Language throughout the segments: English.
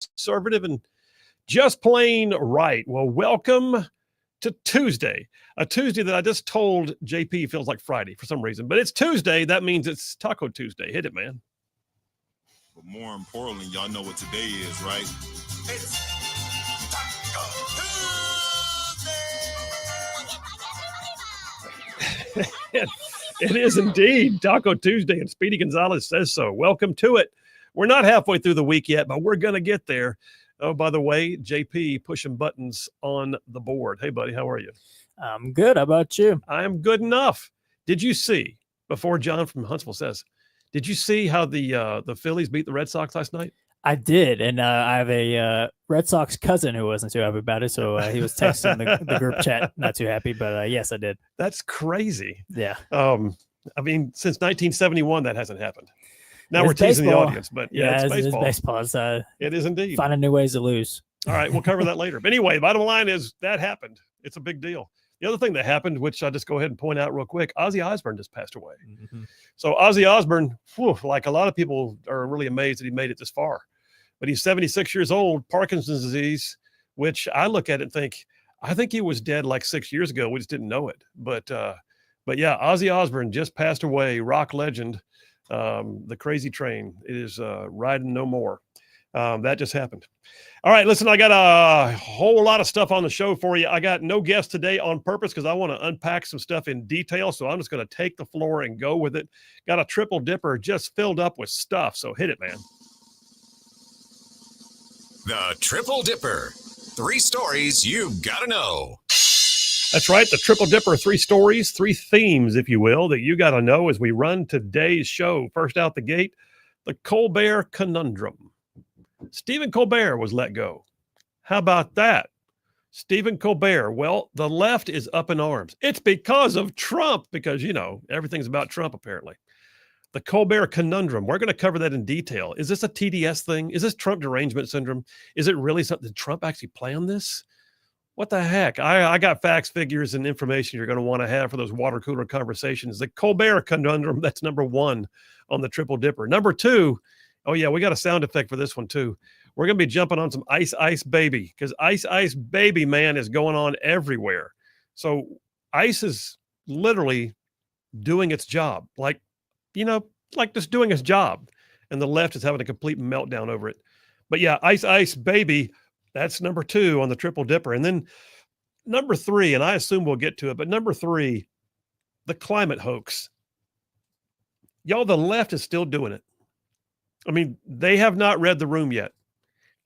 conservative and just plain right. Well, welcome to Tuesday, a Tuesday that I just told JP feels like Friday for some reason, but it's Tuesday. That means it's Taco Tuesday. Hit it, man. But more importantly, y'all know what today is, right? It's Taco Tuesday. It is indeed Taco Tuesday, and Speedy Gonzalez says so. Welcome to it. We're not halfway through the week yet, but we're going to get there. Oh, by the way, JP pushing buttons on the board. Hey, buddy, how are you? I'm good. How about you? I'm good enough. Did you see, before John from Huntsville says, did you see how the Phillies beat the Red Sox last night? I did, and I have a Red Sox cousin who wasn't too happy about it, so he was texting the group chat, not too happy, but yes, I did. That's crazy. Yeah. I mean, since 1971, that hasn't happened. Now we're teasing the audience, but yeah, it's baseball. It's baseball. It is indeed. Finding new ways to lose. All right, we'll cover that later. But anyway, bottom line is that happened. It's a big deal. The other thing that happened, which I'll just go ahead and point out real quick, Ozzy Osbourne just passed away. Mm-hmm. So Ozzy Osbourne, like a lot of people are really amazed that he made it this far. But he's 76 years old, Parkinson's disease, which I look at it and think, I think he was dead like 6 years ago. We just didn't know it. But yeah, Ozzy Osbourne just passed away, rock legend. The crazy train is riding no more. That just happened. All right, listen, I got a whole lot of stuff on the show for you. I got no guest today on purpose because I want to unpack some stuff in detail. So I'm just going to take the floor and go with it. Got a triple dipper just filled up with stuff. So hit it, man. The Triple Dipper. 3 stories you've got to know. That's right. The Triple Dipper, 3 stories, 3 themes, if you will, that you got to know as we run today's show. First out the gate, the Colbert Conundrum. Stephen Colbert was let go. How about that? Stephen Colbert. Well, the left is up in arms. It's because of Trump, because, you know, everything's about Trump, apparently. The Colbert Conundrum. We're going to cover that in detail. Is this a TDS thing? Is this Trump derangement syndrome? Is it really something? Did Trump actually plan this? What the heck? I got facts, figures, and information you're going to want to have for those water cooler conversations. The Colbert Conundrum, that's number 1 on the Triple Dipper. Number 2, oh yeah, we got a sound effect for this one too. We're going to be jumping on some Ice Ice Baby because Ice Ice Baby, man, is going on everywhere. So ICE is literally doing its job, like just doing its job. And the left is having a complete meltdown over it. But yeah, Ice Ice Baby, that's number 2 on the Triple Dipper. And then number 3, and I assume we'll get to it, but number 3, the climate hoax. Y'all, the left is still doing it. I mean, they have not read the room yet.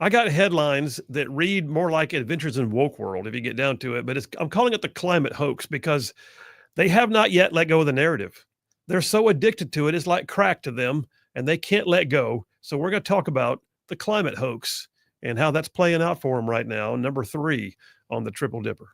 I got headlines that read more like Adventures in Woke World, if you get down to it, but I'm calling it the climate hoax because they have not yet let go of the narrative. They're so addicted to it, it's like crack to them, and they can't let go. So we're going to talk about the climate hoax and how that's playing out for them right now. Number 3 on the Triple Dipper.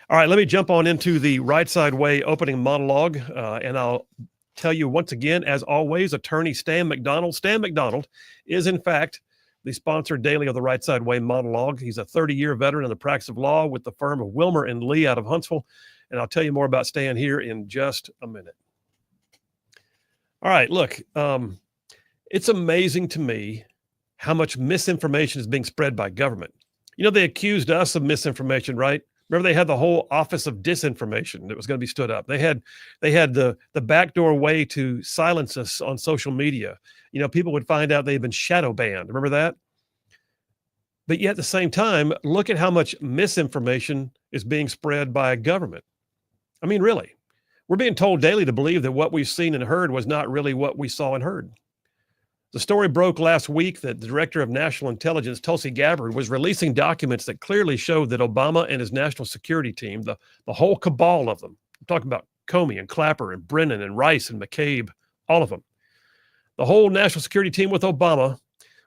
All right, let me jump on into the Rightside Way opening monologue, and I'll tell you once again, as always, attorney Stan McDonald. Stan McDonald is, in fact, the sponsor daily of the Rightside Way monologue. He's a 30-year veteran in the practice of law with the firm of Wilmer and Lee out of Huntsville, and I'll tell you more about Stan here in just a minute. All right, look, it's amazing to me how much misinformation is being spread by government. You know, they accused us of misinformation, right? Remember, they had the whole Office of Disinformation that was going to be stood up. They had the backdoor way to silence us on social media. You know, people would find out they've been shadow banned. Remember that? But yet at the same time, look at how much misinformation is being spread by government. I mean, really, we're being told daily to believe that what we've seen and heard was not really what we saw and heard. The story broke last week that the Director of National Intelligence, Tulsi Gabbard, was releasing documents that clearly showed that Obama and his national security team, the whole cabal of them, I'm talking about Comey and Clapper and Brennan and Rice and McCabe, all of them, the whole national security team with Obama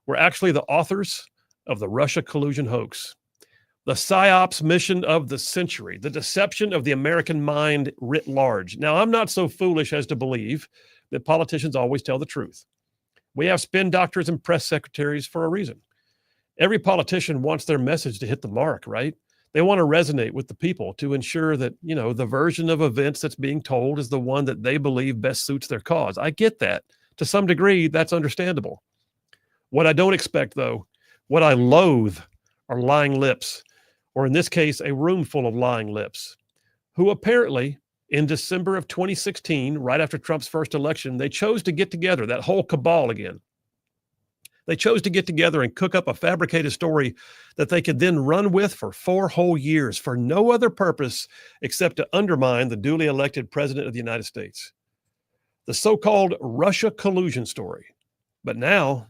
were actually the authors of the Russia collusion hoax, the PSYOPs mission of the century, the deception of the American mind writ large. Now, I'm not so foolish as to believe that politicians always tell the truth. We have spin doctors and press secretaries for a reason. Every politician wants their message to hit the mark, right? They want to resonate with the people to ensure that, you know, the version of events that's being told is the one that they believe best suits their cause. I get that. To some degree, that's understandable. What I don't expect, though, What I loathe are lying lips, or in this case, a room full of lying lips, who apparently in December of 2016, right after Trump's first election, they chose to get together, that whole cabal again. They chose to get together and cook up a fabricated story that they could then run with for 4 whole years for no other purpose except to undermine the duly elected president of the United States. The so-called Russia collusion story. But now,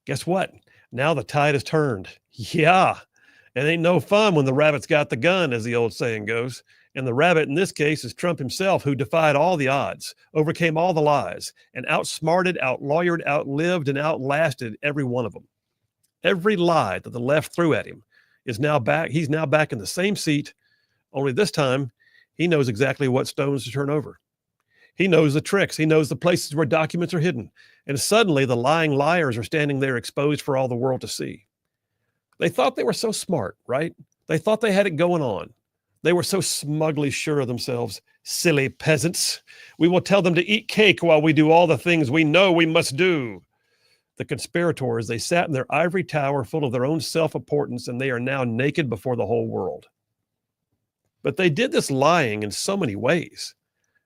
guess what? Now the tide has turned. Yeah, it ain't no fun when the rabbit's got the gun, as the old saying goes. And the rabbit in this case is Trump himself, who defied all the odds, overcame all the lies, and outsmarted, outlawyered, outlived, and outlasted every one of them. Every lie that the left threw at him is now back. He's now back in the same seat, only this time he knows exactly what stones to turn over. He knows the tricks. He knows the places where documents are hidden. And suddenly the lying liars are standing there exposed for all the world to see. They thought they were so smart, right? They thought they had it going on. They were so smugly sure of themselves. Silly peasants. We will tell them to eat cake while we do all the things we know we must do. The conspirators, they sat in their ivory tower full of their own self-importance, and they are now naked before the whole world. But they did this lying in so many ways.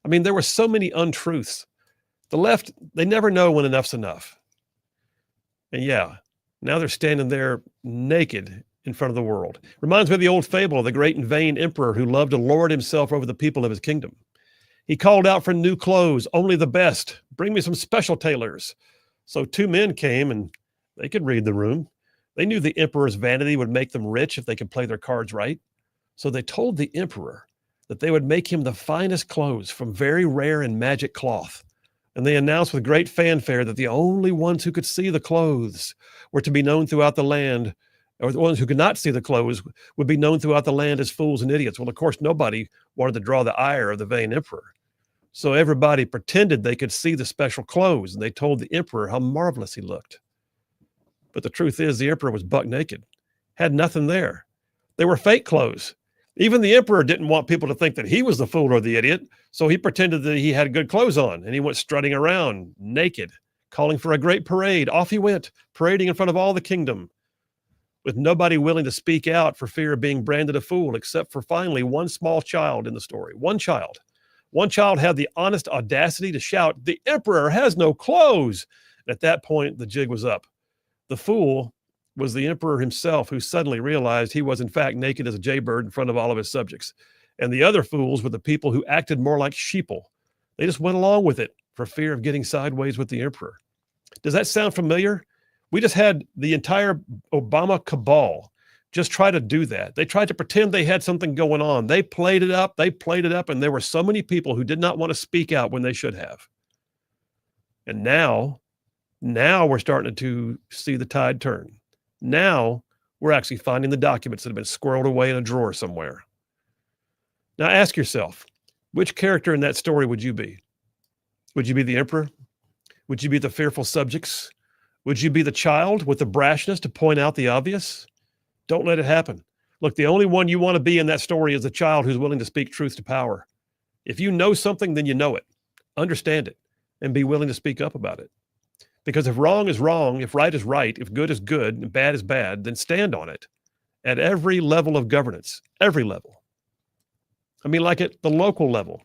I mean, there were so many untruths. The left, they never know when enough's enough. And yeah, now they're standing there naked in front of the world. Reminds me of the old fable of the great and vain emperor who loved to lord himself over the people of his kingdom. He called out for new clothes, only the best. Bring me some special tailors. So 2 men came, and they could read the room. They knew the emperor's vanity would make them rich if they could play their cards right. So they told the emperor that they would make him the finest clothes from very rare and magic cloth. And they announced with great fanfare that the only ones who could see the clothes were to be known throughout the land, or the ones who could not see the clothes would be known throughout the land as fools and idiots. Well, of course, nobody wanted to draw the ire of the vain emperor. So everybody pretended they could see the special clothes, and they told the emperor how marvelous he looked. But the truth is, the emperor was buck naked, had nothing there. They were fake clothes. Even the emperor didn't want people to think that he was the fool or the idiot, so he pretended that he had good clothes on, and he went strutting around naked, calling for a great parade. Off he went, parading in front of all the kingdom, with nobody willing to speak out for fear of being branded a fool, except for finally one small child in the story. One child. One child had the honest audacity to shout, "The emperor has no clothes!" And at that point, the jig was up. The fool was the emperor himself, who suddenly realized he was in fact naked as a jaybird in front of all of his subjects. And the other fools were the people who acted more like sheeple. They just went along with it for fear of getting sideways with the emperor. Does that sound familiar? We just had the entire Obama cabal just try to do that. They tried to pretend they had something going on. They played it up, and there were so many people who did not want to speak out when they should have. And now we're starting to see the tide turn. Now we're actually finding the documents that have been squirreled away in a drawer somewhere. Now ask yourself, which character in that story would you be? Would you be the emperor? Would you be the fearful subjects? Would you be the child with the brashness to point out the obvious? Don't let it happen. Look, the only one you want to be in that story is the child who's willing to speak truth to power. If you know something, then you know it. Understand it, and be willing to speak up about it. Because if wrong is wrong, if right is right, if good is good, and bad is bad, then stand on it at every level of governance, every level. I mean, like at the local level.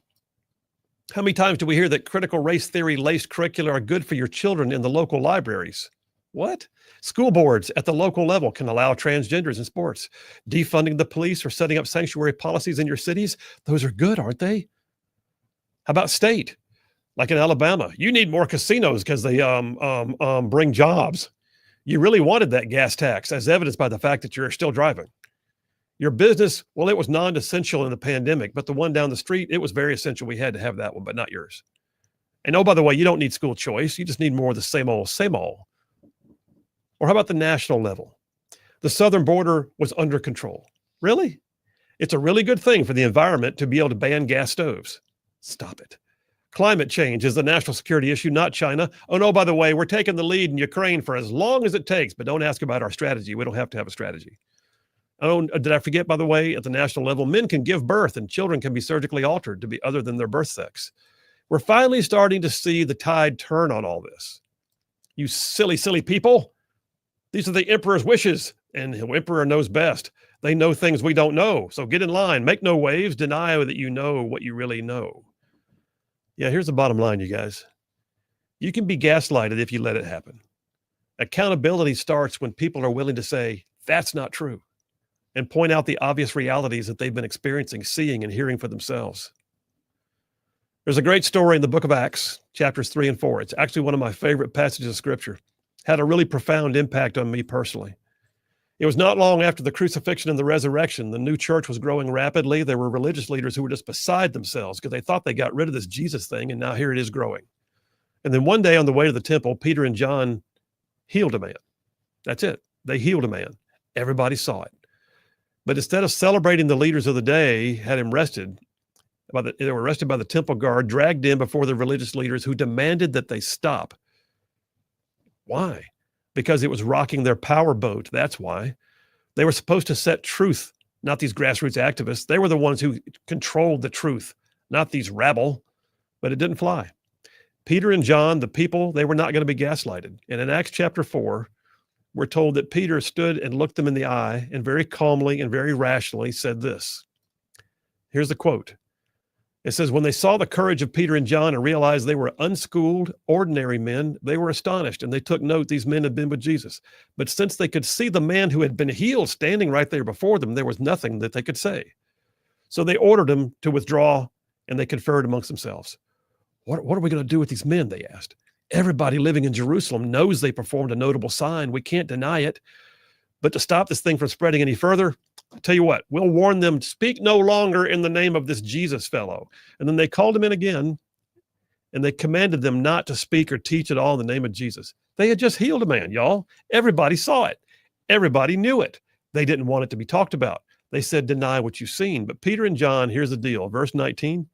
How many times do we hear that critical race theory laced curricula are good for your children in the local libraries? What? School boards at the local level can allow transgenders in sports. Defunding the police or setting up sanctuary policies in your cities, those are good, aren't they? How about state? Like in Alabama, you need more casinos because they bring jobs. You really wanted that gas tax, as evidenced by the fact that you're still driving. Your business, well, it was non-essential in the pandemic, but the one down the street, it was very essential. We had to have that one, but not yours. And oh, by the way, you don't need school choice. You just need more of the same old, same old. Or how about the national level? The southern border was under control. Really? It's a really good thing for the environment to be able to ban gas stoves. Stop it. Climate change is the national security issue, not China. Oh, no, by the way, we're taking the lead in Ukraine for as long as it takes, but don't ask about our strategy. We don't have to have a strategy. Oh, did I forget, by the way, at the national level, men can give birth and children can be surgically altered to be other than their birth sex. We're finally starting to see the tide turn on all this. You silly, silly people. These are the emperor's wishes, and the emperor knows best. They know things we don't know. So get in line, make no waves, deny that you know what you really know. Yeah, here's the bottom line, you guys. You can be gaslighted if you let it happen. Accountability starts when people are willing to say, that's not true, and point out the obvious realities that they've been experiencing, seeing, and hearing for themselves. There's a great story in the book of Acts, chapters 3 and 4. It's actually one of my favorite passages of scripture. Had a really profound impact on me personally. It was not long after the crucifixion and the resurrection. The new church was growing rapidly. There were religious leaders who were just beside themselves because they thought they got rid of this Jesus thing, and now here it is growing. And then one day on the way to the temple, Peter and John healed a man. That's it. They healed a man. Everybody saw it. But instead of celebrating, the leaders of the day had him arrested. They were arrested by the temple guard, dragged in before the religious leaders who demanded that they stop. Why? Because it was rocking their power boat. That's why. They were supposed to set truth, not these grassroots activists. They were the ones who controlled the truth, not these rabble. But it didn't fly. Peter and John, the people, they were not going to be gaslighted. And in Acts chapter 4, we're told that Peter stood and looked them in the eye and very calmly and very rationally said this. Here's the quote. It says, when they saw the courage of Peter and John and realized they were unschooled, ordinary men, they were astonished, and they took note these men had been with Jesus. But since they could see the man who had been healed standing right there before them, there was nothing that they could say. So they ordered him to withdraw, and they conferred amongst themselves. What are we going to do with these men, they asked. Everybody living in Jerusalem knows they performed a notable sign. We can't deny it. But to stop this thing from spreading any further, I'll tell you what, we'll warn them, speak no longer in the name of this Jesus fellow. And then they called him in again, and they commanded them not to speak or teach at all in the name of Jesus. They had just healed a man, y'all. Everybody saw it. Everybody knew it. They didn't want it to be talked about. They said, deny what you've seen. But Peter and John, here's the deal. Verse 19.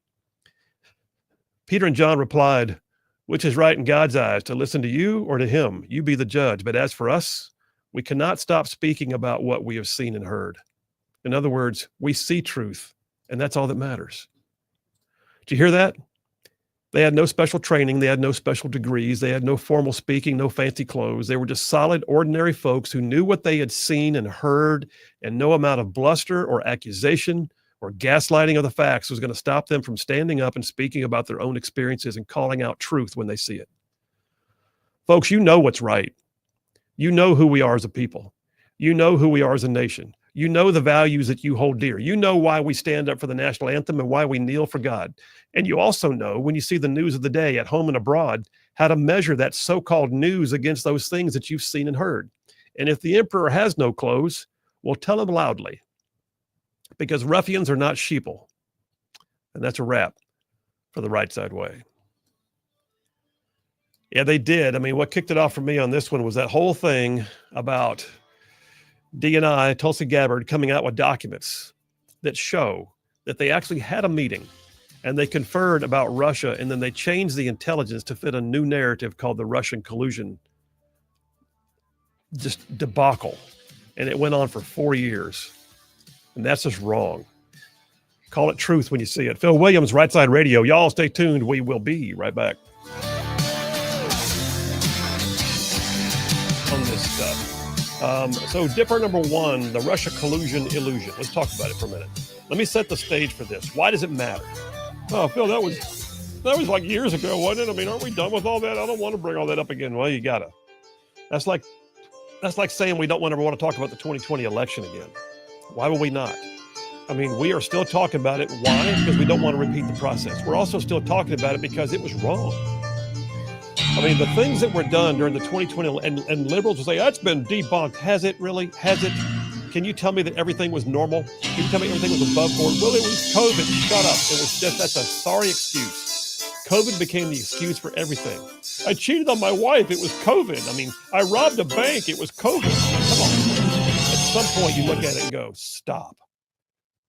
Peter and John replied, which is right in God's eyes, to listen to you or to him? You be the judge. But as for us, we cannot stop speaking about what we have seen and heard. In other words, we see truth, and that's all that matters. Did you hear that? They had no special training. They had no special degrees. They had no formal speaking, no fancy clothes. They were just solid, ordinary folks who knew what they had seen and heard, and no amount of bluster or accusation or gaslighting of the facts was going to stop them from standing up and speaking about their own experiences and calling out truth when they see it. Folks, you know what's right. You know who we are as a people. You know who we are as a nation. You know the values that you hold dear. You know why we stand up for the national anthem and why we kneel for God. And you also know, when you see the news of the day at home and abroad, how to measure that so-called news against those things that you've seen and heard. And if the emperor has no clothes, well, tell him loudly, because ruffians are not sheeple. And that's a wrap for the Rightside Way. Yeah, they did. I mean, what kicked it off for me on this one was that whole thing about DNI, Tulsi Gabbard, coming out with documents that show that they actually had a meeting and they conferred about Russia, and then they changed the intelligence to fit a new narrative called the Russian collusion just debacle. And it went on for 4 years. And that's just wrong. Call it truth when you see it. Phil Williams, Rightside Radio. Y'all stay tuned. We will be right back on this stuff. So Dipper number one, the Russia collusion illusion. Let's talk about it for a minute. Let me set the stage for this. Why does it matter? Oh, Phil, that was like years ago, wasn't it? I mean, aren't we done with all that? I don't want to bring all that up again. Well, you gotta. That's like saying we don't ever want to talk about the 2020 election again. Why would we not? I mean, we are still talking about it. Why? Because we don't want to repeat the process. We're also still talking about it because it was wrong. I mean, the things that were done during the 2020, and liberals will say, that's been debunked. Has it really? Has it? Can you tell me that everything was normal? Can you tell me everything was above board? Well, it was COVID. Shut up. It was just, that's a sorry excuse. COVID became the excuse for everything. I cheated on my wife. It was COVID. I mean, I robbed a bank. It was COVID. Come on. At some point, you look at it and go, stop.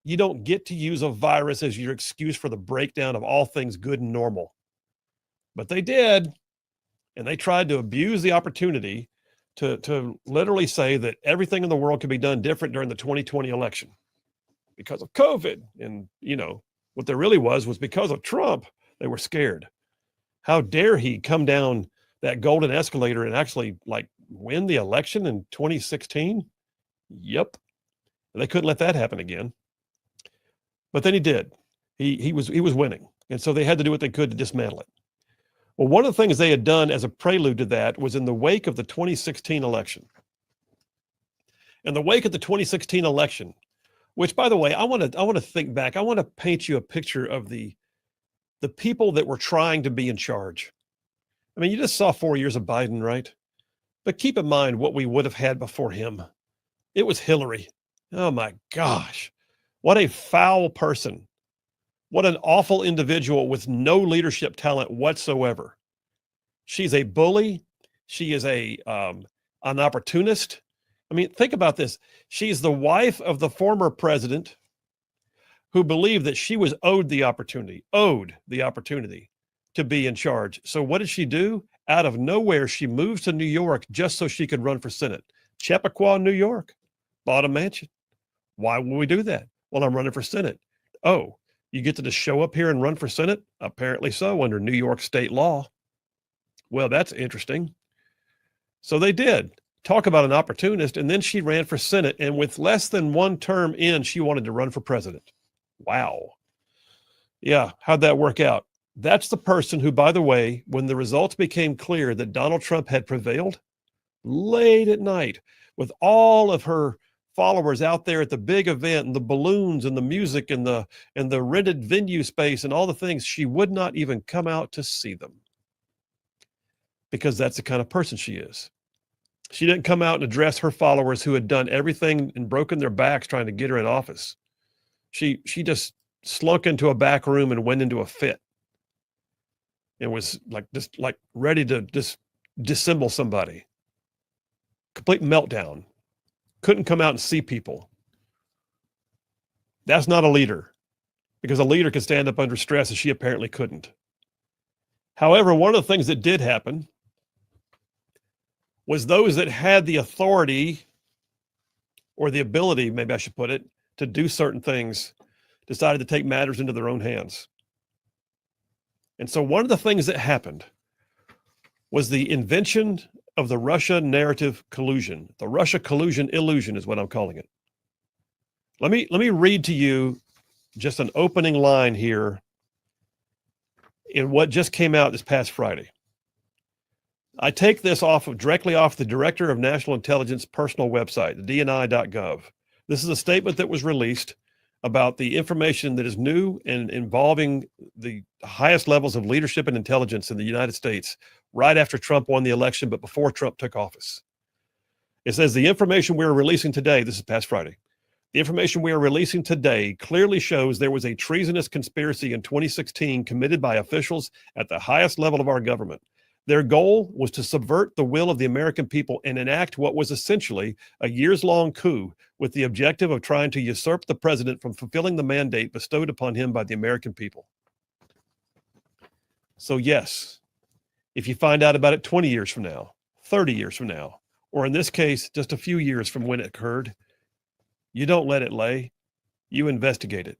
You don't get to use a virus as your excuse for the breakdown of all things good and normal. But they did. And they tried to abuse the opportunity to literally say that everything in the world could be done different during the 2020 election because of COVID. And, you know, what there really was because of Trump. They were scared. How dare he come down that golden escalator and actually like win the election in 2016? Yep. They couldn't let that happen again. But then he did. He was winning. And so they had to do what they could to dismantle it. Well, one of the things they had done as a prelude to that was in the wake of the 2016 election. In the wake of the 2016 election, which, by the way, I want to think back. I want to paint you a picture of the people that were trying to be in charge. I mean, you just saw 4 years of Biden, right? But keep in mind what we would have had before him. It was Hillary. Oh my gosh. What a foul person. What an awful individual with no leadership talent whatsoever. She's a bully. She is an opportunist. I mean, think about this. She's the wife of the former president who believed that she was owed the opportunity to be in charge. So what did she do? Out of nowhere, she moves to New York just so she could run for Senate. Chappaqua, New York, bought a mansion. Why would we do that? Well, I'm running for Senate. Oh, you get to just show up here and run for Senate? Apparently so, under New York state law. Well, that's interesting. So they did. Talk about an opportunist. And then she ran for Senate. And with less than one term in, she wanted to run for president. Wow. Yeah. How'd that work out? That's the person who, by the way, when the results became clear that Donald Trump had prevailed, late at night, with all of her followers out there at the big event and the balloons and the music and the rented venue space and all the things, she would not even come out to see them, because that's the kind of person she is. She didn't come out and address her followers who had done everything and broken their backs trying to get her in office. She just slunk into a back room and went into a fit and was like ready to just dissemble somebody. Complete meltdown. Couldn't come out and see people. That's not a leader, because a leader can stand up under stress, and she apparently couldn't. However, one of the things that did happen was those that had the authority, or the ability, maybe I should put it, to do certain things, decided to take matters into their own hands. And so one of the things that happened was the invention of the Russia narrative collusion. The Russia collusion illusion is what I'm calling it. Let me read to you just an opening line here in what just came out this past Friday. I take this directly off the Director of National Intelligence personal website, the dni.gov. This is a statement that was released about the information that is new and involving the highest levels of leadership and intelligence in the United States right after Trump won the election, but before Trump took office. It says, the information we are releasing today, this is past Friday, the information we are releasing today clearly shows there was a treasonous conspiracy in 2016 committed by officials at the highest level of our government. Their goal was to subvert the will of the American people and enact what was essentially a years-long coup with the objective of trying to usurp the president from fulfilling the mandate bestowed upon him by the American people. So yes, if you find out about it 20 years from now, 30 years from now, or in this case, just a few years from when it occurred, you don't let it lay. You investigate it,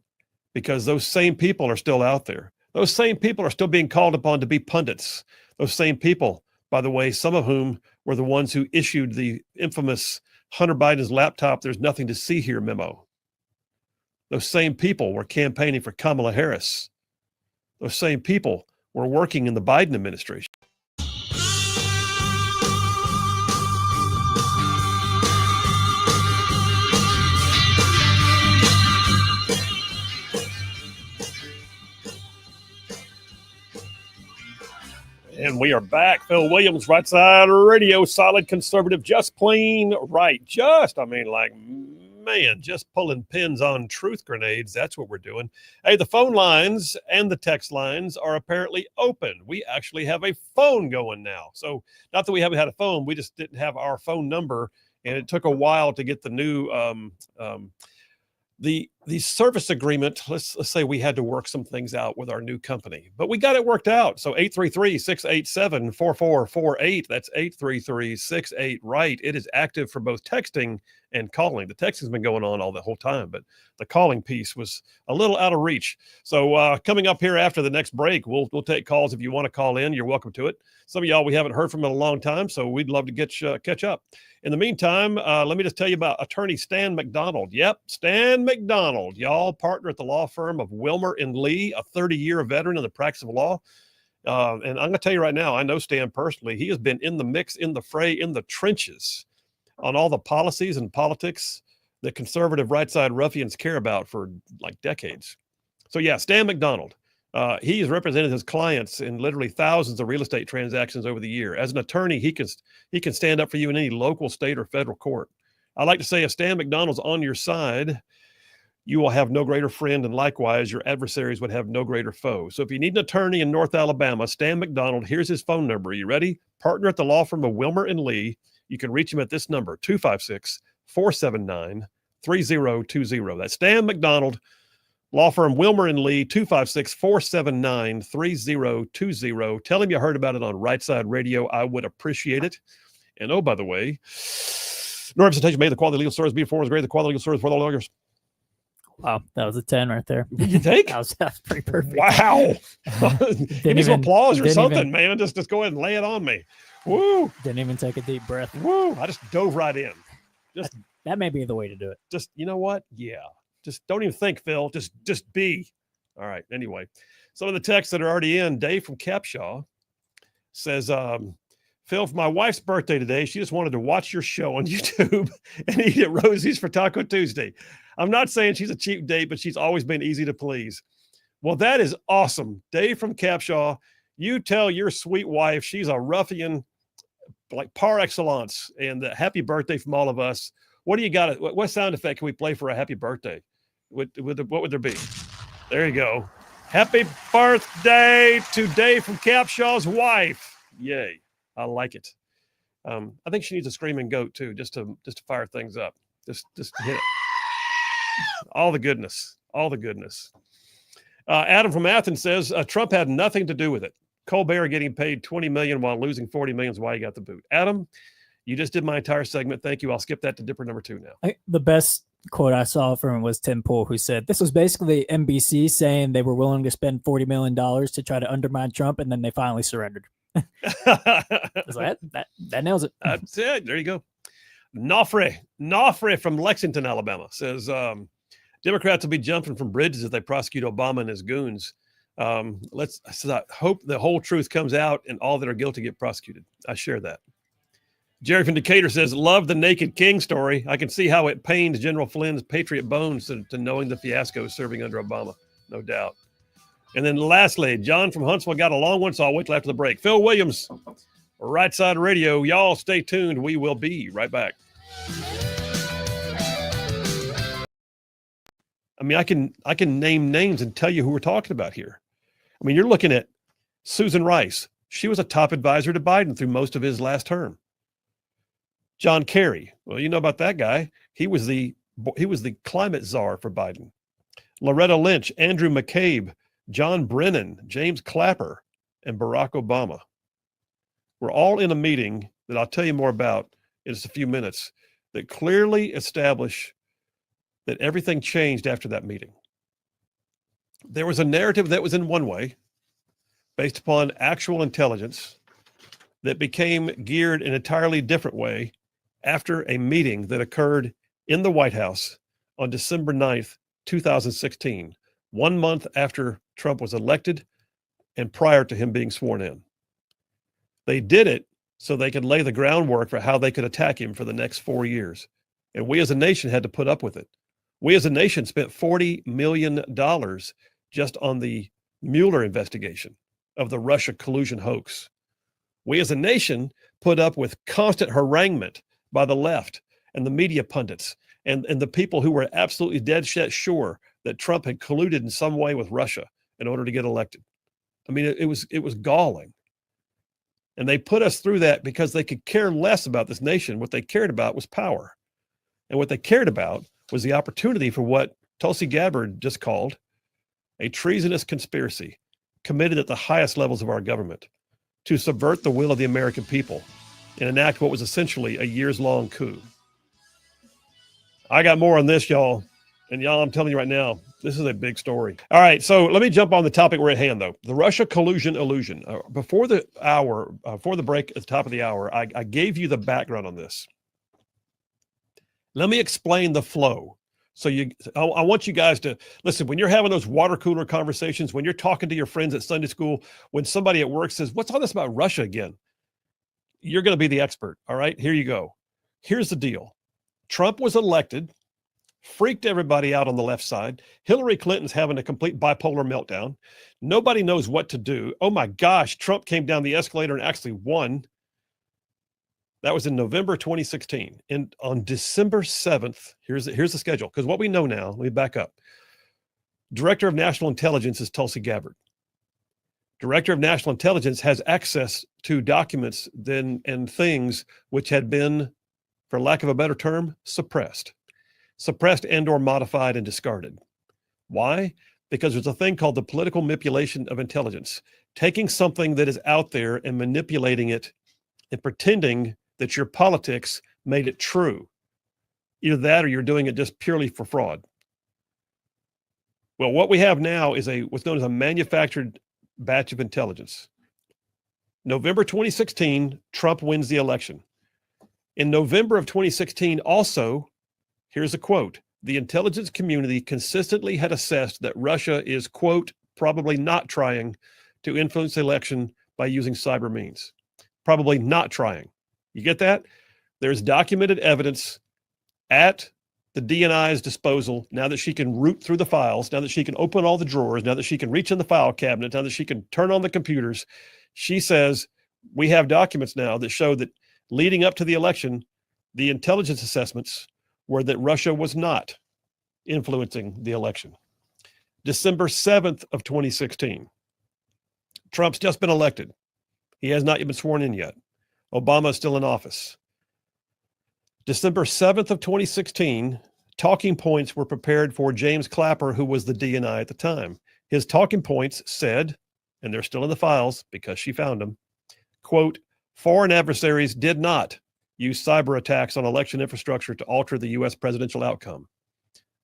because those same people are still out there. Those same people are still being called upon to be pundits. Those same people, by the way, some of whom were the ones who issued the infamous Hunter Biden's laptop, "There's nothing to see here" memo. Those same people were campaigning for Kamala Harris. Those same people were working in the Biden administration. And we are back. Phil Williams, Rightside Radio, solid conservative, just plain right. Just pulling pins on truth grenades. That's what we're doing. Hey, the phone lines and the text lines are apparently open. We actually have a phone going now. So not that we haven't had a phone, we just didn't have our phone number, and it took a while to get the new the service agreement, let's say we had to work some things out with our new company, but we got it worked out. So 833-687-4448. That's 833-68-RIGHT. It is active for both texting and calling. The texting's been going on all the whole time, but the calling piece was a little out of reach. So coming up here after the next break, we'll take calls. If you want to call in, you're welcome to it. Some of y'all we haven't heard from in a long time, so we'd love to catch up. In the meantime, let me just tell you about attorney Stan McDonald. Yep, Stan McDonald, y'all, partner at the law firm of Wilmer and Lee, a 30-year veteran in the practice of law. And I'm going to tell you right now, I know Stan personally. He has been in the mix, in the fray, in the trenches on all the policies and politics that conservative right-side ruffians care about for like decades. So yeah, Stan McDonald. He has represented his clients in literally thousands of real estate transactions over the year. As an attorney, he can stand up for you in any local, state, or federal court. I like to say if Stan McDonald's on your side, you will have no greater friend, and likewise, your adversaries would have no greater foe. So if you need an attorney in North Alabama, Stan McDonald, here's his phone number. Are you ready? Partner at the law firm of Wilmer and Lee. You can reach him at this number, 256-479-3020. That's Stan McDonald. Law firm Wilmer and Lee, 256-479-3020. Tell him you heard about it on Rightside Radio. I would appreciate it. And oh, by the way, no representation made. The quality of legal service before was great. The quality of legal service for the lawyers. Wow, that was a 10 right there. Did you think? that was pretty perfect. Wow. Give me some applause or something, even, man. Just go ahead and lay it on me. Woo. Didn't even take a deep breath. Woo. I just dove right in. That may be the way to do it. Just, you know what? Yeah. Just don't even think, Phil. Just be. All right. Anyway, some of the texts that are already in. Dave from Capshaw says, Phil, for my wife's birthday today, she just wanted to watch your show on YouTube and eat at Rosie's for Taco Tuesday. I'm not saying she's a cheap date, but she's always been easy to please. Well, that is awesome. Dave from Capshaw, you tell your sweet wife she's a ruffian, like par excellence, and happy birthday from all of us. What do you got? What sound effect can we play for a happy birthday? What would there be? There you go. Happy birthday to Dave from Capshaw's wife. Yay. I like it. I think she needs a screaming goat too, just to fire things up. Just hit it. All the goodness. Adam from Athens says Trump had nothing to do with it. Colbert getting paid $20 million while losing $40 million is why he got the boot. Adam, you just did my entire segment. Thank you. I'll skip that to Dipper number 2 now. The best quote I saw from him was Tim Pool, who said this was basically NBC saying they were willing to spend $40 million to try to undermine Trump, and then they finally surrendered. Like, that nails it. That's it. There you go. Nofre from Lexington, Alabama says Democrats will be jumping from bridges if they prosecute Obama and his goons. I hope the whole truth comes out and all that are guilty get prosecuted. I share that. Jerry from Decatur says, love the Naked King story. I can see how it pained General Flynn's patriot bones to knowing the fiasco serving under Obama. No doubt. And then lastly, John from Huntsville got a long one, so I'll wait till after the break. Phil Williams, Right Side Radio. Y'all stay tuned. We will be right back. I mean, I can name names and tell you who we're talking about here. I mean, you're looking at Susan Rice. She was a top advisor to Biden through most of his last term. John Kerry. Well, you know about that guy. He was the climate czar for Biden. Loretta Lynch, Andrew McCabe, John Brennan, James Clapper, and Barack Obama were all in a meeting that I'll tell you more about in just a few minutes that clearly establish that everything changed after that meeting. There was a narrative that was in one way, based upon actual intelligence, that became geared in an entirely different way after a meeting that occurred in the White House on December 9th, 2016, 1 month after Trump was elected and prior to him being sworn in. They did it so they could lay the groundwork for how they could attack him for the next 4 years. And we as a nation had to put up with it. We as a nation spent $40 million just on the Mueller investigation of the Russia collusion hoax. We as a nation put up with constant haranguement by the left and the media pundits and the people who were absolutely dead set sure that Trump had colluded in some way with Russia in order to get elected. I mean, it was galling. And they put us through that because they could care less about this nation. What they cared about was power. And what they cared about was the opportunity for what Tulsi Gabbard just called a treasonous conspiracy committed at the highest levels of our government to subvert the will of the American people and enact what was essentially a years-long coup. I got more on this, y'all. And y'all, I'm telling you right now, this is a big story. All right, so let me jump on the topic we're at hand, though. The Russia collusion illusion. Before the break at the top of the hour, I gave you the background on this. Let me explain the flow. So I want you guys to listen, when you're having those water cooler conversations, when you're talking to your friends at Sunday school, when somebody at work says, what's all this about Russia again? You're going to be the expert. All right, here you go. Here's the deal. Trump was elected, freaked everybody out on the left side. Hillary Clinton's having a complete bipolar meltdown. Nobody knows what to do. Oh my gosh, Trump came down the escalator and actually won. That was in November 2016. And on December 7th, here's the schedule. Because what we know now, let me back up. Director of National Intelligence is Tulsi Gabbard. Director of National Intelligence has access to documents and things which had been, for lack of a better term, suppressed and or modified and discarded. Why? Because there's a thing called the political manipulation of intelligence, taking something that is out there and manipulating it and pretending that your politics made it true. Either that or you're doing it just purely for fraud. Well, what we have now is what's known as a manufactured batch of intelligence. November 2016, Trump wins the election. In November of 2016, also, here's a quote, the intelligence community consistently had assessed that Russia is, quote, probably not trying to influence the election by using cyber means. Probably not trying. You get that? There's documented evidence at the DNI's disposal now that she can root through the files, now that she can open all the drawers, now that she can reach in the file cabinet, now that she can turn on the computers. She says, we have documents now that show that leading up to the election, the intelligence assessments were that Russia was not influencing the election. December 7th of 2016, Trump's just been elected. He has not yet been sworn in yet. Obama is still in office. December 7th of 2016, talking points were prepared for James Clapper, who was the DNI at the time. His talking points said, and they're still in the files because she found them, quote, foreign adversaries did not use cyber attacks on election infrastructure to alter the U.S. presidential outcome.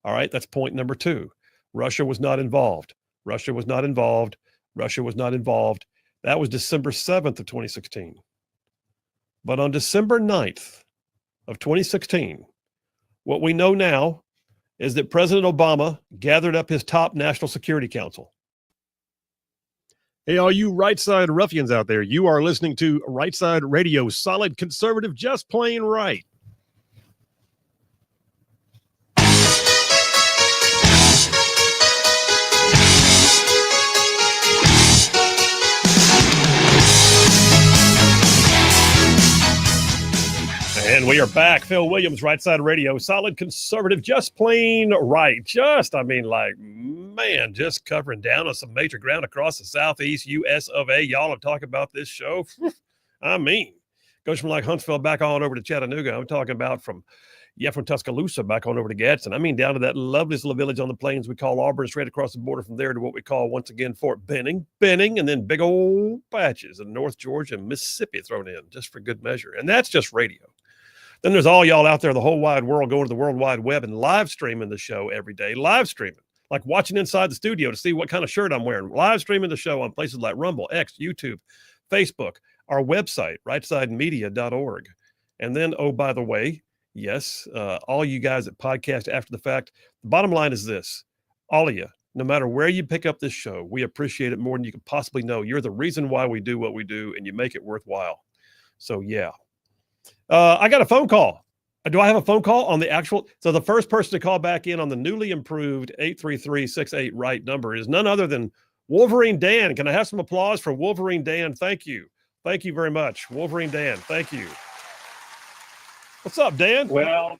All right, that's point number 2. Russia was not involved. Russia was not involved. Russia was not involved. That was December 7th of 2016. But on December 9th of 2016, what we know now is that President Obama gathered up his top National Security Council. Hey, all you Rightside ruffians out there, you are listening to Rightside Radio, solid conservative, just plain right. And we are back. Phil Williams, Rightside Radio, solid conservative, just plain right. Just covering down on some major ground across the southeast US of A. Y'all have talked about this show. Goes from like Huntsville back on over to Chattanooga. I'm talking about from Tuscaloosa back on over to Gadsden. Down to that loveliest little village on the plains we call Auburn, straight across the border from there to what we call, once again, Fort Benning, and then big old patches in North Georgia and Mississippi thrown in just for good measure. And that's just radio. Then there's all y'all out there, the whole wide world, going to the World Wide Web and live streaming the show every day. Live streaming, like watching inside the studio to see what kind of shirt I'm wearing. Live streaming the show on places like Rumble, X, YouTube, Facebook, our website, rightsidemedia.org. And then, oh, by the way, yes, all you guys that podcast after the fact, the bottom line is this. All of you, no matter where you pick up this show, we appreciate it more than you could possibly know. You're the reason why we do what we do, and you make it worthwhile. So, yeah. I got a phone call. Do I have a phone call on the actual? So the first person to call back in on the newly improved 833-68-RIGHT number is none other than Wolverine Dan. Can I have some applause for Wolverine Dan? Thank you. Thank you very much. Wolverine Dan. Thank you. What's up, Dan? Well,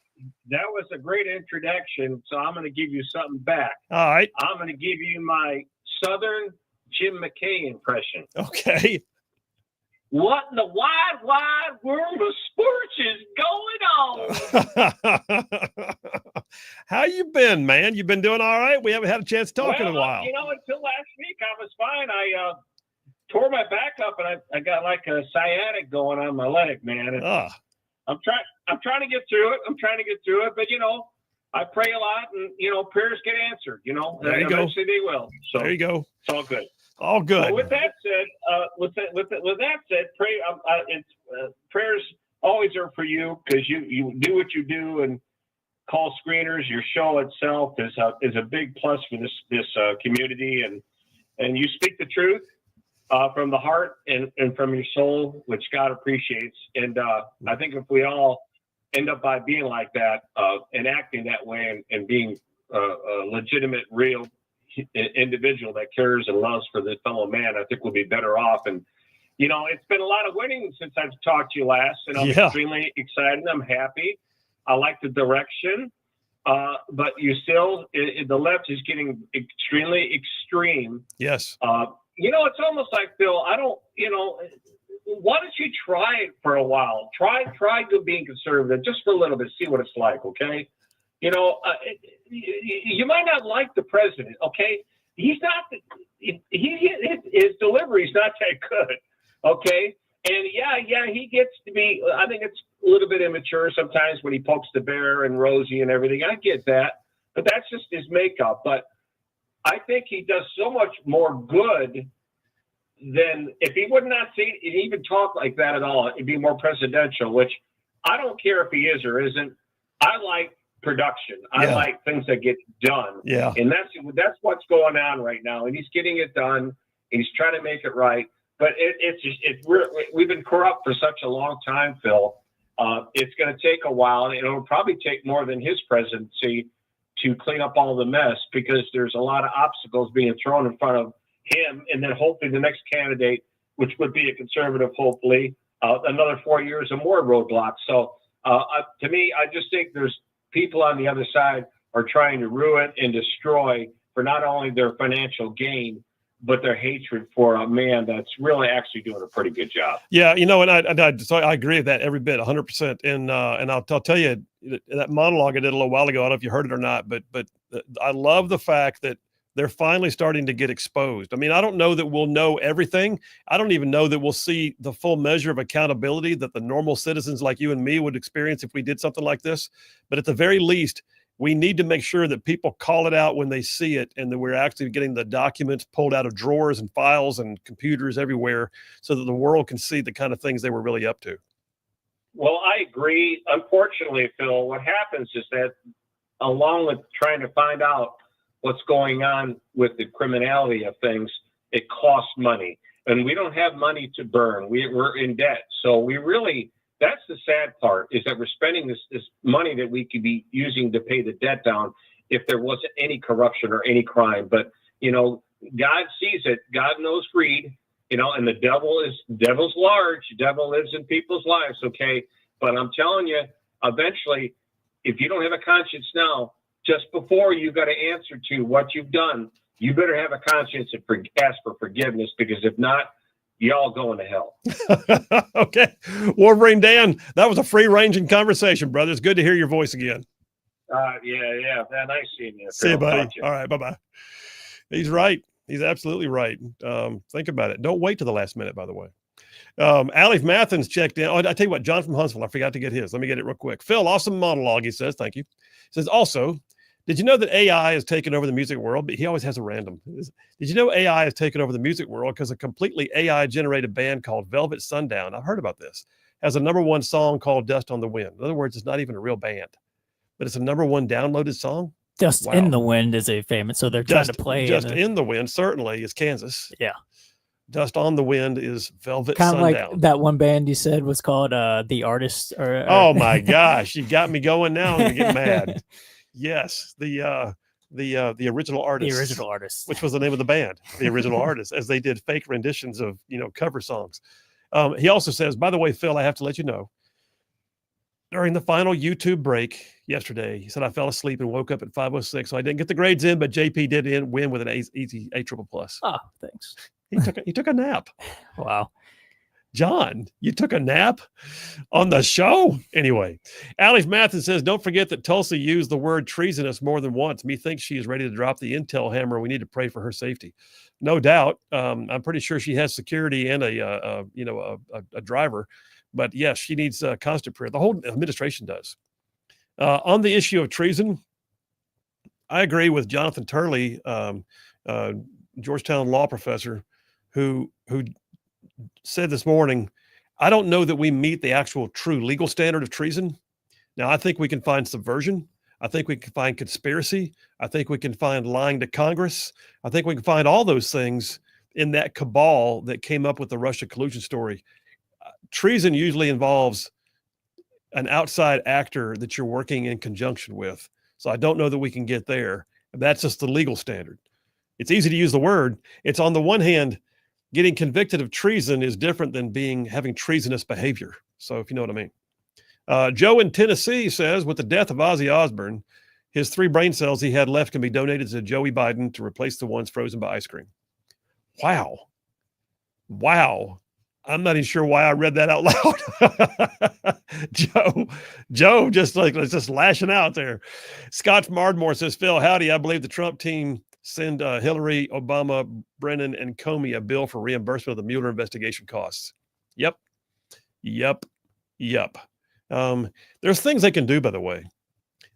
that was a great introduction. So I'm going to give you something back. All right. I'm going to give you my Southern Jim McKay impression. Okay. what in the wide world of sports is going on? How you been, man? You been doing all right? We haven't had a chance to talk in a while. Until last week, I was fine. I tore my back up, and I got like a sciatic going on my leg, man. I'm trying to get through it. But I pray a lot, and prayers get answered. There you eventually go. They will. So there you go. It's all good. All good. Well, with that said, pray. Prayers always are for you, because you do what you do, and call screeners. Your show itself is a big plus for this community, and you speak the truth from the heart and from your soul, which God appreciates. And I think if we all end up by being like that and acting that way and being a legitimate, real individual that cares and loves for the fellow man, I think we'll be better off. And it's been a lot of winning since I've talked to you last, and I'm extremely excited. I'm happy. I like the direction, but you still, the left is getting extremely extreme. Yes. It's almost like, Phil, I don't, why don't you try it for a while? Try being conservative just for a little bit, see what it's like, okay? You might not like the president, okay? He's not, his delivery is not that good, okay? And yeah, he gets to be, I think it's a little bit immature sometimes when he pokes the bear and Rosie and everything. I get that, but that's just his makeup. But I think he does so much more good than if he would not see even talk like that at all. It'd be more presidential, which I don't care if he is or isn't. I like production. I like things that get done. Yeah. And that's what's going on right now. And he's getting it done. And he's trying to make it right. But we've been corrupt for such a long time, Phil. It's going to take a while. And it'll probably take more than his presidency to clean up all the mess, because there's a lot of obstacles being thrown in front of him. And then hopefully the next candidate, which would be a conservative, hopefully, another 4 years or more roadblocks. So to me, I just think there's people on the other side are trying to ruin and destroy for not only their financial gain, but their hatred for a man that's really actually doing a pretty good job. Yeah, and so I agree with that every bit, 100%. And I'll tell you that monologue I did a little while ago. I don't know if you heard it or not, but I love the fact that they're finally starting to get exposed. I mean, I don't know that we'll know everything. I don't even know that we'll see the full measure of accountability that the normal citizens like you and me would experience if we did something like this. But at the very least, we need to make sure that people call it out when they see it, and that we're actually getting the documents pulled out of drawers and files and computers everywhere, so that the world can see the kind of things they were really up to. Well, I agree. Unfortunately, Phil, what happens is that along with trying to find out what's going on with the criminality of things, it costs money. And we don't have money to burn. We're in debt. So that's the sad part, is that we're spending this money that we could be using to pay the debt down if there wasn't any corruption or any crime. But, God sees it. God knows greed, and the devil's large. The devil lives in people's lives, okay? But I'm telling you, eventually, if you don't have a conscience now, just before you got to answer to what you've done, you better have a conscience and ask for forgiveness, because if not, y'all going to hell. Okay. Wolverine Dan, that was a free-ranging conversation, brother. It's good to hear your voice again. Yeah. Nice seeing you. See you, buddy. All right, bye-bye. He's right. He's absolutely right. Think about it. Don't wait to the last minute, by the way. Alif Mathens checked in. Oh, I tell you what, John from Huntsville, I forgot to get his. Let me get it real quick. Phil, awesome monologue, he says. Thank you. He says, also, did you know that AI has taken over the music world? But he always has a random. Did you know AI has taken over the music world because a completely AI-generated band called Velvet Sundown, I've heard about this, has a #1 song called Dust on the Wind. In other words, it's not even a real band, but it's a #1 downloaded song. Dust in the Wind is a famous, so they're trying to play. Dust in the Wind certainly is Kansas. Yeah. Dust on the Wind is Velvet Sundown. Kind of like that one band you said was called The Artist. Oh my gosh, you got me going now. I'm gonna get mad. Yes, the original artist. The original artist, which was the name of the band, the original artist, as they did fake renditions of cover songs. He also says, by the way, Phil, I have to let you know, during the final YouTube break yesterday, he said I fell asleep and woke up at 5:06, so I didn't get the grades in, but JP did win with an easy A++. Oh, thanks. He took a nap. Wow. John, you took a nap on the show? Anyway, Alex Matheson says, don't forget that Tulsi used the word treasonous more than once. Methinks she is ready to drop the intel hammer. We need to pray for her safety. No doubt. I'm pretty sure she has security and a driver. But yes, she needs constant prayer. The whole administration does. On the issue of treason, I agree with Jonathan Turley, Georgetown law professor, who said this morning, I don't know that we meet the actual true legal standard of treason. Now, I think we can find subversion. I think we can find conspiracy. I think we can find lying to Congress. I think we can find all those things in that cabal that came up with the Russia collusion story. Treason usually involves an outside actor that you're working in conjunction with. So I don't know that we can get there. That's just the legal standard. It's easy to use the word. It's on the one hand, getting convicted of treason is different than having treasonous behavior. So if you know what I mean. Joe in Tennessee says, with the death of Ozzy Osbourne, his 3 brain cells he had left can be donated to Joey Biden to replace the ones frozen by ice cream. Wow. I'm not even sure why I read that out loud. Joe just lashing out there. Scott from Ardmore says, Phil, howdy. I believe the Trump team send Hillary, Obama, Brennan, and Comey a bill for reimbursement of the Mueller investigation costs. Yep. There's things they can do, by the way.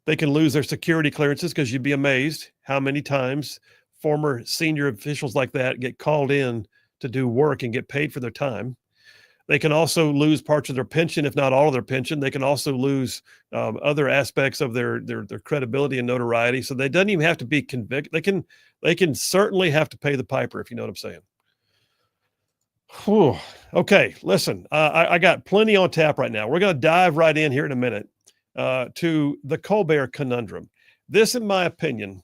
They can lose their security clearances, because you'd be amazed how many times former senior officials like that get called in to do work and get paid for their time. They can also lose parts of their pension, if not all of their pension. They can also lose other aspects of their credibility and notoriety. So they doesn't even have to be convicted. They can certainly have to pay the piper, if you know what I'm saying. Whew. Okay, listen, I got plenty on tap right now. We're going to dive right in here in a minute to the Colbert Conundrum. This, in my opinion,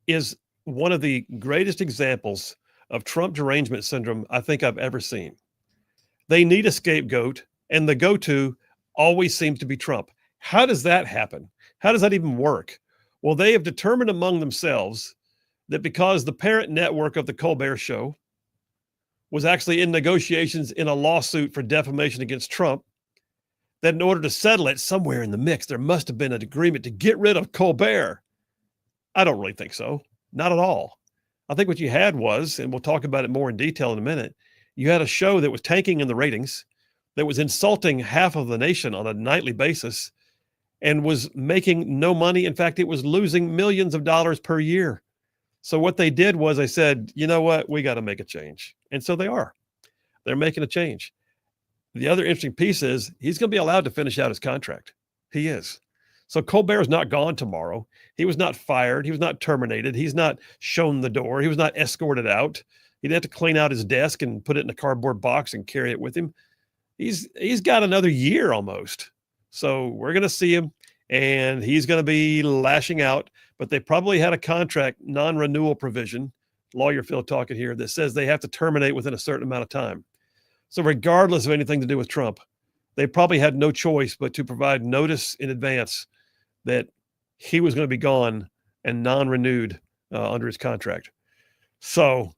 is one of the greatest examples of Trump derangement syndrome I think I've ever seen. They need a scapegoat, and the go-to always seems to be Trump. How does that happen? How does that even work? Well, they have determined among themselves that because the parent network of the Colbert Show was actually in negotiations in a lawsuit for defamation against Trump, that in order to settle it, somewhere in the mix, there must have been an agreement to get rid of Colbert. I don't really think so. Not at all. I think what you had was, and we'll talk about it more in detail in a minute, you had a show that was tanking in the ratings, that was insulting half of the nation on a nightly basis, and was making no money. In fact, it was losing millions of dollars per year. So what they did was they said, you know what, we got to make a change. And so they are. They're making a change. The other interesting piece is he's going to be allowed to finish out his contract. He is. So Colbert is not gone tomorrow. He was not fired. He was not terminated. He's not shown the door. He was not escorted out. He'd have to clean out his desk and put it in a cardboard box and carry it with him. He's got another year almost. So we're going to see him, and he's going to be lashing out. But they probably had a contract non-renewal provision, lawyer Phil talking here, that says they have to terminate within a certain amount of time. So regardless of anything to do with Trump, they probably had no choice but to provide notice in advance that he was going to be gone and non-renewed under his contract. So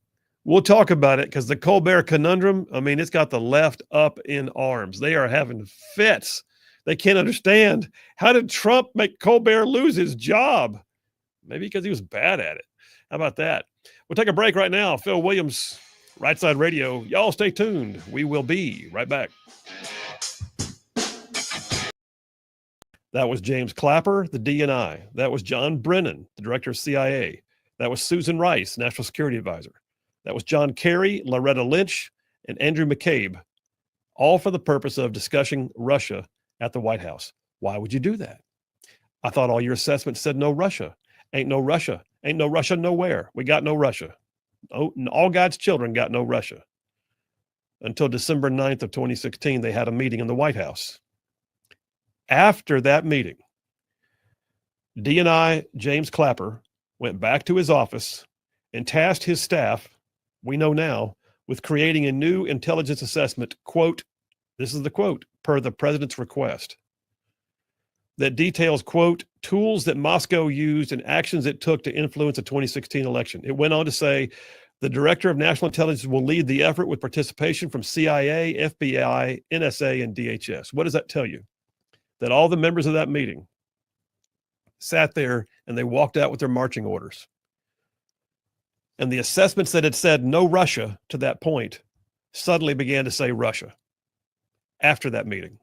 we'll talk about it, because the Colbert Conundrum, I mean, it's got the left up in arms. They are having fits. They can't understand. How did Trump make Colbert lose his job? Maybe because he was bad at it. How about that? We'll take a break right now. Phil Williams, Rightside Radio. Y'all stay tuned. We will be right back. That was James Clapper, the DNI. That was John Brennan, the director of CIA. That was Susan Rice, National Security Advisor. That was John Kerry, Loretta Lynch, and Andrew McCabe, all for the purpose of discussing Russia at the White House. Why would you do that? I thought all your assessments said no Russia. Ain't no Russia. Ain't no Russia nowhere. We got no Russia. Oh, all God's children got no Russia. Until December 9th of 2016, they had a meeting in the White House. After that meeting, DNI James Clapper went back to his office and tasked his staff, we know now, with creating a new intelligence assessment, quote, this is the quote, per the president's request, that details, quote, tools that Moscow used and actions it took to influence the 2016 election. It went on to say The director of national intelligence will lead the effort with participation from CIA, FBI, NSA, and DHS. What does that tell you? That all the members of that meeting sat there and they walked out with their marching orders. And the assessments that had said no Russia to that point suddenly began to say Russia after that meeting.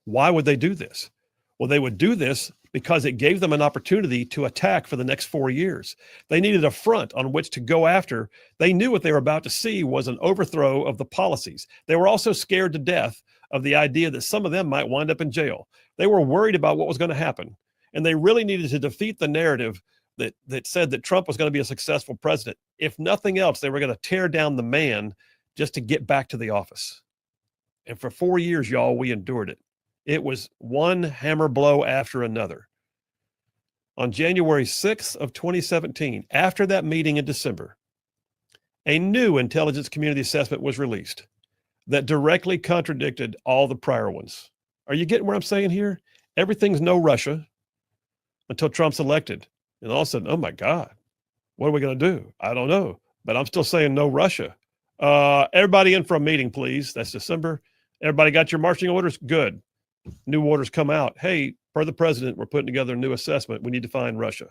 Why would they do this? Well, they would do this because it gave them an opportunity to attack for the next 4 years. They needed a front on which to go after. They knew what they were about to see was an overthrow of the policies. They were also scared to death of the idea that some of them might wind up in jail. They were worried about what was going to happen. And they really needed to defeat the narrative that said that Trump was going to be a successful president. If nothing else, they were going to tear down the man just to get back to the office. And for 4 years, y'all, we endured it. It was one hammer blow after another. On January 6th of 2017, after that meeting in December, a new intelligence community assessment was released that directly contradicted all the prior ones. Are you getting what I'm saying here? Everything's no Russia until Trump's elected. And all of a sudden, oh my God, what are we going to do? I don't know, but I'm still saying no Russia. Everybody in for a meeting, please. That's December. Everybody got your marching orders? Good. New orders come out. Hey, per the president, we're putting together a new assessment. We need to find Russia.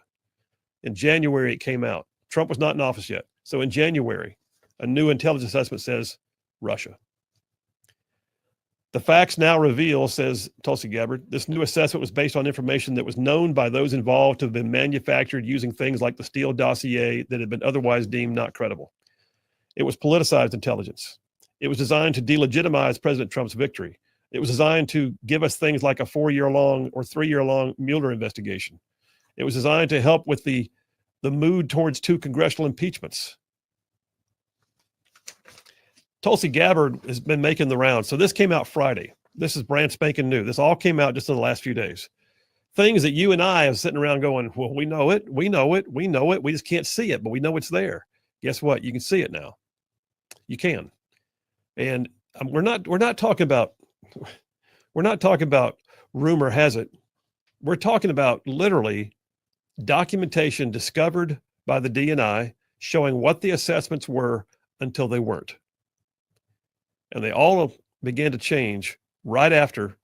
In January, it came out. Trump was not in office yet. So in January, a new intelligence assessment says Russia. The facts now reveal, says Tulsi Gabbard, this new assessment was based on information that was known by those involved to have been manufactured using things like the Steele dossier that had been otherwise deemed not credible. It was politicized intelligence. It was designed to delegitimize President Trump's victory. It was designed to give us things like a 4-year-long or 3-year-long Mueller investigation. It was designed to help with the mood towards 2 congressional impeachments. Tulsi Gabbard has been making the rounds. So this came out Friday. This is brand spanking new. This all came out just in the last few days. Things that you and I are sitting around going, well, we know it. We just can't see it, but we know it's there. Guess what? You can see it now. You can. And we're not talking about rumor has it. We're talking about literally documentation discovered by the DNI showing what the assessments were until they weren't. And they all began to change right after.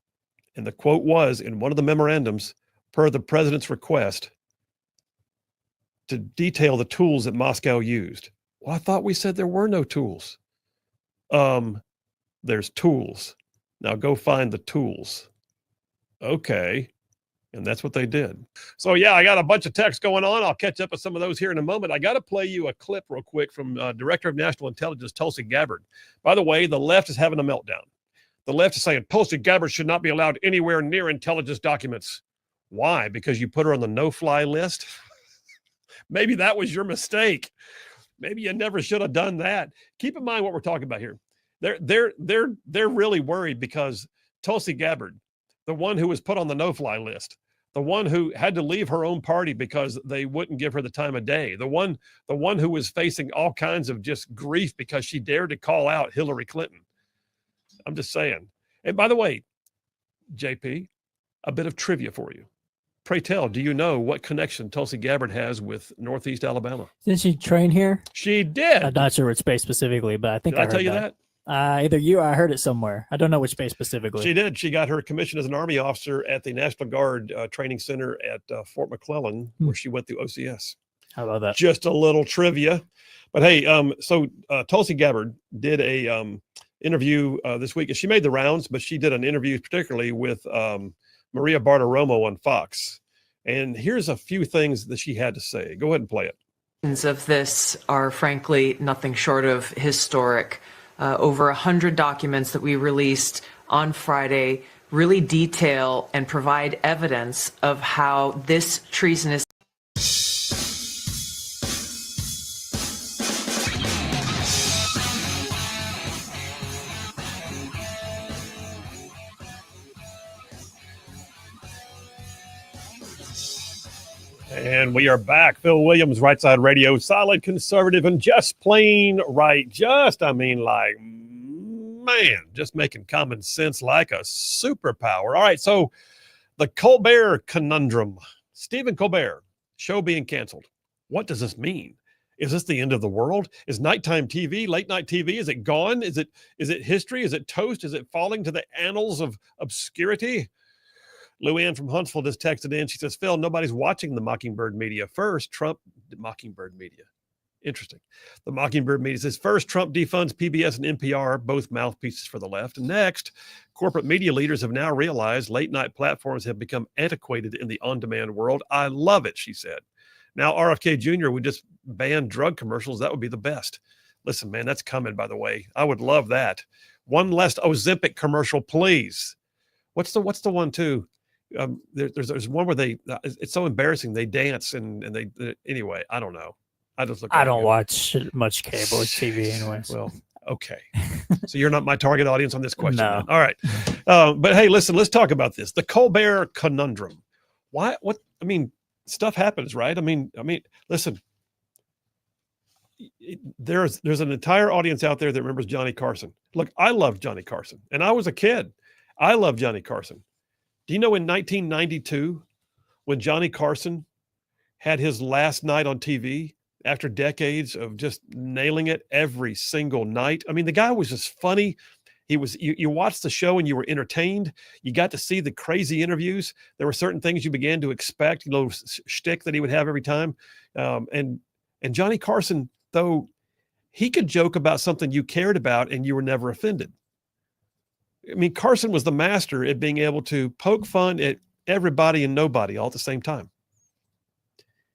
And the quote was in one of the memorandums, per the president's request, to detail the tools that Moscow used. Well, I thought we said there were no tools. There's tools. Now go find the tools. Okay. And that's what they did. So yeah, I got a bunch of texts going on. I'll catch up with some of those here in a moment. I got to play you a clip real quick from Director of National Intelligence, Tulsi Gabbard. By the way, the left is having a meltdown. The left is saying Tulsi Gabbard should not be allowed anywhere near intelligence documents. Why? Because you put her on the no-fly list? Maybe that was your mistake. Maybe you never should have done that. Keep in mind what we're talking about here. They're really worried because Tulsi Gabbard, the one who was put on the no-fly list, the one who had to leave her own party because they wouldn't give her the time of day, the one who was facing all kinds of just grief because she dared to call out Hillary Clinton. I'm just saying. And by the way, JP, a bit of trivia for you. Pray tell, do you know what connection Tulsi Gabbard has with Northeast Alabama? Didn't she train here? She did. I'm not sure which space specifically, but I think Did I tell you that? Either you or I heard it somewhere. I don't know which space specifically. She did. She got her commission as an Army officer at the National Guard Training Center at Fort McClellan, where she went through OCS. How about that? Just a little trivia. But hey, so Tulsi Gabbard did a interview this week. She made the rounds, but she did an interview particularly with Maria Bartiromo on Fox. And here's a few things that she had to say. Go ahead and play it. Of this are frankly nothing short of historic. Over 100 documents that we released on Friday really detail and provide evidence of how this treasonous. And we are back. Phil Williams, Rightside Radio, solid conservative and just plain right. Just making common sense like a superpower. All right, so the Colbert Conundrum. Stephen Colbert, show being canceled. What does this mean? Is this the end of the world? Is nighttime TV, late night TV, is it gone? Is it history? Is it toast? Is it falling to the annals of obscurity? Luann from Huntsville just texted in. She says, Phil, nobody's watching the Mockingbird media. First, Trump, Mockingbird media. Interesting. The Mockingbird media says, first, Trump defunds PBS and NPR, both mouthpieces for the left. And next, corporate media leaders have now realized late night platforms have become antiquated in the on-demand world. I love it, she said. Now, RFK Jr. would just ban drug commercials. That would be the best. Listen, man, that's coming, by the way. I would love that. One less Ozempic commercial, please. What's the one, too? There's one where it's so embarrassing. They dance and they anyway, I don't know. I don't watch much cable TV anyways. Well, okay. So you're not my target audience on this question. No. All right. But hey, listen, let's talk about this. The Colbert Conundrum. Stuff happens, right? I mean, listen, there's an entire audience out there that remembers Johnny Carson. Look, I loved Johnny Carson and I was a kid. I loved Johnny Carson. Do you know in 1992, when Johnny Carson had his last night on TV after decades of just nailing it every single night? I mean, the guy was just funny. He was, you watched the show and you were entertained. You got to see the crazy interviews. There were certain things you began to expect, shtick that he would have every time. And Johnny Carson, though, he could joke about something you cared about and you were never offended. I mean, Carson was the master at being able to poke fun at everybody and nobody all at the same time.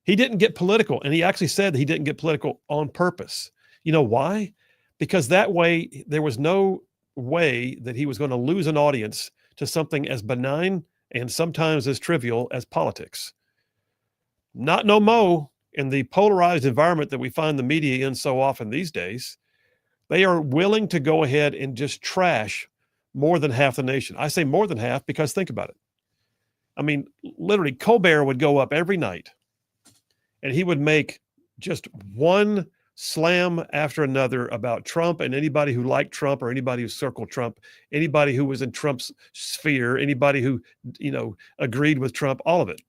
He didn't get political, and he actually said that he didn't get political on purpose. You know why? Because that way, there was no way that he was going to lose an audience to something as benign and sometimes as trivial as politics. Not no mo in the polarized environment that we find the media in so often these days. They are willing to go ahead and just trash more than half the nation. I say more than half because think about it. I mean, literally, Colbert would go up every night and he would make just one slam after another about Trump and anybody who liked Trump or anybody who circled Trump, anybody who was in Trump's sphere, anybody who, agreed with Trump, all of it.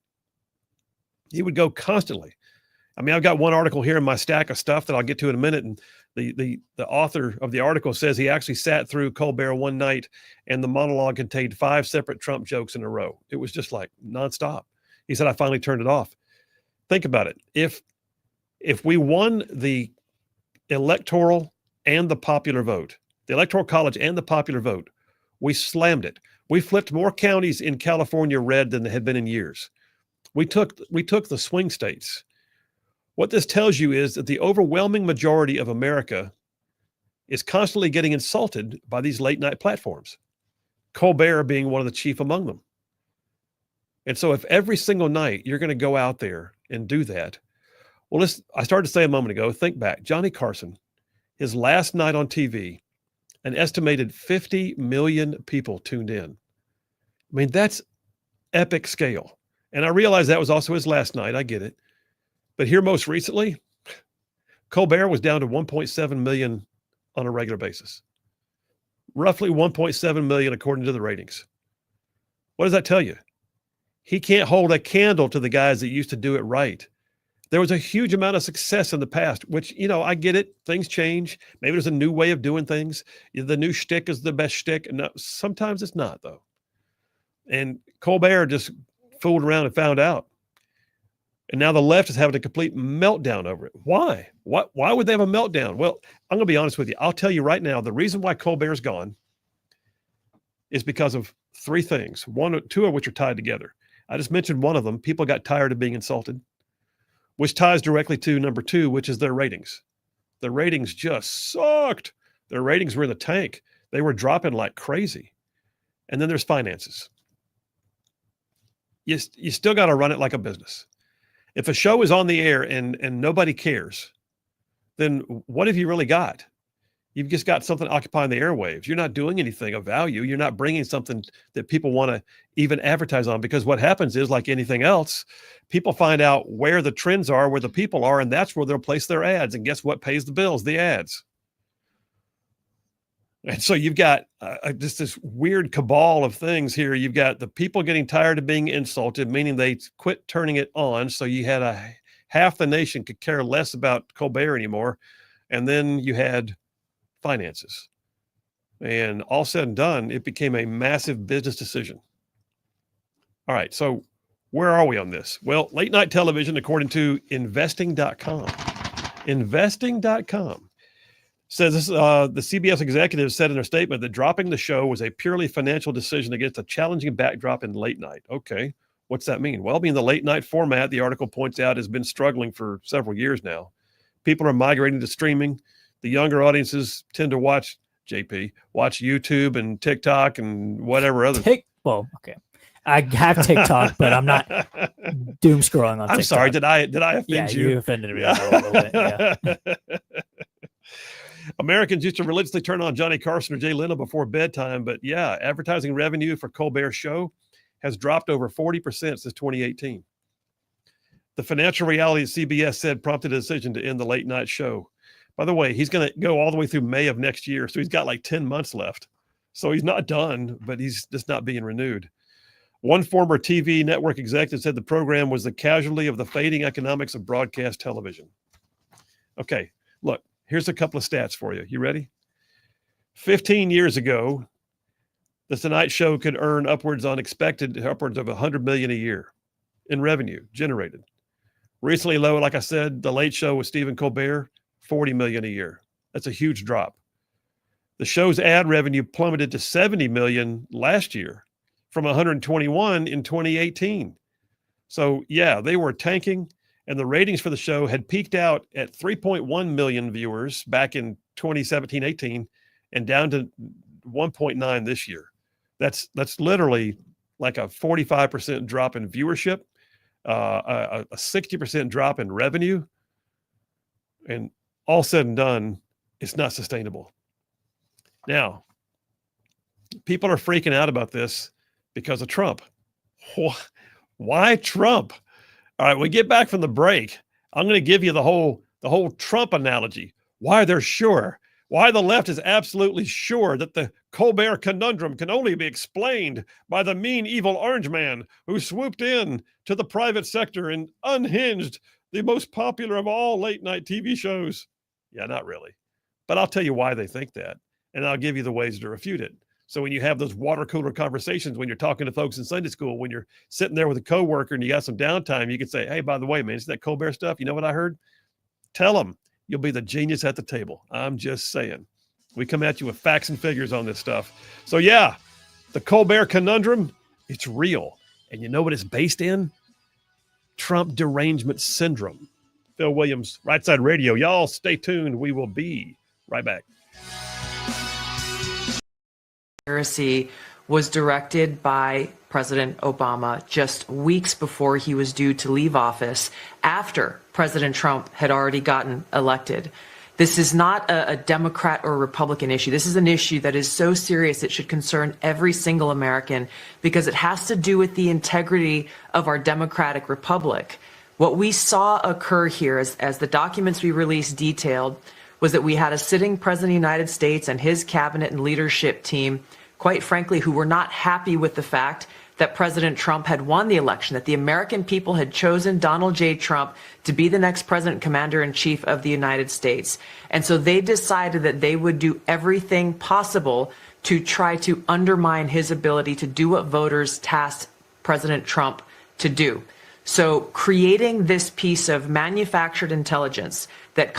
He would go constantly. I mean, I've got one article here in my stack of stuff that I'll get to in a minute. And the author of the article says he actually sat through Colbert one night and the monologue contained 5 separate Trump jokes in a row. It was just like nonstop. He said, I finally turned it off. Think about it. If we won the electoral and the popular vote, the electoral college and the popular vote, we slammed it. We flipped more counties in California red than there had been in years. We took the swing states. What this tells you is that the overwhelming majority of America is constantly getting insulted by these late night platforms, Colbert being one of the chief among them. And so if every single night you're going to go out there and do that, well, I started to say a moment ago, think back, Johnny Carson, his last night on TV, an estimated 50 million people tuned in. I mean, that's epic scale. And I realize that was also his last night. I get it. But here most recently, Colbert was down to 1.7 million on a regular basis. Roughly 1.7 million according to the ratings. What does that tell you? He can't hold a candle to the guys that used to do it right. There was a huge amount of success in the past, which, I get it. Things change. Maybe there's a new way of doing things. The new shtick is the best shtick. And sometimes it's not, though. And Colbert just fooled around and found out. And now the left is having a complete meltdown over it. Why? Why would they have a meltdown? Well, I'm going to be honest with you. I'll tell you right now, the reason why Colbert's gone is because of 3 things. 2 of which are tied together. I just mentioned one of them. People got tired of being insulted, which ties directly to number 2, which is their ratings. The ratings just sucked. Their ratings were in the tank. They were dropping like crazy. And then there's finances. You still got to run it like a business. If a show is on the air and nobody cares, then what have you really got? You've just got something occupying the airwaves. You're not doing anything of value. You're not bringing something that people want to even advertise on, because what happens is, like anything else, people find out where the trends are, where the people are, and that's where they'll place their ads. And guess what pays the bills? The ads. And so you've got just this weird cabal of things here. You've got the people getting tired of being insulted, meaning they quit turning it on. So you had a half the nation could care less about Colbert anymore. And then you had finances. And all said and done, it became a massive business decision. All right, so where are we on this? Well, late night television, according to investing.com, says this, the CBS executives said in their statement that dropping the show was a purely financial decision against a challenging backdrop in late night. Okay, what's that mean? Well, the late night format, the article points out, has been struggling for several years now. People are migrating to streaming. The younger audiences tend to watch YouTube and TikTok and whatever other. Well, okay. I have TikTok, but I'm not doom scrolling on TikTok. I'm sorry. Did I offend you? Yeah, you offended me a little bit. Yeah. Americans used to religiously turn on Johnny Carson or Jay Leno before bedtime, but yeah, advertising revenue for Colbert's show has dropped over 40% since 2018. The financial reality at CBS said prompted a decision to end the late night show. By the way, he's going to go all the way through May of next year, so he's got like 10 months left. So he's not done, but he's just not being renewed. One former TV network executive said the program was the casualty of the fading economics of broadcast television. Okay, look, here's a couple of stats for you. You ready? 15 years ago, the Tonight Show could earn upwards of $100 million a year in revenue generated. Recently, low, like I said, the Late Show with Stephen Colbert, $40 million a year. That's a huge drop. The show's ad revenue plummeted to $70 million last year from 121 in 2018. So yeah, they were tanking, and the ratings for the show had peaked out at 3.1 million viewers back in 2017-18 and down to 1.9 this year. That's literally like a 45% drop in viewership, a 60% drop in revenue, and all said and done, it's not sustainable. Now, people are freaking out about this because of Trump. Why Trump? All right, we get back from the break. I'm going to give you the whole Trump analogy. Why they're sure. Why the left is absolutely sure that the Colbert conundrum can only be explained by the mean, evil orange man who swooped in to the private sector and unhinged the most popular of all late night TV shows. Yeah, not really. But I'll tell you why they think that, and I'll give you the ways to refute it. So when you have those water cooler conversations, when you're talking to folks in Sunday school, when you're sitting there with a coworker and you got some downtime, you can say, hey, by the way, man, is that Colbert stuff? You know what I heard? Tell them you'll be the genius at the table. I'm just saying. We come at you with facts and figures on this stuff. So yeah, the Colbert conundrum, it's real. And you know what it's based in? Trump derangement syndrome. Phil Williams, Rightside Radio. Y'all stay tuned. We will be right back. Conspiracy was directed by President Obama just weeks before he was due to leave office, after President Trump had already gotten elected. This is not a Democrat or Republican issue. This is an issue that is so serious it should concern every single American, because it has to do with the integrity of our democratic republic. What we saw occur here, as the documents we released detailed, was that we had a sitting president of the United States and his cabinet and leadership team, quite frankly, who were not happy with the fact that President Trump had won the election, that the American people had chosen Donald J. Trump to be the next president, commander-in-chief of the United States. And so they decided that they would do everything possible to try to undermine his ability to do what voters tasked President Trump to do. So creating this piece of manufactured intelligence that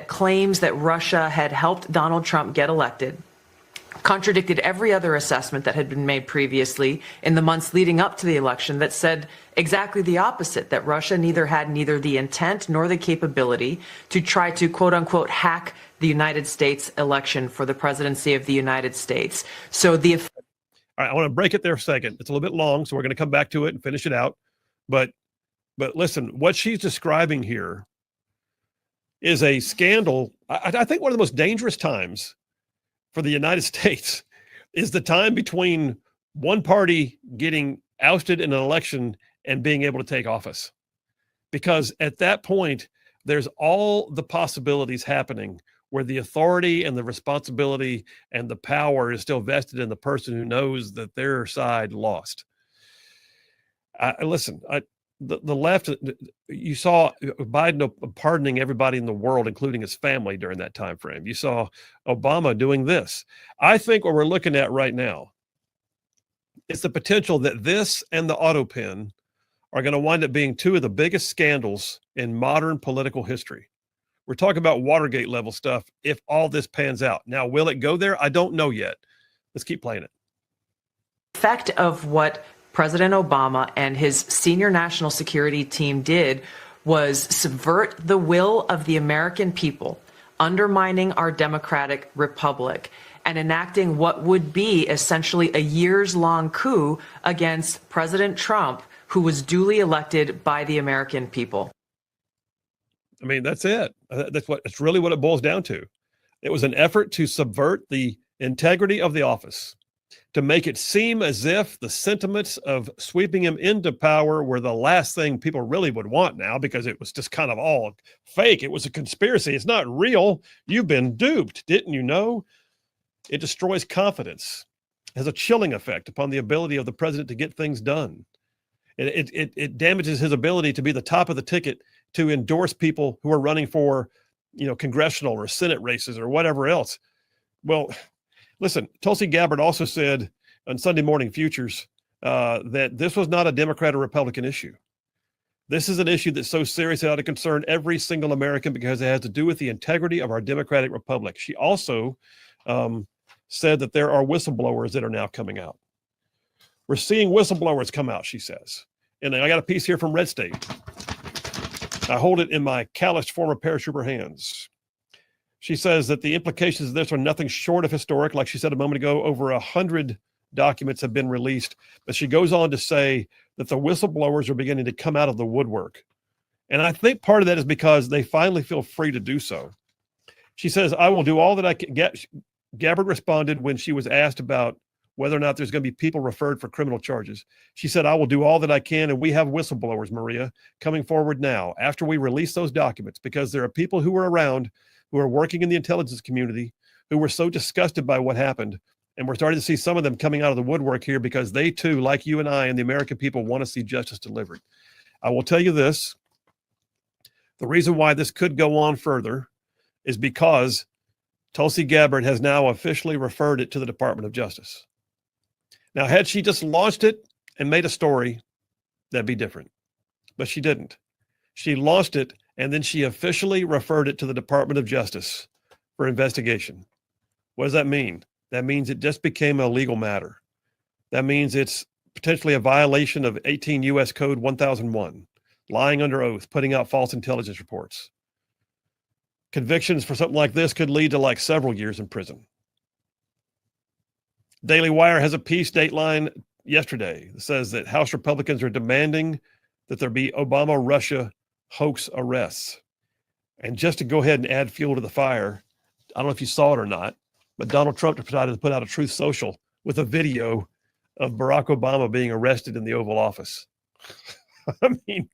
claims that Russia had helped Donald Trump get elected contradicted every other assessment that had been made previously in the months leading up to the election that said exactly the opposite, that Russia had neither the intent nor the capability to try to, quote unquote, hack the United States election for the presidency of the United States. So all right, I want to break it there a second. It's a little bit long, so we're going to come back to it and finish it out. But listen, what she's describing here is a scandal. I think one of the most dangerous times for the United States is the time between one party getting ousted in an election and being able to take office. Because at that point, there's all the possibilities happening where the authority and the responsibility and the power is still vested in the person who knows that their side lost. Listen, the left, you saw Biden pardoning everybody in the world, including his family, during that time frame. You saw Obama doing this. I think what we're looking at right now is the potential that this and the auto pen are going to wind up being two of the biggest scandals in modern political history. We're talking about Watergate level stuff if all this pans out. Now, will it go there? I don't know yet. Let's keep playing it. Effect of what President Obama and his senior national security team did was subvert the will of the American people, undermining our democratic republic, and enacting what would be essentially a years-long coup against President Trump, who was duly elected by the American people. I mean, that's it. That's really what it boils down to. It was an effort to subvert the integrity of the office, to make it seem as if the sentiments of sweeping him into power were the last thing people really would want now, because it was just kind of all fake. It was a conspiracy. It's not real. You've been duped. Didn't you know? It destroys confidence, has a chilling effect upon the ability of the president to get things done. It damages his ability to be the top of the ticket to endorse people who are running for, congressional or Senate races or whatever else. Well, listen, Tulsi Gabbard also said on Sunday Morning Futures that this was not a Democrat or Republican issue. This is an issue that's so serious it ought to concern every single American because it has to do with the integrity of our democratic republic. She also said that there are whistleblowers that are now coming out. We're seeing whistleblowers come out, she says. And I got a piece here from Red State. I hold it in my calloused former paratrooper hands. She says that the implications of this are nothing short of historic. Like she said a moment ago, over 100 documents have been released. But she goes on to say that the whistleblowers are beginning to come out of the woodwork. And I think part of that is because they finally feel free to do so. She says, I will do all that I can. Gabbard responded when she was asked about whether or not there's going to be people referred for criminal charges. She said, I will do all that I can. And we have whistleblowers, Maria, coming forward now after we release those documents, because there are people who were around who are working in the intelligence community who were so disgusted by what happened. And we're starting to see some of them coming out of the woodwork here because they too, like you and I and the American people, want to see justice delivered. I will tell you this. The reason why this could go on further is because Tulsi Gabbard has now officially referred it to the Department of Justice. Now, had she just launched it and made a story, that'd be different. But she didn't. She launched it, and then she officially referred it to the Department of Justice for investigation. What does that mean? That means it just became a legal matter. That means it's potentially a violation of 18 U.S. Code 1001, lying under oath, putting out false intelligence reports. Convictions for something like this could lead to like several years in prison. Daily Wire has a piece, Dateline, yesterday that says that House Republicans are demanding that there be Obama-Russia hoax arrests. And just to go ahead and add fuel to the fire, I don't know if you saw it or not, but Donald Trump decided to put out a Truth Social with a video of Barack Obama being arrested in the Oval Office. I mean,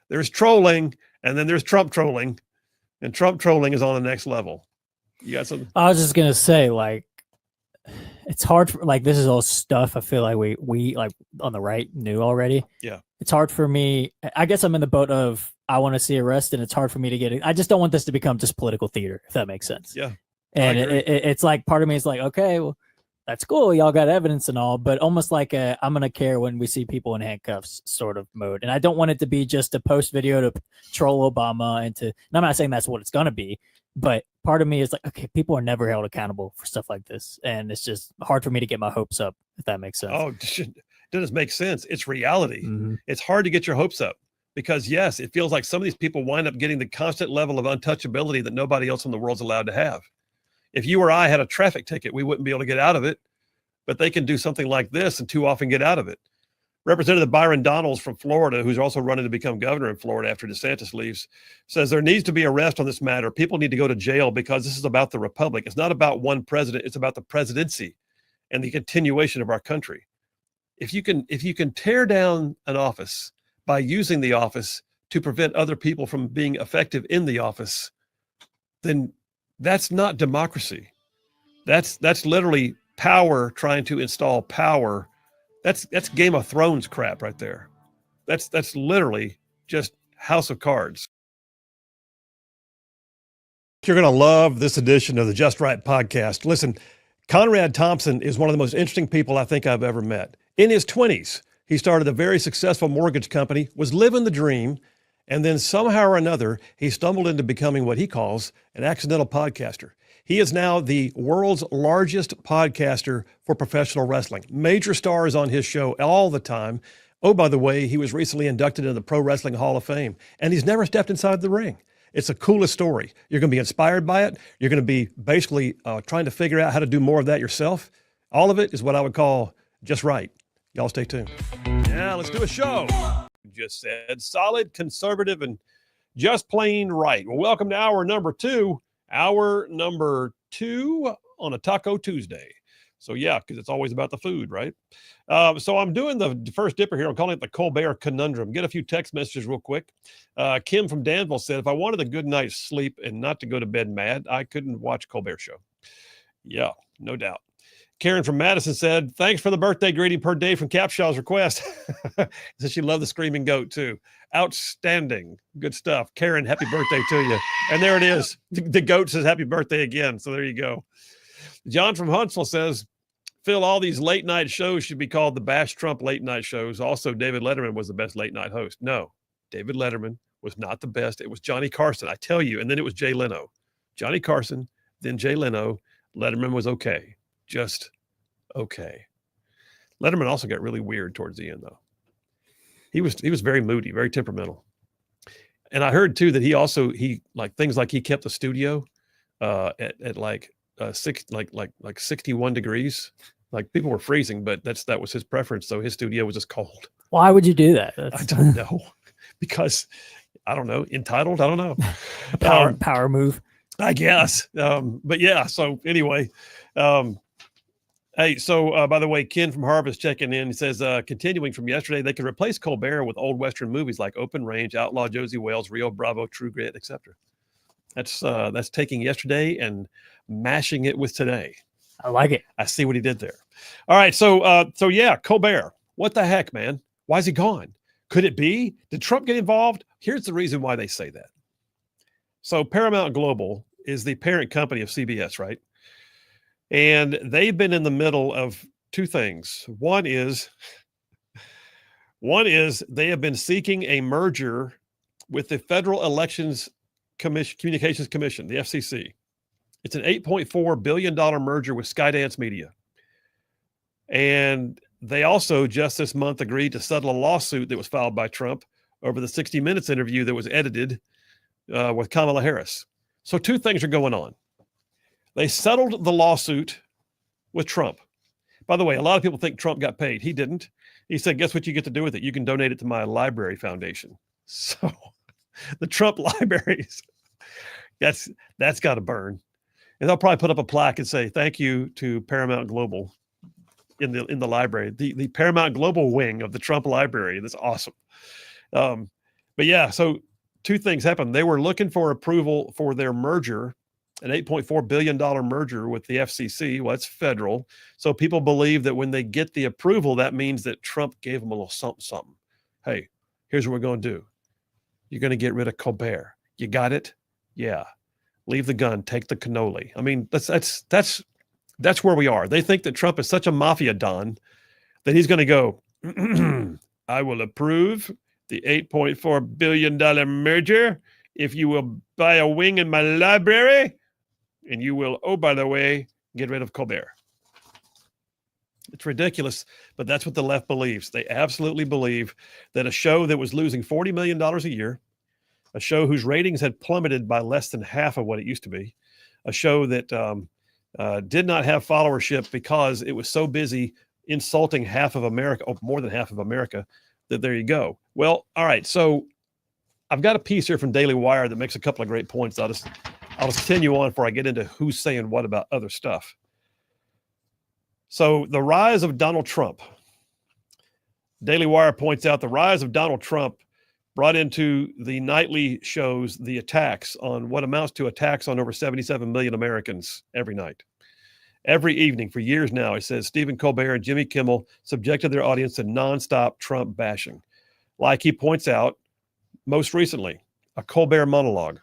there's trolling, and then there's Trump trolling, and Trump trolling is on the next level. You got something? I was just going to say, it's hard for, this is all stuff I feel like we like on the right knew already. Yeah. It's hard for me. I guess I'm in the boat of I want to see arrest, and it's hard for me to get it. I just don't want this to become just political theater, if that makes sense. Yeah. And it's like part of me is like, okay, well, that's cool. Y'all got evidence and all, but almost like I'm going to care when we see people in handcuffs sort of mode. And I don't want it to be just a post video to troll Obama and I'm not saying that's what it's going to be, but part of me is like, okay, people are never held accountable for stuff like this. And it's just hard for me to get my hopes up, if that makes sense. Oh, it doesn't make sense. It's reality. Mm-hmm. It's hard to get your hopes up because, yes, it feels like some of these people wind up getting the constant level of untouchability that nobody else in the world's allowed to have. If you or I had a traffic ticket, we wouldn't be able to get out of it, but they can do something like this and too often get out of it. Representative Byron Donalds from Florida, who's also running to become governor in Florida after DeSantis leaves, says there needs to be arrest on this matter. People need to go to jail because this is about the republic. It's not about one president. It's about the presidency and the continuation of our country. If you can tear down an office by using the office to prevent other people from being effective in the office, then that's not democracy. That's literally power trying to install power. That's Game of Thrones crap right there. That's literally just House of Cards. You're going to love this edition of the Just Right podcast. Listen, Conrad Thompson is one of the most interesting people I think I've ever met. In his 20s, he started a very successful mortgage company, was living the dream, and then somehow or another, he stumbled into becoming what he calls an accidental podcaster. He is now the world's largest podcaster for professional wrestling. Major stars on his show all the time. Oh, by the way, he was recently inducted into the Pro Wrestling Hall of Fame, and he's never stepped inside the ring. It's the coolest story. You're going to be inspired by it. You're going to be basically trying to figure out how to do more of that yourself. All of it is what I would call just right. Y'all stay tuned. Yeah, let's do a show. Just said solid, conservative, and just plain right. Well, welcome to hour number two. Hour number two on a Taco Tuesday. So yeah, because it's always about the food, right? So I'm doing the first dipper here. I'm calling it the Colbert Conundrum. Get a few text messages real quick. Kim from Danville said, if I wanted a good night's sleep and not to go to bed mad, I couldn't watch Colbert Show. Yeah, no doubt. Karen from Madison said, thanks for the birthday greeting per day from Capshaw's request. Said she loved the screaming goat too. Outstanding. Good stuff. Karen, happy birthday to you. And there it is. The goat says happy birthday again. So there you go. John from Huntsville says, Phil, all these late night shows should be called the Bash Trump late night shows. Also, David Letterman was the best late night host. No, David Letterman was not the best. It was Johnny Carson, I tell you. And then it was Jay Leno. Johnny Carson, then Jay Leno. Letterman was okay. Just okay. Letterman also got really weird towards the end, though. He was very moody, very temperamental. And I heard too that he things like he kept the studio at like 61 degrees. Like people were freezing, but that was his preference. So his studio was just cold. Why would you do that? I don't know. Because I don't know, entitled. I don't know. Power move. I guess. But yeah. So anyway, hey, so by the way, Ken from Harvest checking in. He says, continuing from yesterday, they could replace Colbert with old Western movies like Open Range, Outlaw Josie Wales, Rio Bravo, True Grit, etc. That's taking yesterday and mashing it with today. I like it. I see what he did there. All right, so yeah, Colbert. What the heck, man? Why is he gone? Could it be? Did Trump get involved? Here's the reason why they say that. So Paramount Global is the parent company of CBS, right? And they've been in the middle of two things. One is they have been seeking a merger with the Federal Elections Communications Commission, the FCC. It's an $8.4 billion merger with Skydance Media. And they also just this month agreed to settle a lawsuit that was filed by Trump over the 60 Minutes interview that was edited with Kamala Harris. So two things are going on. They settled the lawsuit with Trump. By the way, a lot of people think Trump got paid. He didn't. He said, guess what you get to do with it? You can donate it to my library foundation. So the Trump libraries, that's got to burn. And they'll probably put up a plaque and say, thank you to Paramount Global in the library, the Paramount Global wing of the Trump library. That's awesome. But yeah, so two things happened. They were looking for approval for their merger, an $8.4 billion merger with the FCC. Well, it's federal. So people believe that when they get the approval, that means that Trump gave them a little something. Hey, here's what we're going to do. You're going to get rid of Colbert. You got it? Yeah. Leave the gun, take the cannoli. I mean, that's where we are. They think that Trump is such a mafia don that he's going to go, I will approve the $8.4 billion merger if you will buy a wing in my library and you will, oh, by the way, get rid of Colbert. It's ridiculous, but that's what the left believes. They absolutely believe that a show that was losing $40 million a year, a show whose ratings had plummeted by less than half of what it used to be, a show that did not have followership because it was so busy insulting half of America, or more than half of America, that there you go. Well, all right. So I've got a piece here from Daily Wire that makes a couple of great points. I'll just continue on before I get into who's saying what about other stuff. So the rise of Donald Trump. Daily Wire points out the rise of Donald Trump brought into the nightly shows the attacks on what amounts to attacks on over 77 million Americans every night. Every evening for years now, it says Stephen Colbert and Jimmy Kimmel subjected their audience to nonstop Trump bashing. Like he points out most recently, a Colbert monologue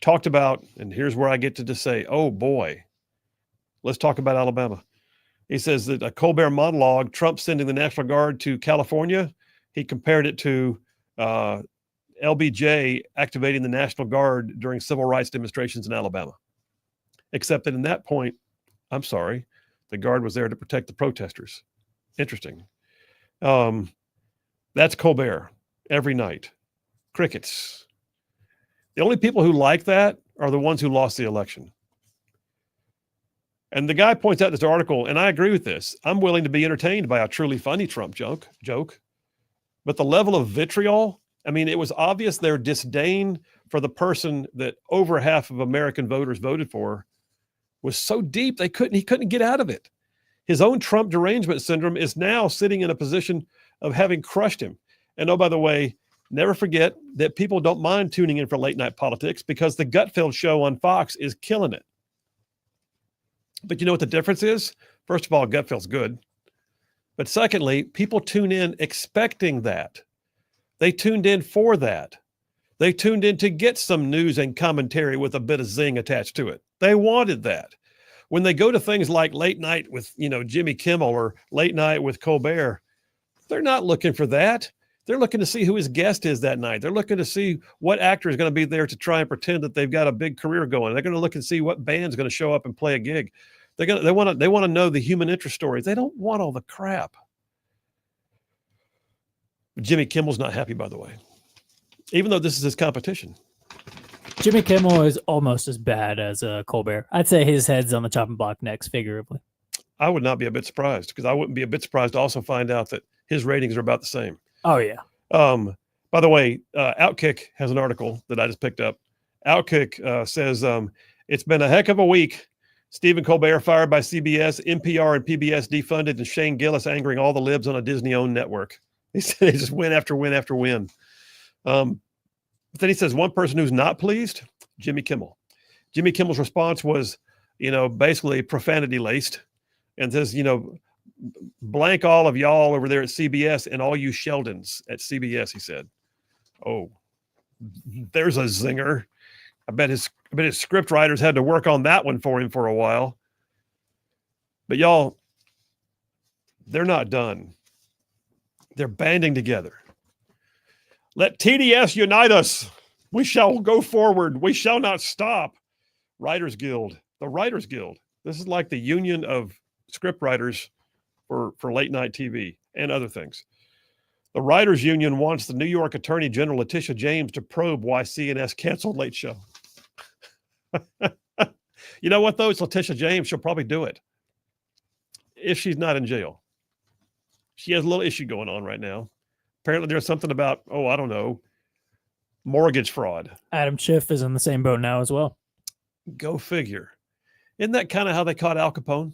talked about, and here's where I get to just say, oh boy, let's talk about Alabama. He says that a Colbert monologue, Trump sending the National Guard to California, he compared it to LBJ activating the National Guard during civil rights demonstrations in Alabama. Except that in that point, I'm sorry, the Guard was there to protect the protesters. Interesting. That's Colbert every night. Crickets. The only people who like that are the ones who lost the election. And the guy points out this article, and I agree with this. I'm willing to be entertained by a truly funny Trump joke. But the level of vitriol, I mean, it was obvious their disdain for the person that over half of American voters voted for was so deep he couldn't get out of it. His own Trump derangement syndrome is now sitting in a position of having crushed him. And oh, by the way, never forget that people don't mind tuning in for late night politics because the Gutfeld show on Fox is killing it. But you know what the difference is? First of all, Gutfeld's good. But secondly, people tune in expecting that. They tuned in for that. They tuned in to get some news and commentary with a bit of zing attached to it. They wanted that. When they go to things like late night with, Jimmy Kimmel or late night with Colbert, they're not looking for that. They're looking to see who his guest is that night. They're looking to see what actor is going to be there to try and pretend that they've got a big career going. They're going to look and see what band's going to show up and play a gig. They want to know the human interest stories. They don't want all the crap. Jimmy Kimmel's not happy, by the way, even though this is his competition. Jimmy Kimmel is almost as bad as Colbert. I'd say his head's on the chopping block next, figuratively. I would not be a bit surprised because I wouldn't be a bit surprised to also find out that his ratings are about the same. Oh, yeah. By the way, Outkick has an article that I just picked up. Outkick says, it's been a heck of a week. Stephen Colbert fired by CBS, NPR and PBS defunded, and Shane Gillis angering all the libs on a Disney-owned network. He said they just win after win after win. But then he says one person who's not pleased, Jimmy Kimmel. Jimmy Kimmel's response was, basically profanity-laced and says, blank all of y'all over there at CBS and all you Sheldons at CBS, he said. Oh, there's a zinger. I bet his script writers had to work on that one for him for a while. But y'all, they're not done. They're banding together. Let TDS unite us. We shall go forward. We shall not stop. Writers Guild. The Writers Guild. This is like the union of script writers for late night TV and other things. The Writers Union wants the New York Attorney General Letitia James to probe why CNS canceled Late Show. You know what, though? It's Letitia James. She'll probably do it if she's not in jail. She has a little issue going on right now. Apparently there's something about, I don't know, mortgage fraud. Adam Schiff is in the same boat now as well. Go figure. Isn't that kind of how they caught Al Capone?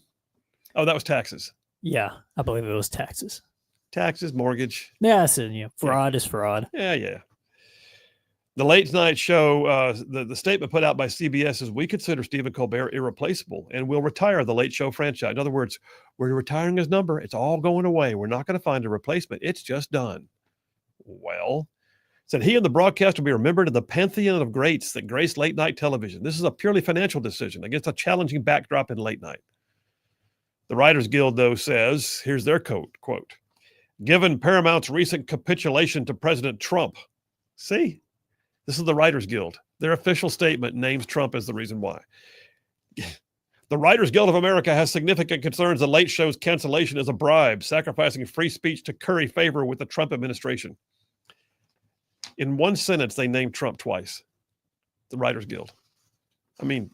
Oh, that was taxes. Yeah, I believe it was taxes. Taxes, mortgage. Yeah, so, fraud is fraud. Yeah. The late night show, the statement put out by CBS is, we consider Stephen Colbert irreplaceable and we'll retire the Late Show franchise. In other words, we're retiring his number. It's all going away. We're not going to find a replacement. It's just done. Well, said he and the broadcast will be remembered in the pantheon of greats that grace late night television. This is a purely financial decision against a challenging backdrop in late night. The Writers Guild, though, says, here's their quote, given Paramount's recent capitulation to President Trump. See? This is the Writers Guild. Their official statement names Trump as the reason why. The Writers Guild of America has significant concerns the Late Show's cancellation is a bribe, sacrificing free speech to curry favor with the Trump administration. In one sentence, they named Trump twice. The Writers Guild. I mean,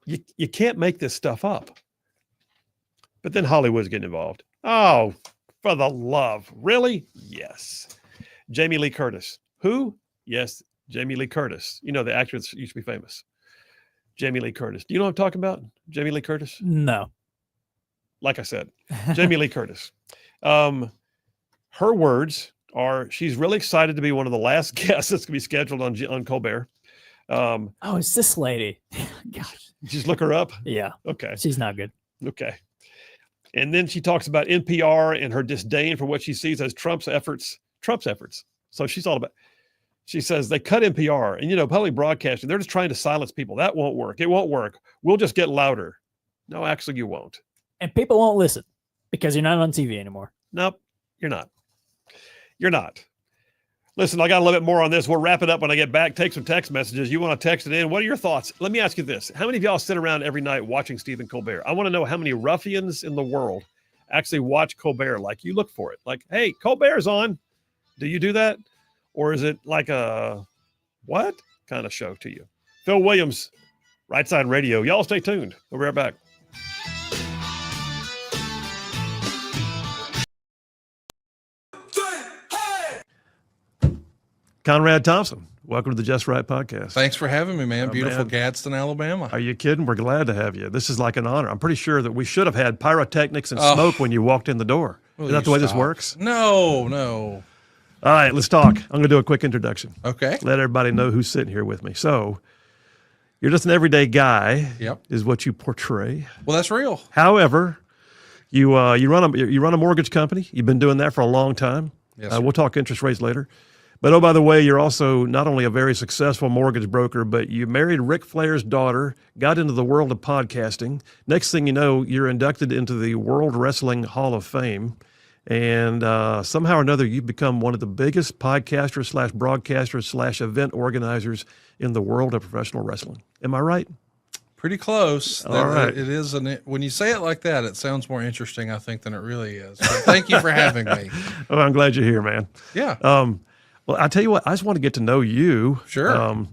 you can't make this stuff up. But then Hollywood's getting involved. Oh, for the love. Really? Yes. Jamie Lee Curtis. Who? Yes, Jamie Lee Curtis. The actor that used to be famous. Jamie Lee Curtis. Do you know what I'm talking about? Jamie Lee Curtis? No. Like I said, Jamie Lee Curtis. Her words are, she's really excited to be one of the last guests that's going to be scheduled on Colbert. It's this lady. Gosh. Just look her up? Yeah. Okay. She's not good. Okay. And then she talks about NPR and her disdain for what she sees as Trump's efforts Trump's efforts. So she says they cut NPR and, public broadcasting. They're just trying to silence people. That won't work. It won't work. We'll just get louder. No, actually, you won't. And people won't listen because you're not on TV anymore. Nope, you're not. You're not. Listen, I got a little bit more on this. We'll wrap it up when I get back. Take some text messages. You want to text it in. What are your thoughts? Let me ask you this. How many of y'all sit around every night watching Stephen Colbert? I want to know how many ruffians in the world actually watch Colbert like you look for it. Like, hey, Colbert's on. Do you do that? Or is it like a what kind of show to you? Phil Williams, Rightside Radio. Y'all stay tuned. We'll be right back. Conrad Thompson, welcome to the Just Right podcast. Thanks for having me, man. Beautiful man. Gadsden, Alabama. Are you kidding? We're glad to have you. This is like an honor. I'm pretty sure that we should have had pyrotechnics and smoke when you walked in the door. Is that the way this works? No. All right, let's talk. I'm going to do a quick introduction. Okay. Let everybody know who's sitting here with me. So, you're just an everyday guy. Yep. Is what you portray. Well, that's real. However, you run a mortgage company. You've been doing that for a long time. Yes, sir. We'll talk interest rates later. But oh, by the way, you're also not only a very successful mortgage broker, but you married Ric Flair's daughter, got into the world of podcasting. Next thing you know, you're inducted into the World Wrestling Hall of Fame. And somehow or another, you've become one of the biggest podcasters / broadcasters / event organizers in the world of professional wrestling. Am I right? Pretty close. All right. It is. When you say it like that, it sounds more interesting, I think, than it really is. But thank you for having me. Oh, I'm glad you're here, man. Yeah. Well, I tell you what, I just want to get to know you. Sure.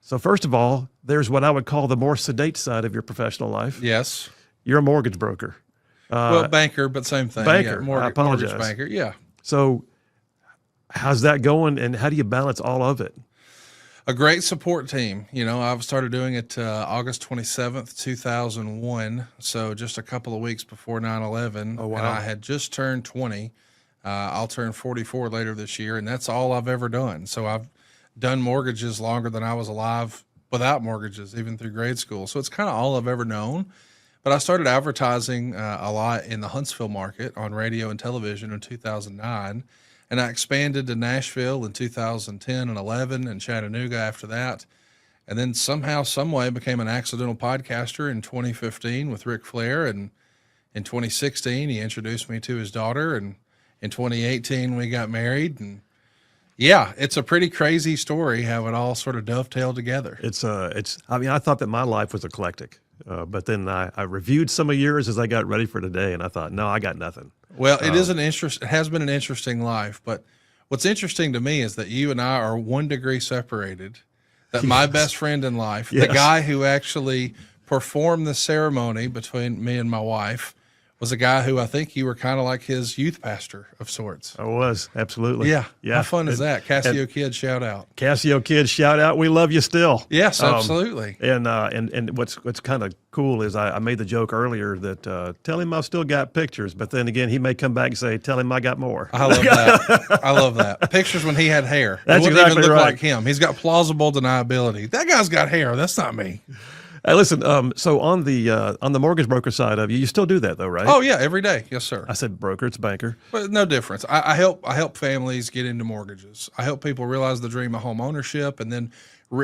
So first of all, there's what I would call the more sedate side of your professional life. Yes. You're a mortgage broker. Well, banker, but same thing. Banker. Yeah, I apologize. Mortgage banker. Yeah. So how's that going, and how do you balance all of it? A great support team. I've started doing it August 27th, 2001. So just a couple of weeks before 9/11. Oh, wow. And I had just turned 20. I'll turn 44 later this year, and that's all I've ever done. So I've done mortgages longer than I was alive without mortgages, even through grade school. So it's kind of all I've ever known. But I started advertising a lot in the Huntsville market on radio and television in 2009. And I expanded to Nashville in 2010 and 11 and Chattanooga after that. And then somehow, some way became an accidental podcaster in 2015 with Ric Flair. And in 2016, he introduced me to his daughter. And in 2018, we got married. And yeah, it's a pretty crazy story how it all sort of dovetailed together. I thought that my life was eclectic. But then I reviewed some of yours as I got ready for today, and I thought, no, I got nothing. Well, it has been an interesting life, but what's interesting to me is that you and I are 1 degree separated, that my best friend in life, the guy who actually performed the ceremony between me and my wife, was a guy who I think you were kind of like his youth pastor of sorts. I was, absolutely. Yeah. How fun is that? Casio Kids, shout out. Casio Kids, shout out. We love you still. Yes, absolutely. And what's kind of cool is I made the joke earlier that tell him I've still got pictures, but then again, he may come back and say, tell him I got more. I love that. I love that. Pictures when he had hair. That's it wouldn't exactly even look right. like him. He's got plausible deniability. That guy's got hair. That's not me. Hey, listen. So on the mortgage broker side of you still do that though, right? Oh yeah, every day. Yes, sir. I said broker, it's banker. But no difference. I help families get into mortgages. I help people realize the dream of home ownership and then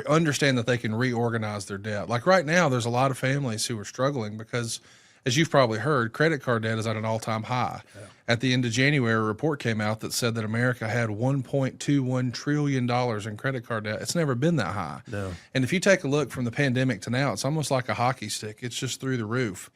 understand that they can reorganize their debt. Like right now, there's a lot of families who are struggling because, as you've probably heard, credit card debt is at an all-time high. Yeah. At the end of January, a report came out that said that America had $1.21 trillion in credit card debt. It's never been that high. No. And if you take a look from the pandemic to now, it's almost like a hockey stick. It's just through the roof.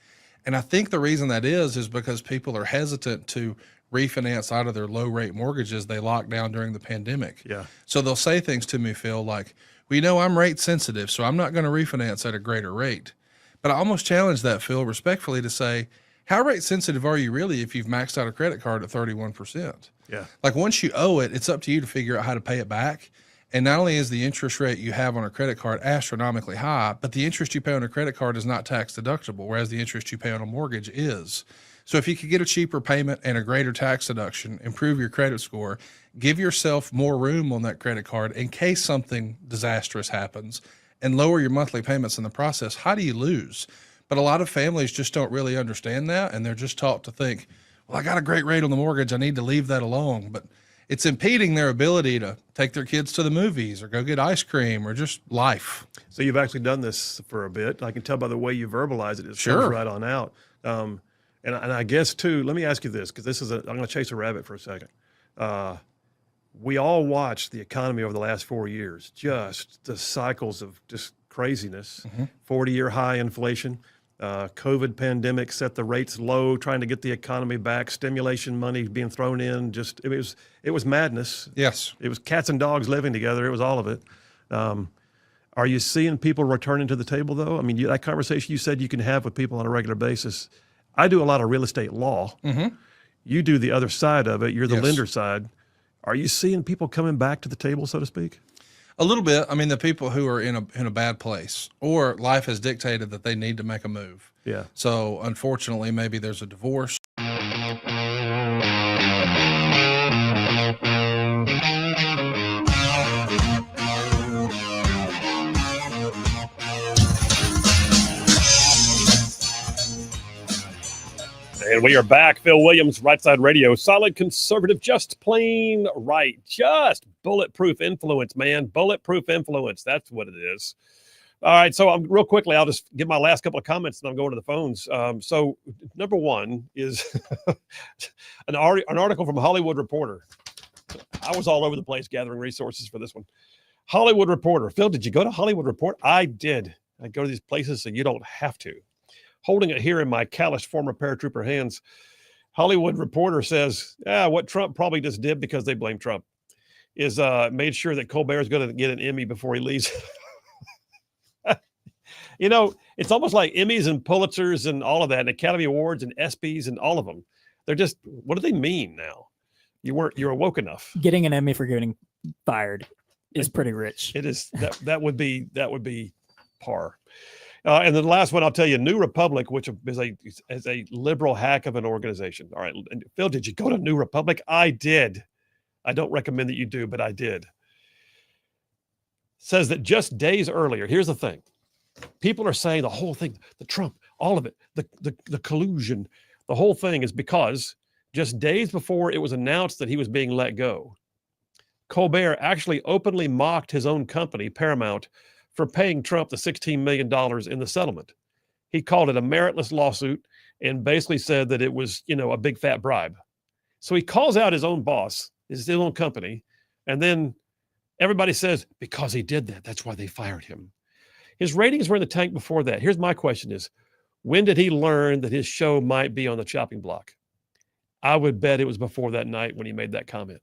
And I think the reason that is because people are hesitant to refinance out of their low-rate mortgages they locked down during the pandemic. Yeah. So they'll say things to me, Phil, like, well, you know, I'm rate sensitive, so I'm not going to refinance at a greater rate. But I almost challenge that, Phil, respectfully to say, how rate sensitive are you really if you've maxed out a credit card at 31%? Yeah. Like once you owe it, it's up to you to figure out how to pay it back. And not only is the interest rate you have on a credit card astronomically high, but the interest you pay on a credit card is not tax deductible, whereas the interest you pay on a mortgage is. So if you could get a cheaper payment and a greater tax deduction, improve your credit score, give yourself more room on that credit card in case something disastrous happens, and lower your monthly payments in the process, how do you lose? But a lot of families just don't really understand that, and they're just taught to think, well, I got a great rate on the mortgage, I need to leave that alone. But it's impeding their ability to take their kids to the movies or go get ice cream or just life. So you've actually done this for a bit. I can tell by the way you verbalize it. It Sure. comes right on out. And I guess too, let me ask you this, because I'm going to chase a rabbit for a second. We all watched the economy over the last 4 years, just the cycles of just craziness, 40-year high inflation, COVID pandemic set the rates low, trying to get the economy back, stimulation money being thrown in. Just it was madness. Yes. It was cats and dogs living together. It was all of it. Are you seeing people returning to the table, though? I mean, that conversation you said you can have with people on a regular basis. I do a lot of real estate law. You do the other side of it. You're the Yes. lender side. Are you seeing people coming back to the table, so to speak? A little bit. I mean, the people who are in a bad place or life has dictated that they need to make a move. Yeah. So unfortunately, maybe there's a divorce. And we are back. Phil Williams, Rightside Radio. Solid conservative, just plain right. Just bulletproof influence, man. Bulletproof influence. That's what it is. All right. So real quickly, I'll just give my last couple of comments and I'm going to the phones. So number one is an article from Hollywood Reporter. I was all over the place gathering resources for this one. Hollywood Reporter. Phil, did you go to Hollywood Report? I did. I go to these places so you don't have to. Holding it here in my calloused former paratrooper hands, Hollywood Reporter says, what Trump probably just did, because they blame Trump, is made sure that Colbert is going to get an Emmy before he leaves. You know, it's almost like Emmys and Pulitzers and all of that, and Academy Awards and ESPYs and all of them. They're just, what do they mean now? You're woke enough. Getting an Emmy for getting fired is pretty rich. It is. That would be par. And then the last one, I'll tell you, New Republic, which is a liberal hack of an organization. All right, and Phil, did you go to New Republic? I did. I don't recommend that you do, but I did. Says that just days earlier, here's the thing. People are saying the whole thing, the Trump, all of it, the collusion, the whole thing is because just days before it was announced that he was being let go, Colbert actually openly mocked his own company, Paramount, for paying Trump the $16 million in the settlement. He called it a meritless lawsuit and basically said that it was, a big fat bribe. So he calls out his own boss, his own company, and then everybody says, because he did that, that's why they fired him. His ratings were in the tank before that. Here's my question is, when did he learn that his show might be on the chopping block? I would bet it was before that night when he made that comment.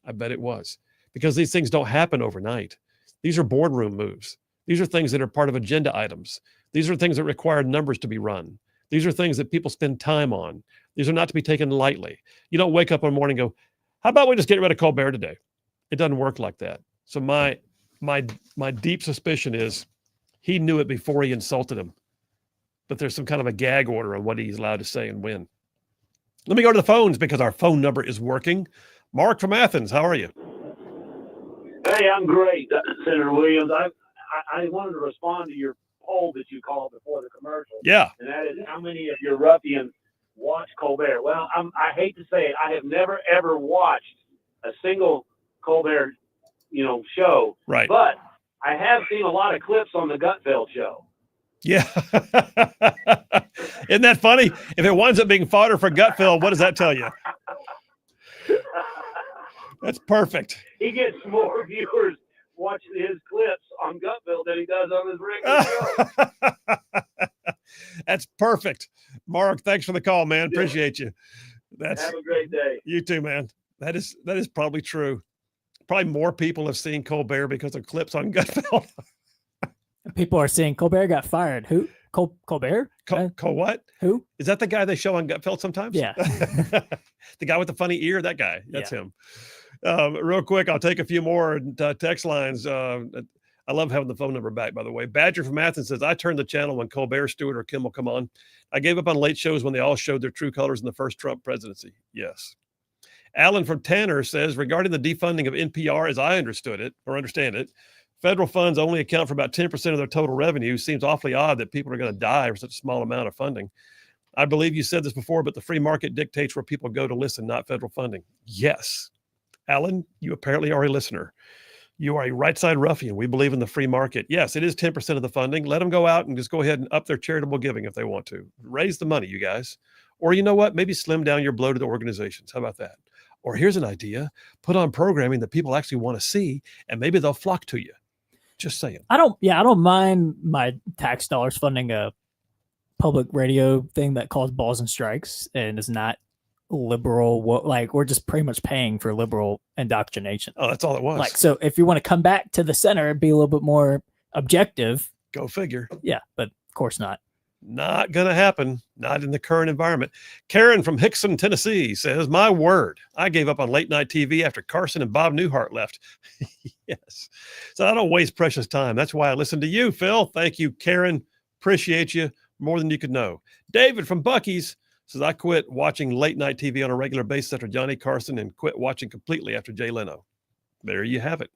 I bet it was. Because these things don't happen overnight. These are boardroom moves. These are things that are part of agenda items. These are things that require numbers to be run. These are things that people spend time on. These are not to be taken lightly. You don't wake up one morning and go, how about we just get rid of Colbert today? It doesn't work like that. So my deep suspicion is he knew it before he insulted him. But there's some kind of a gag order on what he's allowed to say and when. Let me go to the phones because our phone number is working. Mark from Athens, how are you? Hey, I'm great, Senator Williams. I wanted to respond to your poll that you called before the commercial. Yeah. And that is, how many of your ruffians watch Colbert? Well, I hate to say it. I have never, ever watched a single Colbert, show. Right. But I have seen a lot of clips on the Gutfeld show. Yeah. Isn't that funny? If it winds up being fodder for Gutfeld, what does that tell you? That's perfect. He gets more viewers watching his clips on Gutfeld than he does on his regular show. That's perfect. Mark, thanks for the call, man. Appreciate you. Have a great day. You too, man. That is probably true. Probably more people have seen Colbert because of clips on Gutfeld. People are saying Colbert got fired. Who? Colbert? Cole what? Who? Is that the guy they show on Gutfeld sometimes? Yeah. The guy with the funny ear, that guy. That's him. Real quick, I'll take a few more text lines. I love having the phone number back, by the way. Badger from Athens says, I turned the channel when Colbert, Stewart, or Kimmel come on. I gave up on late shows when they all showed their true colors in the first Trump presidency. Yes. Alan from Tanner says, regarding the defunding of NPR, as I understand it, federal funds only account for about 10% of their total revenue. Seems awfully odd that people are going to die for such a small amount of funding. I believe you said this before, but the free market dictates where people go to listen, not federal funding. Yes. Alan, you apparently are a listener. You are a right side ruffian. We believe in the free market. Yes, it is 10% of the funding. Let them go out and just go ahead and up their charitable giving if they want to. Raise the money, you guys. Or you know what? Maybe slim down your bloated organizations. How about that? Or here's an idea. Put on programming that people actually want to see, and maybe they'll flock to you. Just saying. I don't mind my tax dollars funding a public radio thing that calls balls and strikes and is not liberal. Like, we're just pretty much paying for liberal indoctrination. Oh, that's all it was. Like, so if you want to come back to the center and be a little bit more objective, go figure. Yeah, but of course not. Not going to happen. Not in the current environment. Karen from Hickson, Tennessee says, my word, I gave up on late night TV after Carson and Bob Newhart left. Yes. So I don't waste precious time. That's why I listen to you, Phil. Thank you, Karen. Appreciate you more than you could know. David from Bucky's says, I quit watching late night TV on a regular basis after Johnny Carson and quit watching completely after Jay Leno. There you have it.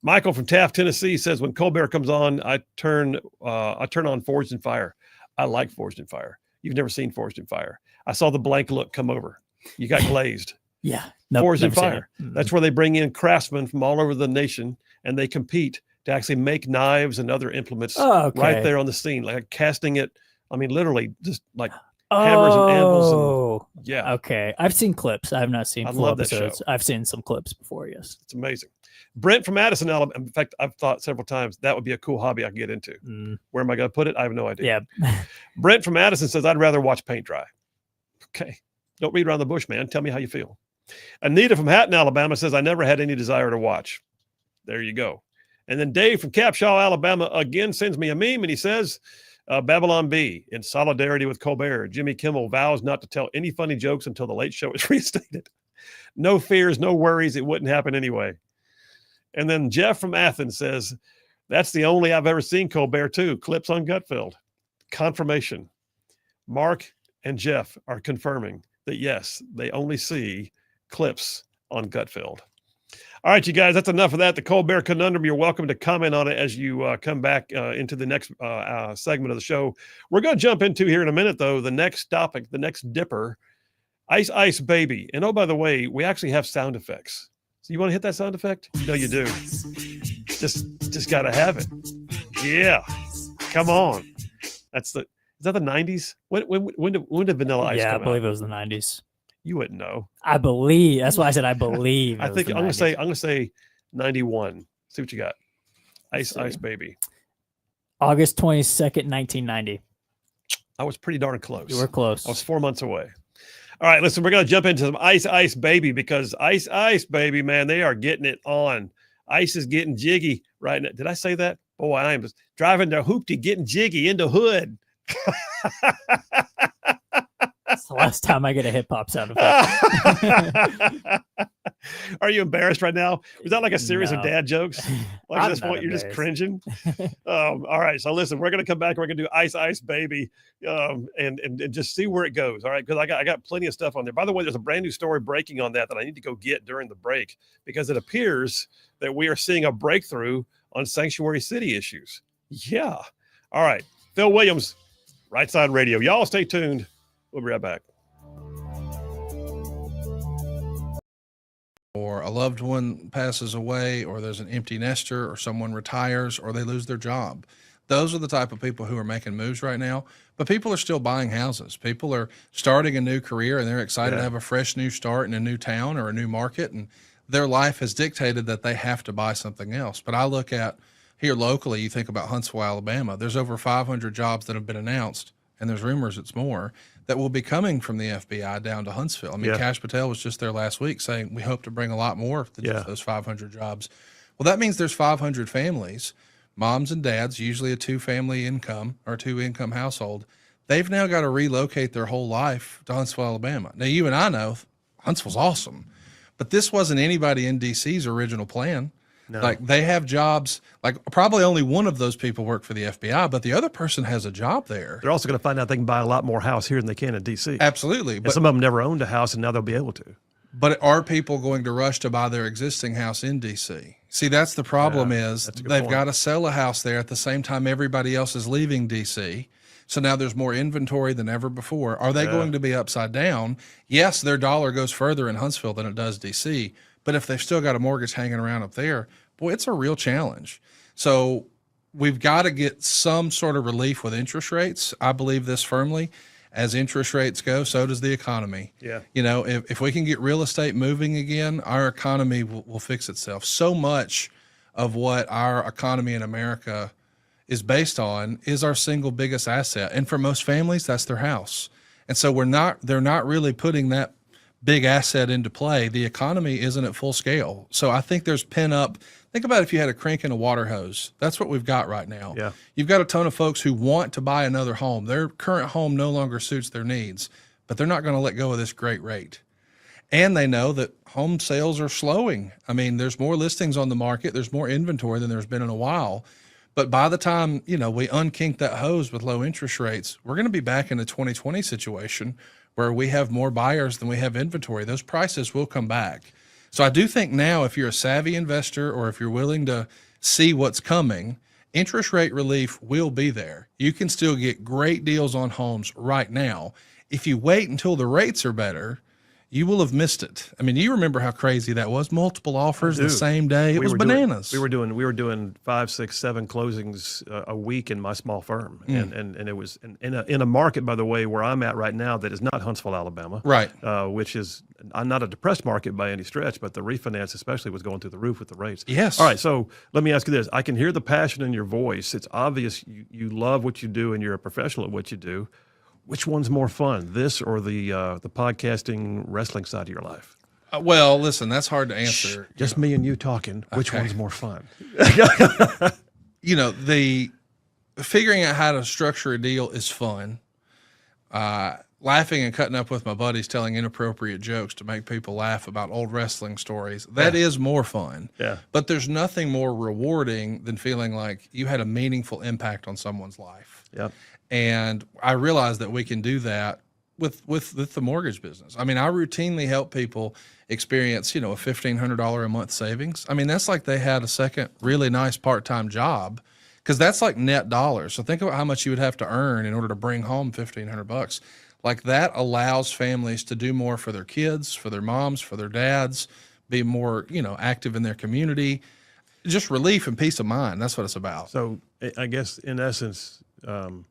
Michael from Taft, Tennessee says, when Colbert comes on, I turn on Forged in Fire. I like Forged in Fire. You've never seen Forged in Fire. I saw the blank look come over. You got glazed. Yeah. Forged in Fire. That's where they bring in craftsmen from all over the nation and they compete to actually make knives and other implements right there on the scene, like casting it. I mean, literally just like hammers and anvils. And, yeah. Okay. I've seen clips. I have not seen full love that episodes. show. I've seen some clips before. Yes. It's amazing. Brent from Addison, Alabama. In fact, I've thought several times that would be a cool hobby I could get into. Where am I going to put it? I have no idea. Yeah. Brent from Addison says, I'd rather watch paint dry. Okay. Don't beat around the bush, man. Tell me how you feel. Anita from Hatton, Alabama says, I never had any desire to watch. There you go. And then Dave from Capshaw, Alabama, again sends me a meme, and he says, Babylon B, in solidarity with Colbert, Jimmy Kimmel vows not to tell any funny jokes until the Late Show is restated. No fears, no worries. It wouldn't happen anyway. And then Jeff from Athens says, that's the only I've ever seen Colbert too. Clips on Gutfeld. Confirmation. Mark and Jeff are confirming that, yes, they only see clips on Gutfeld. All right, you guys, that's enough of that. The Colbert Conundrum, you're welcome to comment on it as you come back into the next segment of the show. We're going to jump into here in a minute, though, the next topic, the next dipper, Ice Ice Baby. And, oh, by the way, we actually have sound effects. So you want to hit that sound effect? No, you do. Just got to have it. Yeah. Come on. Is that the 90s? When did Vanilla Ice come out? Yeah, I believe it was the 90s. You wouldn't know. I believe. That's why I said I believe. I think I'm gonna say 91. See what you got. Ice Ice Baby. August 22nd, 1990. I was pretty darn close. You were close. I was 4 months away. All right, listen, we're gonna jump into some Ice Ice Baby because Ice Ice Baby, man, they are getting it on. Ice is getting jiggy right now. Did I say that? Boy, I am driving the hoopty, getting jiggy in the hood. It's the last time I get a hip hop sound effect. Are you embarrassed right now? Was that like a series of dad jokes? Like at this point, you're just cringing. All right. So listen, we're going to come back. We're going to do Ice Ice Baby and just see where it goes. All right. Because I got plenty of stuff on there. By the way, there's a brand new story breaking on that I need to go get during the break because it appears that we are seeing a breakthrough on sanctuary city issues. Yeah. All right. Phil Williams, Rightside Radio. Y'all stay tuned. We'll be right back. Or a loved one passes away, or there's an empty nester, or someone retires, or they lose their job. Those are the type of people who are making moves right now. But people are still buying houses. People are starting a new career, and they're excited to have a fresh new start in a new town or a new market. And their life has dictated that they have to buy something else. But I look at here locally, you think about Huntsville, Alabama. There's over 500 jobs that have been announced, and there's rumors it's more, that will be coming from the FBI down to Huntsville. I mean, Kash Patel was just there last week saying we hope to bring a lot more than just those 500 jobs. Well, that means there's 500 families, moms and dads, usually a two-family income or two-income household. They've now got to relocate their whole life to Huntsville, Alabama. Now, you and I know Huntsville's awesome, but this wasn't anybody in D.C.'s original plan. No. Like they have jobs, like probably only one of those people work for the FBI, but the other person has a job there. They're also going to find out they can buy a lot more house here than they can in D.C. Absolutely. But some of them never owned a house, and now they'll be able to. But are people going to rush to buy their existing house in D.C.? See, that's the problem is they've got to sell a house there at the same time everybody else is leaving D.C., so now there's more inventory than ever before. Are they going to be upside down? Yes, their dollar goes further in Huntsville than it does D.C., But if they've still got a mortgage hanging around up there, boy, it's a real challenge. So we've got to get some sort of relief with interest rates. I believe this firmly. As interest rates go, so does the economy. Yeah. You know, if we can get real estate moving again, our economy will fix itself. So much of what our economy in America is based on is our single biggest asset. And for most families, that's their house. And so they're not really putting that big asset into play. The economy isn't at full scale. So I think there's pent up. Think about if you had a crank and a water hose. That's what we've got right now. Yeah. You've got a ton of folks who want to buy another home. Their current home no longer suits their needs, but they're not going to let go of this great rate. And they know that home sales are slowing. I mean, there's more listings on the market. There's more inventory than there's been in a while. But by the time, you know, we unkink that hose with low interest rates, we're going to be back in a 2020 situation where we have more buyers than we have inventory. Those prices will come back. So I do think now, if you're a savvy investor or if you're willing to see what's coming, interest rate relief will be there. You can still get great deals on homes right now. If you wait until the rates are better, you will have missed it. I mean, you remember how crazy that was? Multiple offers the same day. It was bananas. We were doing 5, 6, 7 closings a week in my small firm, and it was in a market, by the way, where I'm at right now that is not Huntsville, Alabama, right? Which is not a depressed market by any stretch, but the refinance especially was going through the roof with the rates. Yes. All right, so let me ask you this: I can hear the passion in your voice. It's obvious you love what you do and you're a professional at what you do. Which one's more fun, this or the podcasting wrestling side of your life? Well, listen, that's hard to answer. Just me and you talking. Which one's more fun? You know, the figuring out how to structure a deal is fun. Laughing and cutting up with my buddies, telling inappropriate jokes to make people laugh about old wrestling stories, that is more fun. Yeah. But there's nothing more rewarding than feeling like you had a meaningful impact on someone's life. Yep. And I realized that we can do that with the mortgage business. I mean, I routinely help people experience, you know, a $1,500 a month savings. I mean, that's like they had a second really nice part-time job, because that's like net dollars. So think about how much you would have to earn in order to bring home $1,500. Like, that allows families to do more for their kids, for their moms, for their dads, be more, you know, active in their community. Just relief and peace of mind. That's what it's about. So I guess in essence, I'm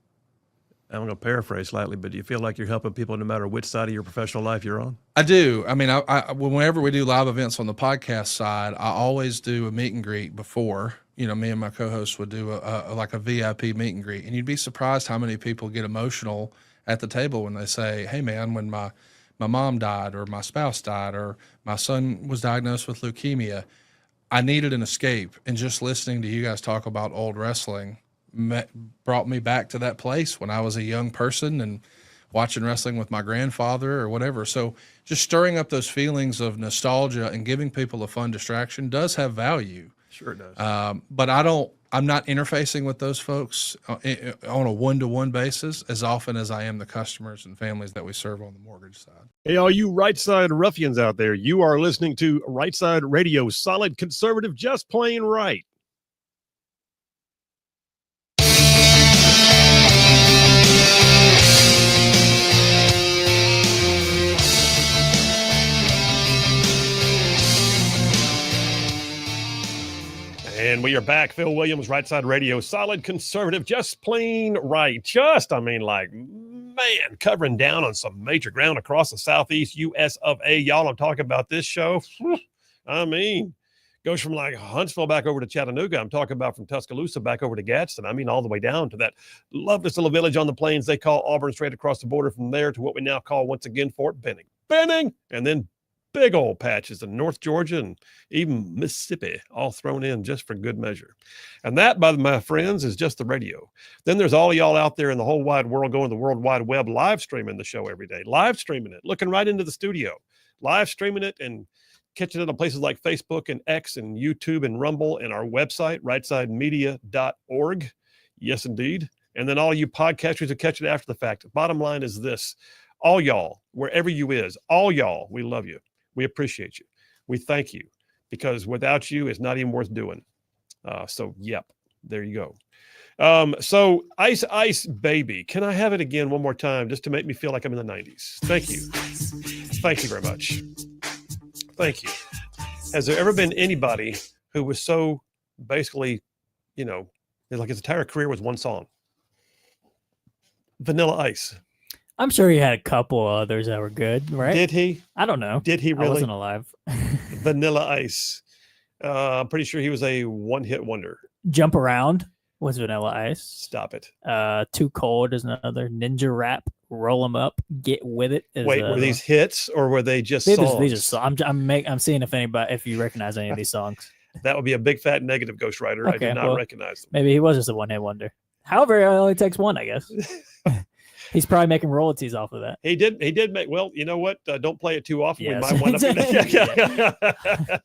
going to paraphrase slightly, but do you feel like you're helping people no matter which side of your professional life you're on? I do. I mean, whenever we do live events on the podcast side, I always do a meet and greet before. You know, me and my co-hosts would do a VIP meet and greet, and you'd be surprised how many people get emotional at the table when they say, "Hey, man, when my mom died, or my spouse died, or my son was diagnosed with leukemia, I needed an escape." And just listening to you guys talk about old wrestling brought me back to that place when I was a young person and watching wrestling with my grandfather or whatever. So just stirring up those feelings of nostalgia and giving people a fun distraction does have value. Sure it does. But I'm not interfacing with those folks on a one-to-one basis as often as I am the customers and families that we serve on the mortgage side. Hey, all you Rightside ruffians out there, you are listening to Rightside Radio, solid conservative, just plain right. And we are back. Phil Williams, Rightside Radio, solid conservative, just plain right. Covering down on some major ground across the southeast U.S. of A. Y'all, I'm talking about this show. I mean, goes from like Huntsville back over to Chattanooga. I'm talking about from Tuscaloosa back over to Gadsden. I mean, all the way down to that loveless little village on the plains they call Auburn, straight across the border from there to what we now call, once again, Fort Benning. And then big old patches in North Georgia and even Mississippi, all thrown in just for good measure. And that, my friends, is just the radio. Then there's all y'all out there in the whole wide world going to the World Wide Web, live streaming the show every day, live streaming it, looking right into the studio, live streaming it and catching it on places like Facebook and X and YouTube and Rumble and our website, rightsidemedia.org. Yes, indeed. And then all you podcasters who catch it after the fact. Bottom line is this: all y'all, wherever you is, all y'all, we love you. We appreciate you. We thank you, because without you, it's not even worth doing. So, yep, there you go. So Ice Ice Baby, can I have it again one more time just to make me feel like I'm in the 90s? Thank you. Thank you very much. Thank you. Has there ever been anybody who was so basically, like his entire career was one song? Vanilla Ice. I'm sure he had a couple others that were good, right? Did he? I don't know. Did he really? I wasn't alive. Vanilla Ice. I'm pretty sure he was a one-hit wonder. Jump Around was Vanilla Ice. Stop it. Too Cold is another. Ninja Rap. Roll 'em Up. Get With It. Wait, were these hits or were they just songs? These are, I'm seeing if you recognize any of these songs. That would be a big fat negative, Ghost Rider. Okay, I do not recognize them. Maybe he was just a one-hit wonder. However, it only takes one, I guess. He's probably making royalties off of that. He did make, well, you know what? Don't play it too often. Yes. We might wind up.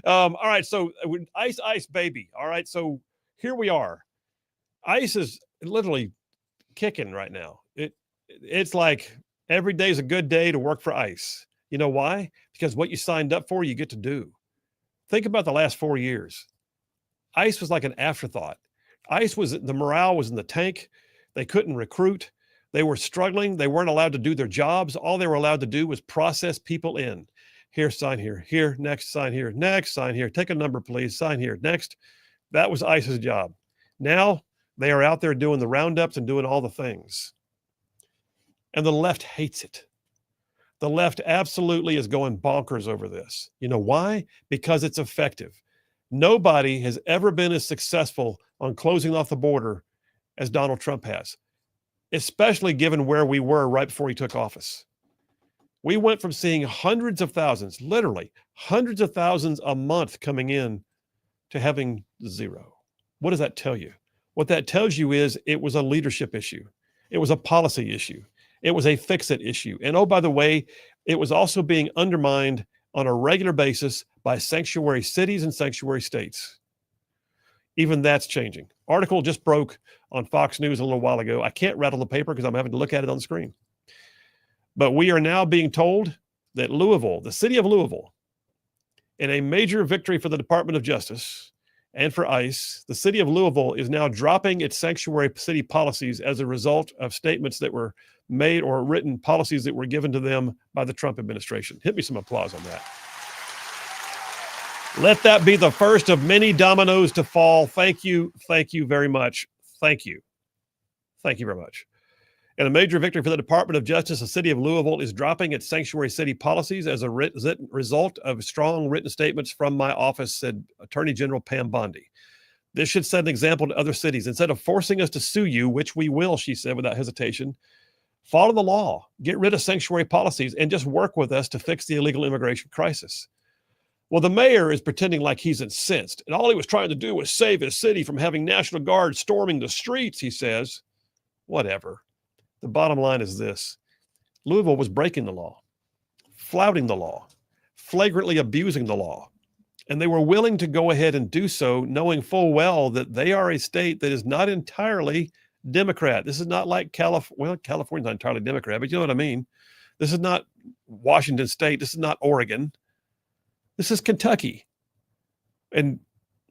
All right. So Ice Baby. All right. So here we are. Ice is literally kicking right now. It's like every day is a good day to work for Ice. You know why? Because what you signed up for, you get to do. Think about the last 4 years. Ice was like an afterthought. The morale was in the tank. They couldn't recruit. They were struggling. They weren't allowed to do their jobs. All they were allowed to do was process people in. Here, sign here. Here, next, sign here. Next, sign here. Take a number, please. Sign here. Next. That was ICE's job. Now they are out there doing the roundups and doing all the things. And the left hates it. The left absolutely is going bonkers over this. You know why? Because it's effective. Nobody has ever been as successful on closing off the border as Donald Trump has, especially given where we were right before he took office. We went from seeing hundreds of thousands, literally hundreds of thousands a month coming in to having zero. What does that tell you? What that tells you is it was a leadership issue. It was a policy issue. It was a fix-it issue. And oh, by the way, it was also being undermined on a regular basis by sanctuary cities and sanctuary states. Even that's changing. Article just broke on Fox News a little while ago. I can't rattle the paper because I'm having to look at it on the screen. But we are now being told that Louisville, the city of Louisville, in a major victory for the Department of Justice and for ICE, the city of Louisville is now dropping its sanctuary city policies as a result of statements that were made or written policies that were given to them by the Trump administration. Hit me some applause on that. Let that be the first of many dominoes to fall. Thank you. Thank you very much. Thank you. Thank you very much. In a major victory for the Department of Justice, the city of Louisville is dropping its sanctuary city policies as a result of strong written statements from my office, said Attorney General Pam Bondi. This should set an example to other cities. Instead of forcing us to sue you, which we will, she said without hesitation, follow the law, get rid of sanctuary policies, and just work with us to fix the illegal immigration crisis. Well, the mayor is pretending like he's incensed, and all he was trying to do was save his city from having National Guard storming the streets, he says. Whatever. The bottom line is this. Louisville was breaking the law, flouting the law, flagrantly abusing the law, and they were willing to go ahead and do so, knowing full well that they are a state that is not entirely Democrat. This is not like California. Well, California's not entirely Democrat, but you know what I mean. This is not Washington State. This is not Oregon. This is Kentucky. And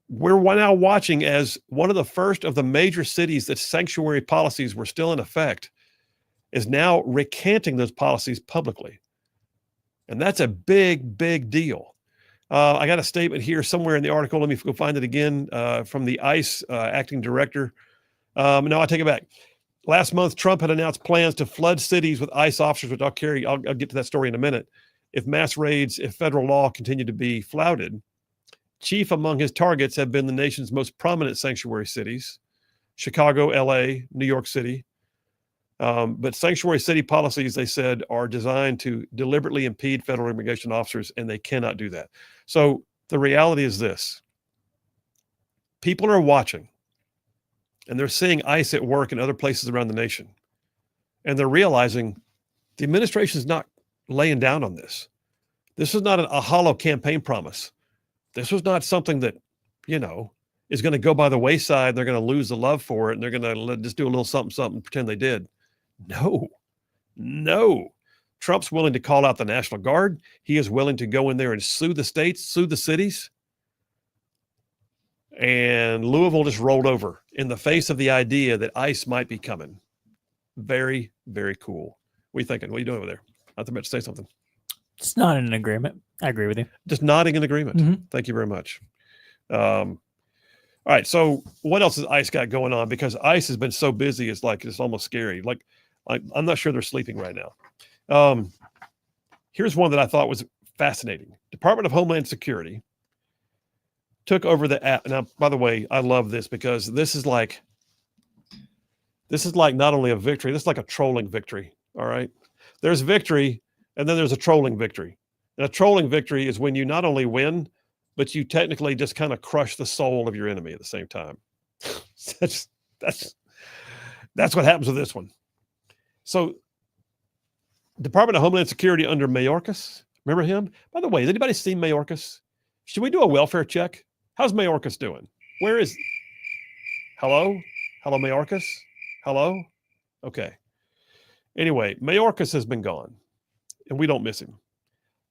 we're now watching as one of the first of the major cities that sanctuary policies were still in effect is now recanting those policies publicly. And that's a big, big deal. I got a statement here somewhere in the article. Let me go find it again from the ICE acting director. No, I take it back. Last month, Trump had announced plans to flood cities with ICE officers, which I'll get to that story in a minute. If mass raids, if federal law continued to be flouted, chief among his targets have been the nation's most prominent sanctuary cities, Chicago, LA, New York City. But sanctuary city policies, they said, are designed to deliberately impede federal immigration officers, and they cannot do that. So the reality is this. People are watching, and they're seeing ICE at work in other places around the nation. And they're realizing the administration is not laying down on this. This is not a hollow campaign promise. This was not something that, is going to go by the wayside. They're going to lose the love for it, and they're going to just do a little something, pretend they did. No. Trump's willing to call out the National Guard. He is willing to go in there and sue the states, sue the cities. And Louisville just rolled over in the face of the idea that ICE might be coming. Very, very cool. What are you thinking? What are you doing over there? I thought about to say something. It's not an agreement. I agree with you. Just nodding in agreement. Mhm. Thank you very much. All right. So what else has ICE got going on? Because ICE has been so busy, it's almost scary. Like I'm not sure they're sleeping right now. Here's one that I thought was fascinating. Department of Homeland Security took over the app. Now, by the way, I love this because this is like not only a victory, this is like a trolling victory. All right. There's victory, and then there's a trolling victory. And a trolling victory is when you not only win, but you technically just kind of crush the soul of your enemy at the same time. that's what happens with this one. So, Department of Homeland Security under Mayorkas, remember him? By the way, has anybody seen Mayorkas? Should we do a welfare check? How's Mayorkas doing? Where is? Hello, Mayorkas. Hello. Okay. Anyway, Mayorkas has been gone, and we don't miss him.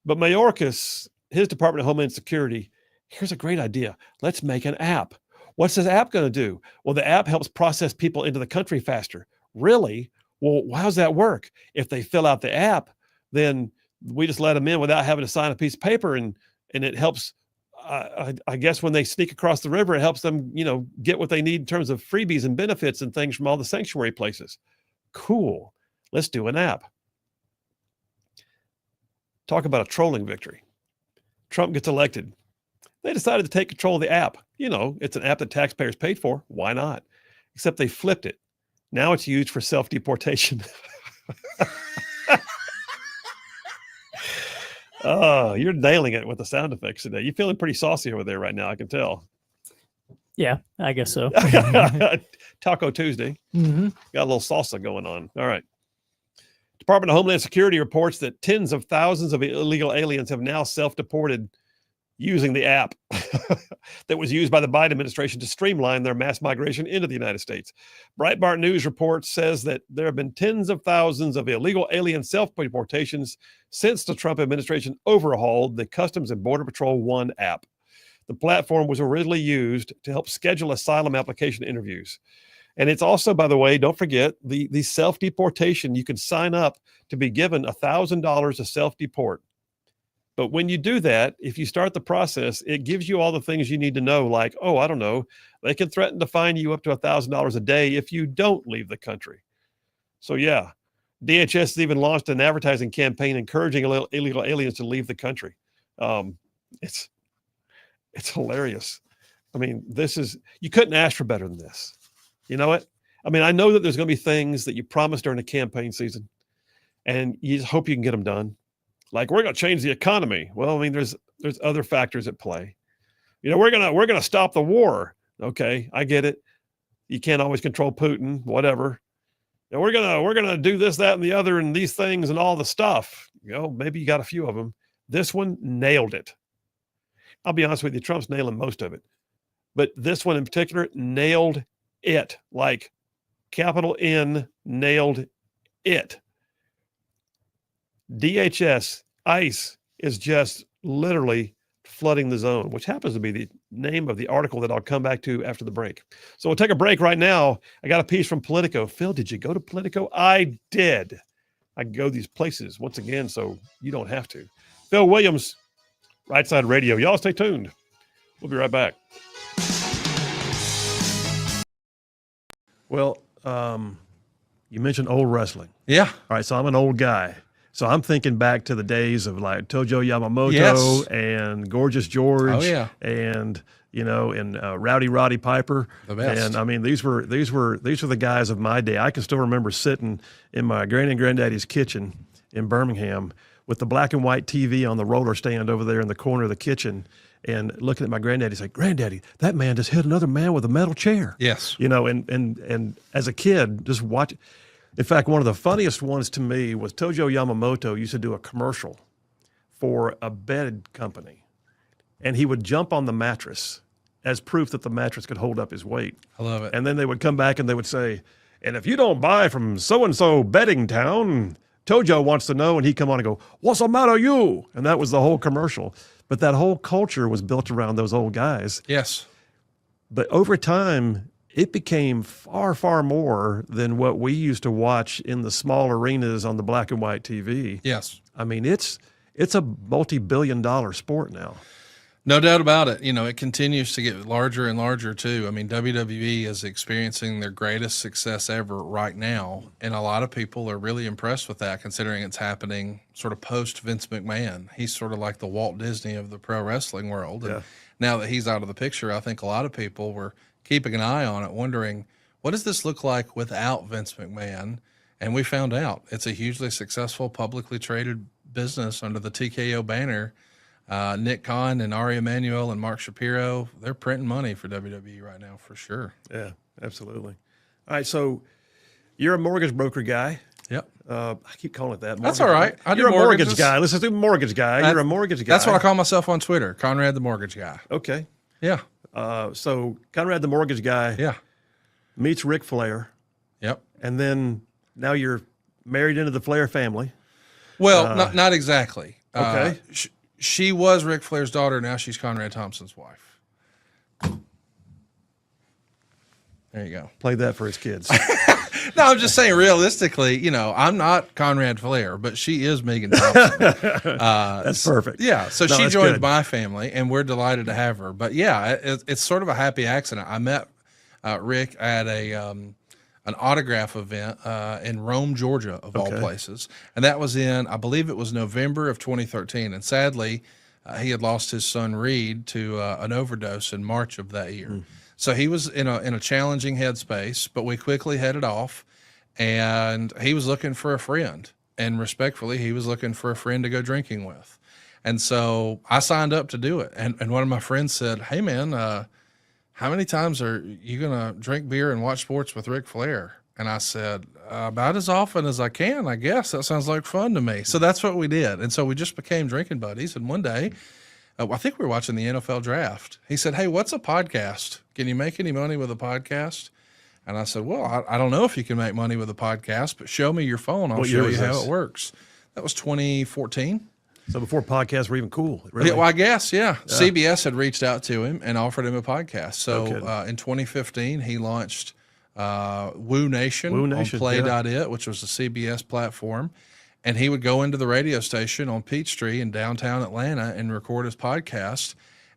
But Mayorkas, his Department of Homeland Security, here's a great idea. Let's make an app. What's this app going to do? Well, the app helps process people into the country faster. Really? Well, how's that work? If they fill out the app, then we just let them in without having to sign a piece of paper, and it helps. I guess when they sneak across the river, it helps them, get what they need in terms of freebies and benefits and things from all the sanctuary places. Cool. Let's do an app. Talk about a trolling victory. Trump gets elected. They decided to take control of the app. It's an app that taxpayers paid for. Why not? Except they flipped it. Now it's used for self-deportation. Oh, you're nailing it with the sound effects today. You're feeling pretty saucy over there right now, I can tell. Yeah, I guess so. Taco Tuesday. Mm-hmm. Got a little salsa going on. All right. Department of Homeland Security reports that tens of thousands of illegal aliens have now self-deported using the app that was used by the Biden administration to streamline their mass migration into the United States. Breitbart News report says that there have been tens of thousands of illegal alien self-deportations since the Trump administration overhauled the Customs and Border Patrol One app. The platform was originally used to help schedule asylum application interviews. And it's also, by the way, don't forget, the self-deportation, you can sign up to be given $1,000 to self-deport. But when you do that, if you start the process, it gives you all the things you need to know, like, oh, I don't know, they can threaten to fine you up to $1,000 a day if you don't leave the country. So, yeah, DHS has even launched an advertising campaign encouraging illegal aliens to leave the country. It's hilarious. I mean, you couldn't ask for better than this. You know what? I mean, I know that there's going to be things that you promised during the campaign season, and you just hope you can get them done. Like, we're going to change the economy. Well, I mean, there's other factors at play. We're going to stop the war. Okay, I get it. You can't always control Putin, whatever. And we're going to do this, that, and the other, and these things and all the stuff. Maybe you got a few of them. This one nailed it. I'll be honest with you, Trump's nailing most of it. But this one in particular nailed it. Like, capital N, nailed it. DHS, ICE is just literally flooding the zone, which happens to be the name of the article that I'll come back to after the break. So we'll take a break right now. I got a piece from Politico. Phil, did you go to Politico? I did. I go these places once again, so you don't have to. Phil Williams, Rightside Radio. Y'all stay tuned. We'll be right back. Well, you mentioned old wrestling. Yeah. All right, so I'm an old guy. So I'm thinking back to the days of like Tojo Yamamoto Yes. and Gorgeous George. Oh, yeah. And Rowdy Roddy Piper. The best. And I mean, these were the guys of my day. I can still remember sitting in my granny and granddaddy's kitchen in Birmingham with the black and white TV on the roller stand over there in the corner of the kitchen, and looking at my granddaddy, say, "Granddaddy, that man just hit another man with a metal chair." Yes. And as a kid, just watch. In fact, one of the funniest ones to me was Tojo Yamamoto used to do a commercial for a bed company, and he would jump on the mattress as proof that the mattress could hold up his weight. I love it. And then they would come back and they would say, "And if you don't buy from so-and-so bedding town, Tojo wants to know," and he'd come on and go, "What's the matter, you?" And that was the whole commercial. But that whole culture was built around those old guys. Yes. But over time, it became far, far more than what we used to watch in the small arenas on the black and white TV. Yes. I mean, it's it's a multi-billion-dollar sport now. No doubt about it. It continues to get larger and larger too. I mean, WWE is experiencing their greatest success ever right now. And a lot of people are really impressed with that, considering it's happening sort of post Vince McMahon. He's sort of like the Walt Disney of the pro wrestling world. And now that he's out of the picture, I think a lot of people were keeping an eye on it, wondering, what does this look like without Vince McMahon? And we found out it's a hugely successful publicly traded business under the TKO banner. Nick Khan and Ari Emanuel and Mark Shapiro, they're printing money for WWE right now for sure. Yeah, absolutely. All right, so you're a mortgage broker guy. Yep. I keep calling it that. That's all right. You're a mortgage guy. Let's do mortgage guy. You're a mortgage guy. That's what I call myself on Twitter, Conrad the Mortgage Guy. Okay. Yeah. So Conrad the mortgage guy meets Ric Flair. Yep. And then now you're married into the Flair family. Well, not exactly. Okay. She was Ric Flair's daughter. Now she's Conrad Thompson's wife. There you go. Play that for his kids. No, I'm just saying realistically, I'm not Conrad Flair, but she is Megan Thompson. That's perfect. Yeah. So No, she that's joined good. my family and we're delighted to have her. But yeah, it's sort of a happy accident. I met Rick at an autograph event in Rome, Georgia, of all places. And that was in, I believe it was November of 2013. And sadly, he had lost his son, Reed, to an overdose in March of that year. So he was in a challenging headspace, but we quickly headed off. And he was looking for a friend. And respectfully, he was looking for a friend to go drinking with. And so I signed up to do it. And one of my friends said, hey, man, how many times are you going to drink beer and watch sports with Ric Flair? And I said, about as often as I can, I guess. That sounds like fun to me. So that's what we did. And so we just became drinking buddies. And one day, I think we were watching the NFL draft. He said, hey, what's a podcast? Can you make any money with a podcast? And I said, well, I don't know if you can make money with a podcast, but show me your phone. I'll show you how it works. That was 2014. So before podcasts were even cool, really. Yeah, well, I guess, yeah. CBS had reached out to him and offered him a podcast. So in 2015, he launched Woo Nation on Play.it, which was a CBS platform. And he would go into the radio station on Peachtree in downtown Atlanta and record his podcast.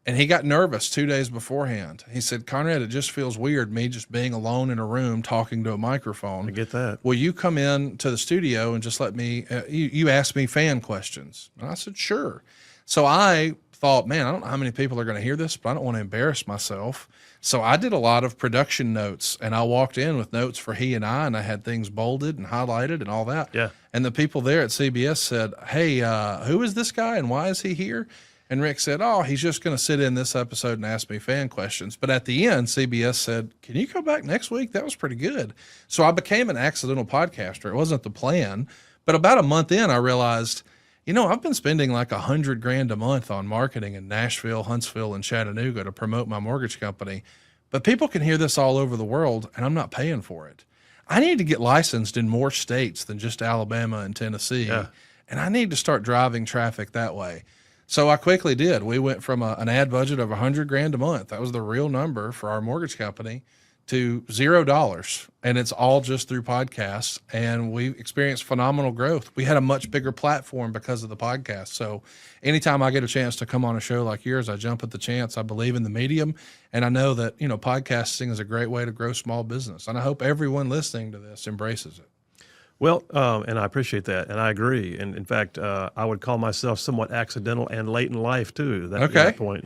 And he got nervous 2 days beforehand. He said, Conrad, it just feels weird, me just being alone in a room talking to a microphone. I get that. Will you come in to the studio and just let me, you ask me fan questions? And I said, sure. So I thought, man, I don't know how many people are going to hear this, but I don't want to embarrass myself. So I did a lot of production notes, and I walked in with notes for he and I had things bolded and highlighted and all that. Yeah. And the people there at CBS said, hey, who is this guy and why is he here? And Rick said, oh, he's just going to sit in this episode and ask me fan questions. But at the end, CBS said, can you come back next week? That was pretty good. So I became an accidental podcaster. It wasn't the plan. But about a month in, I realized, I've been spending like $100,000 a month on marketing in Nashville, Huntsville, and Chattanooga to promote my mortgage company. But people can hear this all over the world, and I'm not paying for it. I need to get licensed in more states than just Alabama and Tennessee. Yeah. And I need to start driving traffic that way. So I quickly did. We went from an ad budget of $100,000 a month. That was the real number for our mortgage company to $0. And it's all just through podcasts. And we experienced phenomenal growth. We had a much bigger platform because of the podcast. So anytime I get a chance to come on a show like yours, I jump at the chance. I believe in the medium. And I know that, podcasting is a great way to grow small business. And I hope everyone listening to this embraces it. Well, and I appreciate that, and I agree. And in fact, I would call myself somewhat accidental and late in life too. At that point,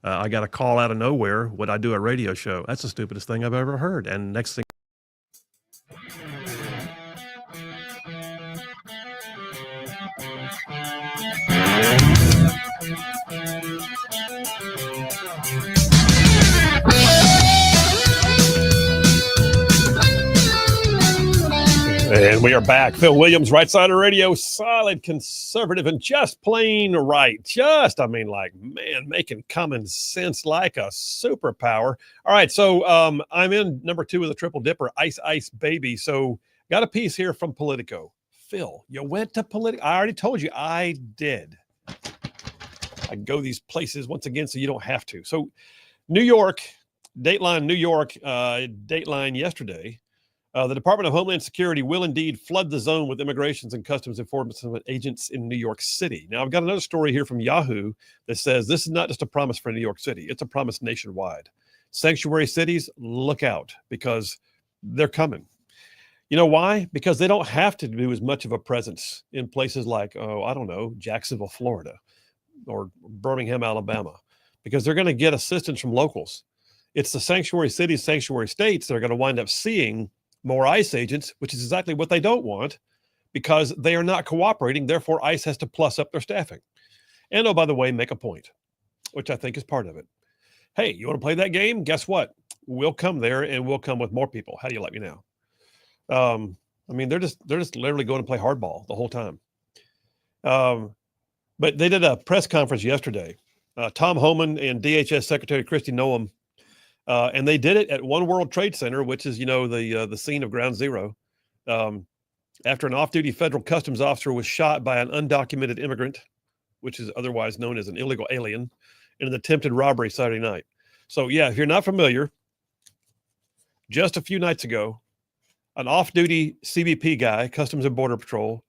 I got a call out of nowhere. Would I do a radio show? That's the stupidest thing I've ever heard. And next thing. And we are back. Phil Williams, Rightside Radio, solid, conservative, and just plain right. Making common sense like a superpower. All right, so I'm in number 2 of the Triple Dipper, Ice Ice Baby. So got a piece here from Politico. Phil, you went to Politico. I already told you I did. I go these places once again so you don't have to. So New York, Dateline New York, Dateline yesterday. The Department of Homeland Security will indeed flood the zone with immigrations and customs enforcement agents in New York City. Now, I've got another story here from Yahoo that says this is not just a promise for New York City, it's a promise nationwide. Sanctuary cities, look out, because they're coming. You know why? Because they don't have to do as much of a presence in places like, Jacksonville, Florida, or Birmingham, Alabama, because they're going to get assistance from locals. It's the sanctuary cities, sanctuary states that are going to wind up seeing more ICE agents, which is exactly what they don't want, because they are not cooperating. Therefore, ICE has to plus up their staffing. And oh, by the way, make a point, which I think is part of it. Hey, you want to play that game? Guess what? We'll come there, and we'll come with more people. How do you like me now? They're just literally going to play hardball the whole time. But they did a press conference yesterday. Tom Homan and DHS Secretary Kristi Noem. And they did it at One World Trade Center, which is, the scene of Ground Zero, after an off-duty federal customs officer was shot by an undocumented immigrant, which is otherwise known as an illegal alien, in an attempted robbery Saturday night. So, yeah, if you're not familiar, just a few nights ago, an off-duty CBP guy, Customs and Border Patrol,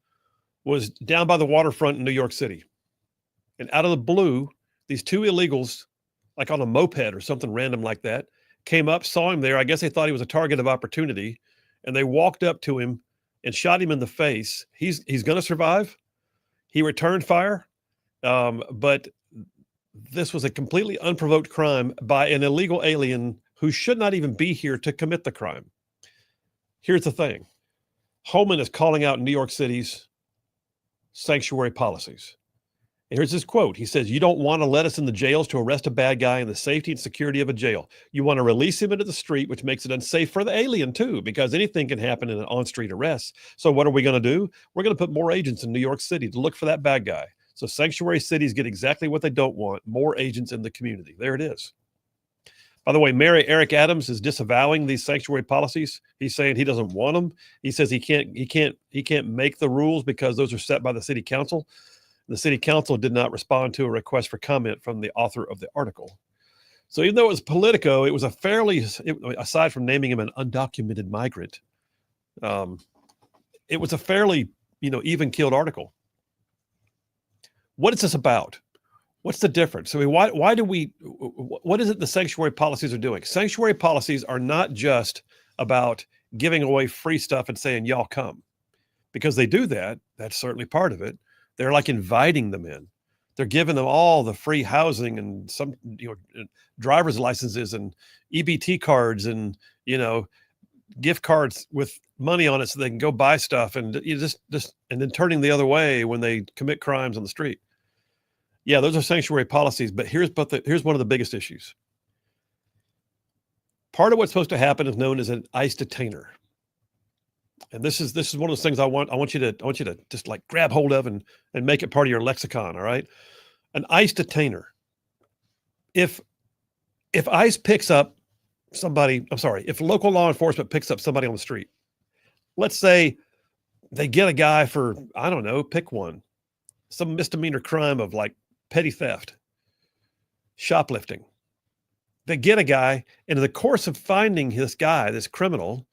was down by the waterfront in New York City. And out of the blue, these two illegals, like on a moped or something random like that, came up, saw him there. I guess they thought he was a target of opportunity, and they walked up to him and shot him in the face. He's going to survive. He returned fire, but this was a completely unprovoked crime by an illegal alien who should not even be here to commit the crime. Here's the thing. Homan is calling out New York City's sanctuary policies. And here's his quote. He says, "You don't want to let us in the jails to arrest a bad guy in the safety and security of a jail. You want to release him into the street, which makes it unsafe for the alien too, because anything can happen in an on-street arrest. So what are we going to do? We're going to put more agents in New York City to look for that bad guy." So sanctuary cities get exactly what they don't want, more agents in the community. There it is. By the way, Mayor Eric Adams is disavowing these sanctuary policies. He's saying he doesn't want them. He says he can't make the rules because those are set by the city council. The city council did not respond to a request for comment from the author of the article. So even though it was Politico, it was aside from naming him an undocumented migrant, it was a fairly, even-keeled article. What is this about? What's the difference? What is it the sanctuary policies are doing? Sanctuary policies are not just about giving away free stuff and saying, y'all come. Because they do that, that's certainly part of it. They're like inviting them in. They're giving them all the free housing and some, driver's licenses and EBT cards and, gift cards with money on it so they can go buy stuff and and then turning the other way when they commit crimes on the street. Yeah, those are sanctuary policies, but here's one of the biggest issues. Part of what's supposed to happen is known as an ICE detainer. And this is one of those things I want you to just like grab hold of and make it part of your lexicon, all right? An ICE detainer. If ICE picks up somebody, if local law enforcement picks up somebody on the street, let's say they get a guy for, pick one, some misdemeanor crime of like petty theft, shoplifting. They get a guy, and in the course of finding this guy, this criminal,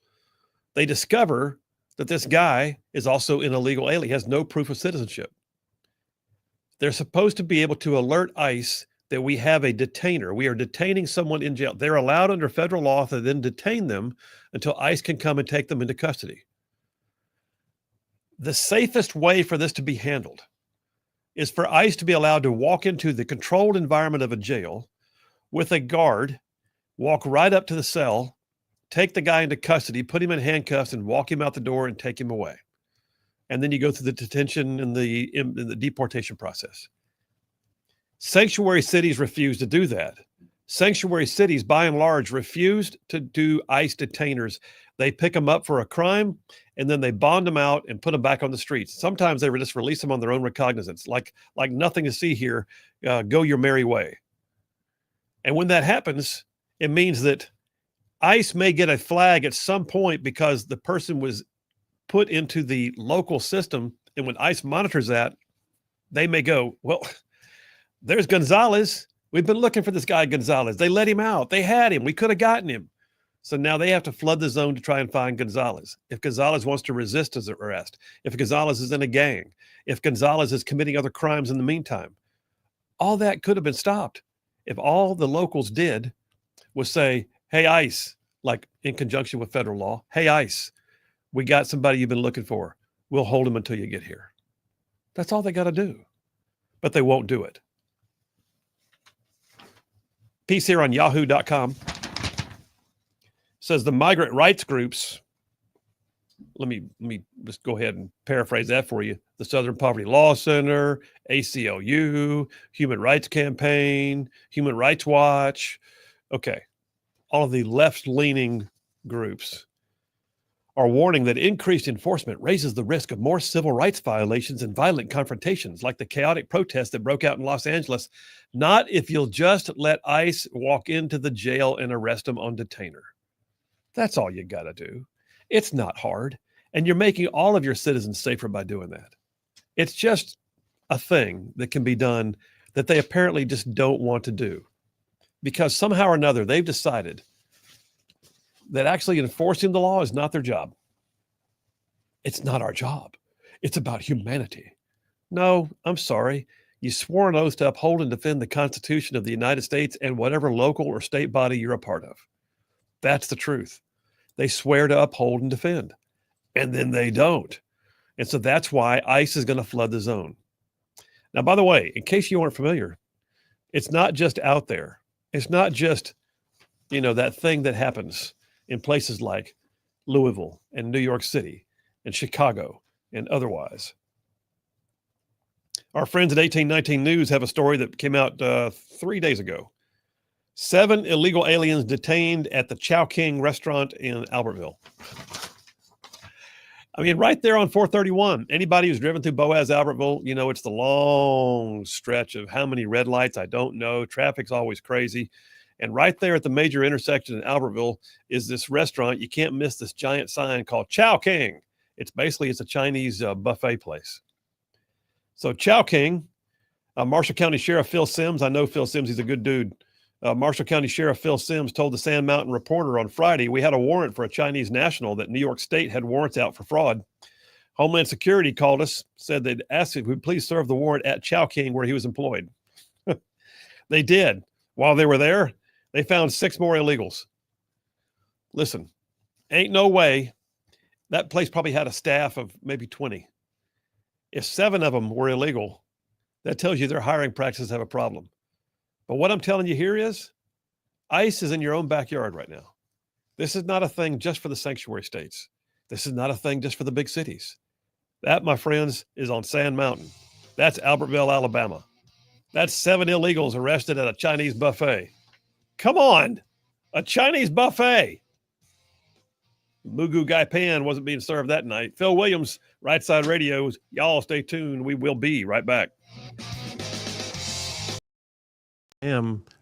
they discover that this guy is also an illegal alien. He has no proof of citizenship. They're supposed to be able to alert ICE that we have a detainer. We are detaining someone in jail. They're allowed under federal law to then detain them until ICE can come and take them into custody. The safest way for this to be handled is for ICE to be allowed to walk into the controlled environment of a jail with a guard, walk right up to the cell, take the guy into custody, put him in handcuffs, and walk him out the door and take him away. And then you go through the detention and the deportation process. Sanctuary cities refuse to do that. Sanctuary cities, by and large, refused to do ICE detainers. They pick them up for a crime, and then they bond them out and put them back on the streets. Sometimes they just release them on their own recognizance, like nothing to see here, go your merry way. And when that happens, it means that ICE may get a flag at some point because the person was put into the local system. And when ICE monitors that, they may go, well, there's Gonzalez. We've been looking for this guy, Gonzalez. They let him out. They had him. We could have gotten him. So now they have to flood the zone to try and find Gonzalez. If Gonzalez wants to resist his arrest, if Gonzalez is in a gang, if Gonzalez is committing other crimes in the meantime, all that could have been stopped if all the locals did was say, hey, ICE, like in conjunction with federal law, hey, ICE, we got somebody you've been looking for. We'll hold them until you get here. That's all they got to do. But they won't do it. Piece here on yahoo.com says the migrant rights groups, let me just go ahead and paraphrase that for you. The Southern Poverty Law Center, ACLU, Human Rights Campaign, Human Rights Watch. Okay. All of the left-leaning groups are warning that increased enforcement raises the risk of more civil rights violations and violent confrontations like the chaotic protests that broke out in Los Angeles. Not if you'll just let ICE walk into the jail and arrest them on detainer. That's all you got to do. It's not hard. And you're making all of your citizens safer by doing that. It's just a thing that can be done that they apparently just don't want to do. Because somehow or another, they've decided that actually enforcing the law is not their job. It's not our job. It's about humanity. No, I'm sorry. You swore an oath to uphold and defend the Constitution of the United States and whatever local or state body you're a part of. That's the truth. They swear to uphold and defend, and then they don't. And so that's why ICE is going to flood the zone. Now, by the way, in case you weren't familiar, it's not just out there. It's not just, that thing that happens in places like Louisville and New York City and Chicago and otherwise. Our friends at 1819 News have a story that came out 3 days ago. 7 illegal aliens detained at the Chow King restaurant in Albertville. I mean, right there on 431, anybody who's driven through Boaz, Albertville, it's the long stretch of how many red lights, I don't know. Traffic's always crazy. And right there at the major intersection in Albertville is this restaurant. You can't miss this giant sign called Chow King. It's a Chinese buffet place. So Chow King, Marshall County Sheriff Phil Sims, I know Phil Sims, he's a good dude. Marshall County Sheriff Phil Sims told the Sand Mountain Reporter on Friday, we had a warrant for a Chinese national that New York State had warrants out for fraud. Homeland Security called us, said they'd asked if we'd please serve the warrant at Chow King where he was employed. They did. While they were there, they found 6 more illegals. Listen, ain't no way. That place probably had a staff of maybe 20. If 7 of them were illegal, that tells you their hiring practices have a problem. But what I'm telling you here is ICE is in your own backyard right now. This is not a thing just for the sanctuary states. This is not a thing just for the big cities. That, my friends, is on Sand Mountain. That's Albertville, Alabama. That's 7 illegals arrested at a Chinese buffet. Come on, a Chinese buffet. Mugu Gai Pan wasn't being served that night. Phil Williams, Rightside Radio. Y'all stay tuned. We will be right back.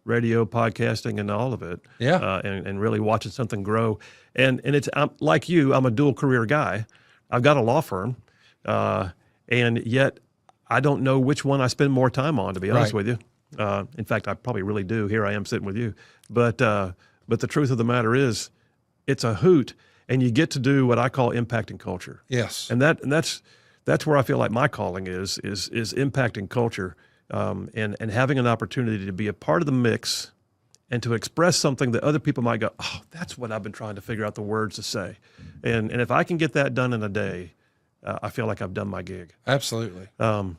Radio, podcasting, and all of it. Yeah. And really watching something grow. And it's like you, I'm a dual career guy. I've got a law firm, and yet I don't know which one I spend more time on, to be honest with you. In fact, I probably really do. Here I am sitting with you. But the truth of the matter is, it's a hoot, and you get to do what I call impacting culture. Yes. And that's where I feel like my calling is impacting culture. And having an opportunity to be a part of the mix and to express something that other people might go, oh, that's what I've been trying to figure out the words to say. And if I can get that done in a day, I feel like I've done my gig. Absolutely. All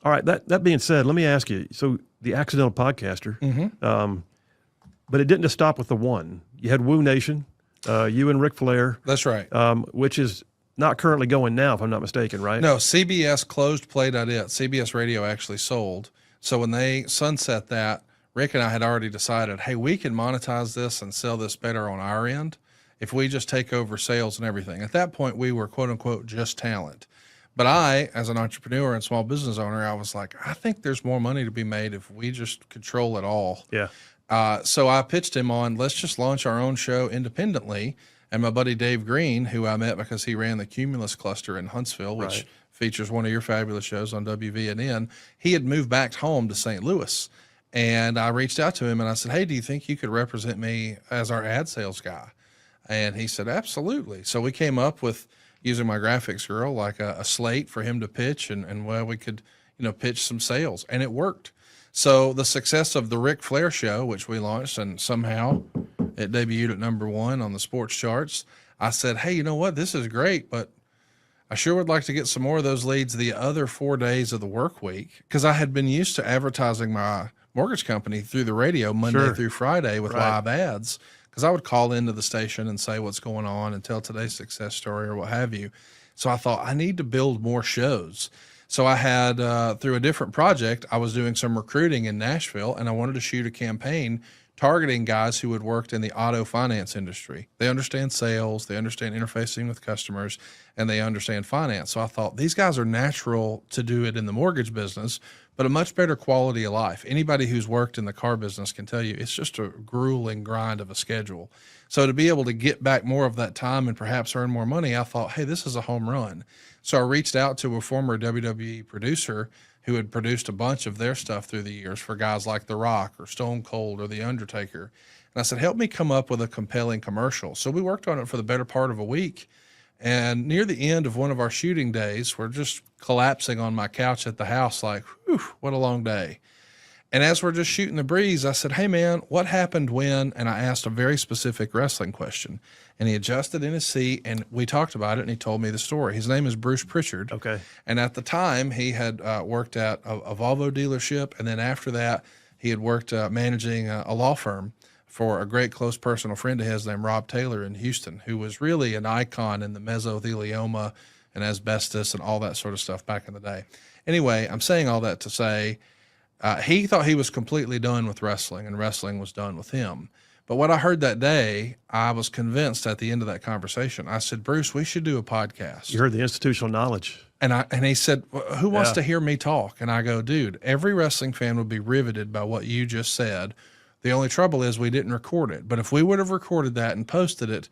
right. That being said, let me ask you, so the Accidental Podcaster, but it didn't just stop with the one. You had Woo Nation, you and Ric Flair. That's right. Which is not currently going now, if I'm not mistaken, right? No, CBS closed Play.it. CBS Radio actually sold. So when they sunset that, Rick and I had already decided, hey, we can monetize this and sell this better on our end if we just take over sales and everything. At that point, we were, quote unquote, just talent. But I, as an entrepreneur and small business owner, I was like, I think there's more money to be made if we just control it all. Yeah. So I pitched him on, let's just launch our own show independently. And my buddy Dave Green, who I met because he ran the Cumulus Cluster in Huntsville, which features one of your fabulous shows on WVNN, he had moved back home to St. Louis. And I reached out to him and I said, hey, do you think you could represent me as our ad sales guy? And he said, absolutely. So we came up with, using my graphics girl, like a slate for him to pitch, and well, we could, pitch some sales, and it worked. So the success of the Ric Flair show, which we launched, and somehow it debuted at #1 on the sports charts. I said, hey, you know what? This is great, but I sure would like to get some more of those leads the other 4 days of the work week, because I had been used to advertising my mortgage company through the radio Monday through Friday with live ads, because I would call into the station and say what's going on and tell today's success story or what have you. So I thought I need to build more shows. So I had, through a different project, I was doing some recruiting in Nashville, and I wanted to shoot a campaign targeting guys who had worked in the auto finance industry. They understand sales, they understand interfacing with customers, and they understand finance. So I thought these guys are natural to do it in the mortgage business, but a much better quality of life. Anybody who's worked in the car business can tell you it's just a grueling grind of a schedule. So to be able to get back more of that time and perhaps earn more money, I thought, hey, this is a home run. So I reached out to a former WWE producer who had produced a bunch of their stuff through the years for guys like The Rock or Stone Cold or The Undertaker. And I said, help me come up with a compelling commercial. So we worked on it for the better part of a week. And near the end of one of our shooting days, we're just collapsing on my couch at the house like, whew, what a long day. And as we're just shooting the breeze, I said, hey, man, what happened when? And I asked a very specific wrestling question. And he adjusted in his seat, and we talked about it, and he told me the story. His name is Bruce Pritchard. Okay. And at the time, he had worked at a Volvo dealership. And then after that, he had worked managing a law firm for a great close personal friend of his named Rob Taylor in Houston, who was really an icon in the mesothelioma and asbestos and all that sort of stuff back in the day. Anyway, I'm saying all that to say he thought he was completely done with wrestling, and wrestling was done with him. But what I heard that day, I was convinced at the end of that conversation. I said, Bruce, we should do a podcast. You heard the institutional knowledge. And he said, well, who wants to hear me talk? And I go, dude, every wrestling fan would be riveted by what you just said. The only trouble is we didn't record it. But if we would have recorded that and posted it,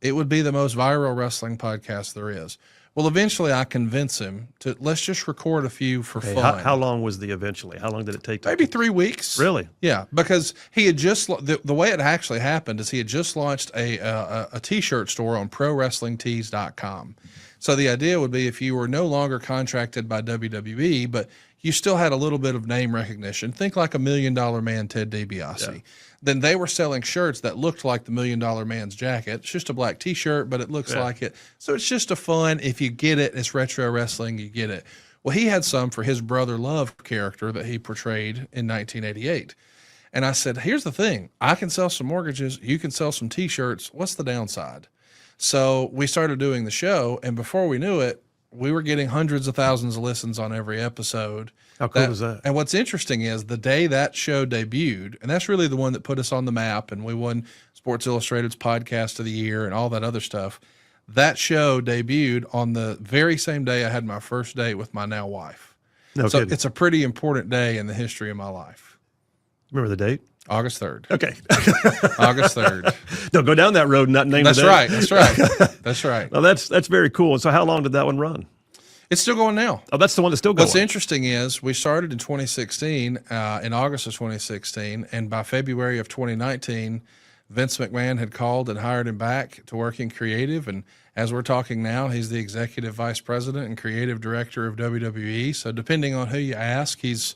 it would be the most viral wrestling podcast there is. Well, eventually I convinced him to let's just record a few for fun. How long was the eventually? How long did it take? Maybe 3 weeks. Really? Yeah, because he had just the way it actually happened is he had just launched a T-shirt store on ProWrestlingTees.com. So the idea would be if you were no longer contracted by WWE, but you still had a little bit of name recognition, think like $1 Million Man Ted DiBiase. Yeah. Then they were selling shirts that looked like the $1 Million Man's jacket. It's just a black T-shirt, but it looks like it. So it's just a fun, if you get it, it's retro wrestling, you get it. Well, he had some for his Brother Love character that he portrayed in 1988. And I said, here's the thing. I can sell some mortgages. You can sell some T-shirts. What's the downside? So we started doing the show, and before we knew it, we were getting hundreds of thousands of listens on every episode. How cool is that? And what's interesting is the day that show debuted, and that's really the one that put us on the map, and we won Sports Illustrated's Podcast of the Year and all that other stuff. That show debuted on the very same day I had my first date with my now wife. No so kidding. It's a pretty important day in the history of my life. Remember the date? August 3rd. Okay. August 3rd. Don't go down that road and not name That's the date. right. That's right. That's right. Well, that's very cool. So how long did that one run? It's still going now. Oh, that's the one that's still going. What's interesting is we started in 2016, in August of 2016, and by February of 2019, Vince McMahon had called and hired him back to work in creative. And as we're talking now, he's the executive vice president and creative director of WWE. So depending on who you ask, he's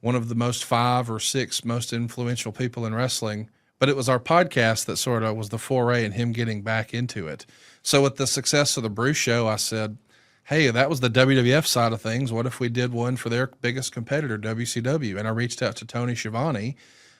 one of the most 5 or 6 most influential people in wrestling. But it was our podcast that sort of was the foray in him getting back into it. So with the success of the Bruce Show, I said, hey, that was the WWF side of things. What if we did one for their biggest competitor, WCW? And I reached out to Tony Schiavone,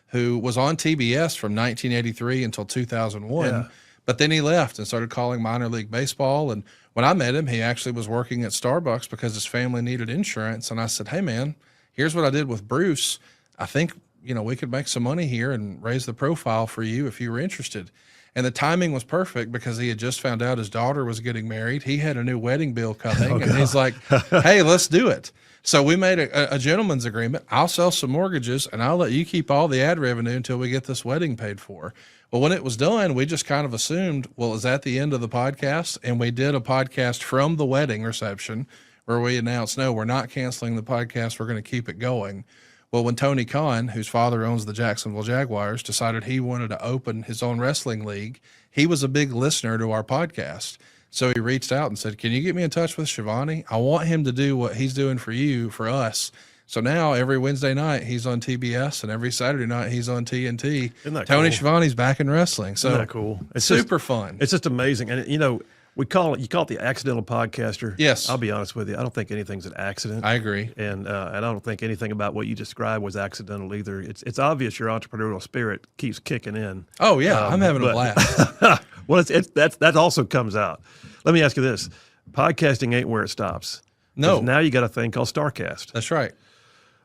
who was on TBS from 1983 until 2001. Yeah. But then he left and started calling minor league baseball. And when I met him, he actually was working at Starbucks because his family needed insurance. And I said, hey, man, here's what I did with Bruce. I think, we could make some money here and raise the profile for you if you were interested. And the timing was perfect because he had just found out his daughter was getting married. He had a new wedding bill coming, and he's like, hey, let's do it. So we made a gentleman's agreement. I'll sell some mortgages, and I'll let you keep all the ad revenue until we get this wedding paid for. Well, when it was done, we just kind of assumed, well, is that the end of the podcast? And we did a podcast from the wedding reception where we announced, no, we're not canceling the podcast. We're going to keep it going. Well, when Tony Khan, whose father owns the Jacksonville Jaguars, decided he wanted to open his own wrestling league, he was a big listener to our podcast. So he reached out and said, can you get me in touch with Shivani? I want him to do what he's doing for you, for us. So now every Wednesday night he's on TBS, and every Saturday night he's on TNT. Isn't that Tony cool? Schiavone's back in wrestling. So Isn't that cool? It's super fun. It's just amazing. And you know, you call it the accidental podcaster. Yes. I'll be honest with you. I don't think anything's an accident. I agree. And I don't think anything about what you described was accidental either. It's obvious your entrepreneurial spirit keeps kicking in. Oh yeah, I'm having a blast. Well, that also comes out. Let me ask you this: podcasting ain't where it stops. No. Now you got a thing called StarCast. That's right.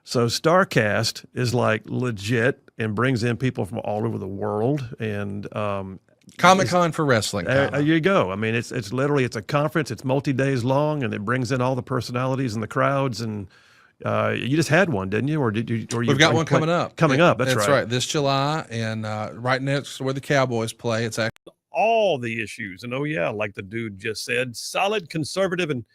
So StarCast is like legit and brings in people from all over the world, and Comic-Con for wrestling. there you go. I mean, it's literally it's a conference. It's multi-days long, and it brings in all the personalities and the crowds. And you just had one, didn't you? Or did you? Or We've got one coming up. Coming up. That's right. This July, and right next to where the Cowboys play. It's actually All the issues, and like the dude just said, solid, conservative, and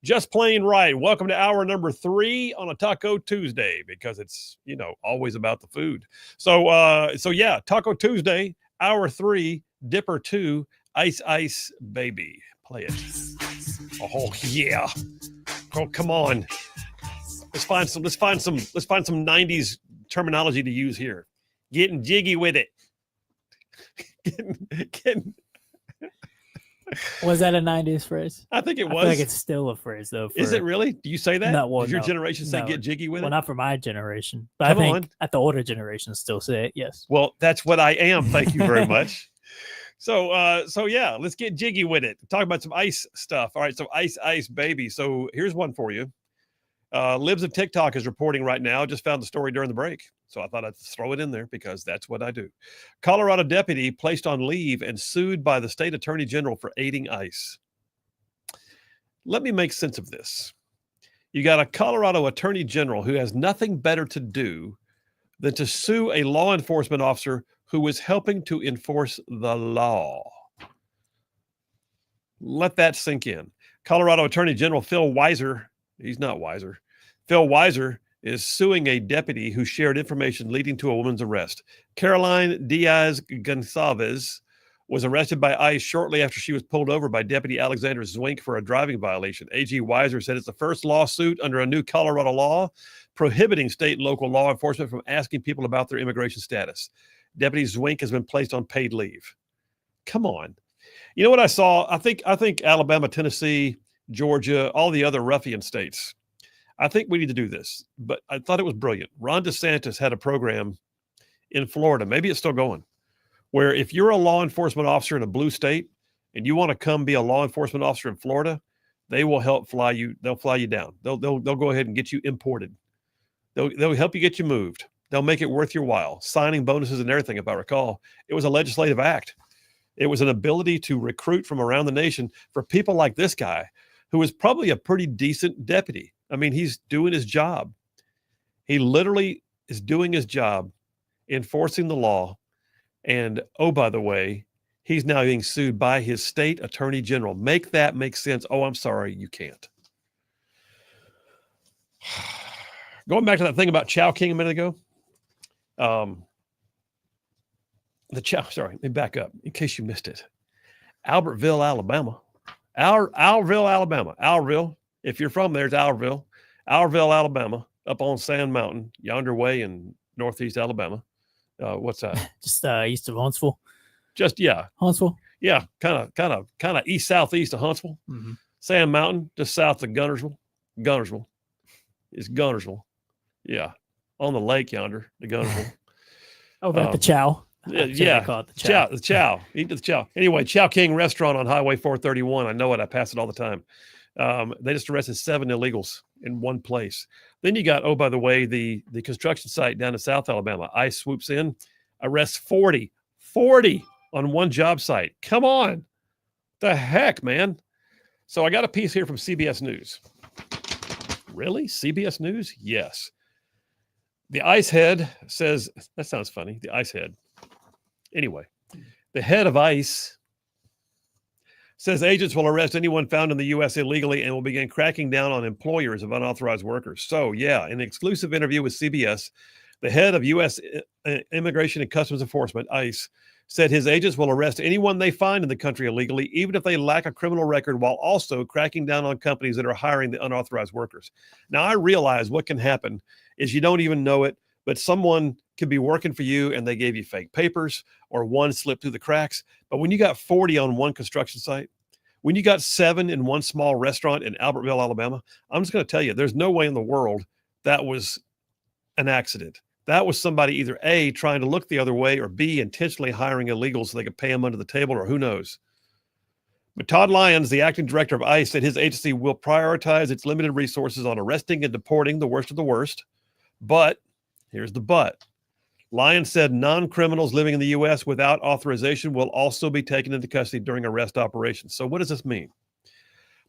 just plain right. Welcome to hour number 3 on a Taco Tuesday, because it's, always about the food. So yeah, Taco Tuesday, hour 3, Dipper 2, Ice Baby. Play it. Oh yeah. Oh, come on. Let's find some 90s terminology to use here. Getting jiggy with it. Getting Was that a 90s phrase? I think it was. I feel like it's still a phrase, though. Is it really? Do you say that? No, well, Does your no. generation say No. get jiggy with Well, it? not for my generation. But Come I think on. at the older generations still say it, yes. Well, that's what I am. Thank you very much. So yeah, let's get jiggy with it. Talk about some ice stuff. All right, so ice baby. So here's one for you. Libs of TikTok is reporting right now. Just found the story during the break, so I thought I'd throw it in there because that's what I do. Colorado deputy placed on leave and sued by the state attorney general for aiding ICE. Let me make sense of this. You got a Colorado attorney general who has nothing better to do than to sue a law enforcement officer who was helping to enforce the law. Let that sink in. Colorado Attorney General Phil Weiser, he's not Weiser. Phil Weiser is suing a deputy who shared information leading to a woman's arrest. Caroline Diaz Gonçalves was arrested by ICE shortly after she was pulled over by Deputy Alexander Zwink for a driving violation. AG Weiser said it's the first lawsuit under a new Colorado law prohibiting state and local law enforcement from asking people about their immigration status. Deputy Zwink has been placed on paid leave. Come on. You know what I saw? I think Alabama, Tennessee, Georgia, all the other ruffian states, I think we need to do this. But I thought it was brilliant. Ron DeSantis had a program in Florida. Maybe it's still going, where if you're a law enforcement officer in a blue state and you want to come be a law enforcement officer in Florida, they will help fly you. They'll fly you down. They'll go ahead and get you imported. They'll help you get you moved. They'll make it worth your while. Signing bonuses and everything, if I recall. It was a legislative act. It was an ability to recruit from around the nation for people like this guy, who is probably a pretty decent deputy. I mean, he's doing his job. He literally is doing his job, enforcing the law. And, oh, by the way, he's now being sued by his state attorney general. Make that make sense. Oh, I'm sorry, you can't. Going back to that thing about Chow King a minute ago. Let me back up in case you missed it. Albertville, Alabama. Alville, Alabama. Alville. If you're from there, it's Alville. Alville, Alabama, up on Sand Mountain, yonder way in northeast Alabama. What's that? Just east of Huntsville. Huntsville. Yeah, kind of east southeast of Huntsville. Mm-hmm. Sand Mountain, just south of Gunnersville. It's Gunnersville. Yeah, on the lake yonder, the Gunnersville. Over at the Chow. Yeah. They call it the Chow. Eat the Chow. Anyway, Chow King Restaurant on Highway 431. I know it. I pass it all the time. They just arrested 7 illegals in one place. Then you got, oh, by the way, the construction site down in South Alabama. ICE swoops in, arrests 40 on one job site. Come on. The heck, man. So I got a piece here from CBS News. Really? CBS News? Yes. The ICE head says, that sounds funny, the ICE head. Anyway, the head of ICE says agents will arrest anyone found in the U.S. illegally and will begin cracking down on employers of unauthorized workers. So, yeah, in an exclusive interview with CBS, the head of U.S. Immigration and Customs Enforcement, ICE, said his agents will arrest anyone they find in the country illegally, even if they lack a criminal record, while also cracking down on companies that are hiring the unauthorized workers. Now, I realize what can happen is you don't even know it, but someone could be working for you and they gave you fake papers or one slipped through the cracks. But when you got 40 on one construction site, when you got 7 in one small restaurant in Albertville, Alabama, I'm just going to tell you, there's no way in the world that was an accident. That was somebody either A, trying to look the other way, or B, intentionally hiring illegals so they could pay them under the table, or who knows. But Todd Lyons, the acting director of ICE, said his agency will prioritize its limited resources on arresting and deporting the worst of the worst. But, here's the but. Lyons said non-criminals living in the U.S. without authorization will also be taken into custody during arrest operations. So what does this mean?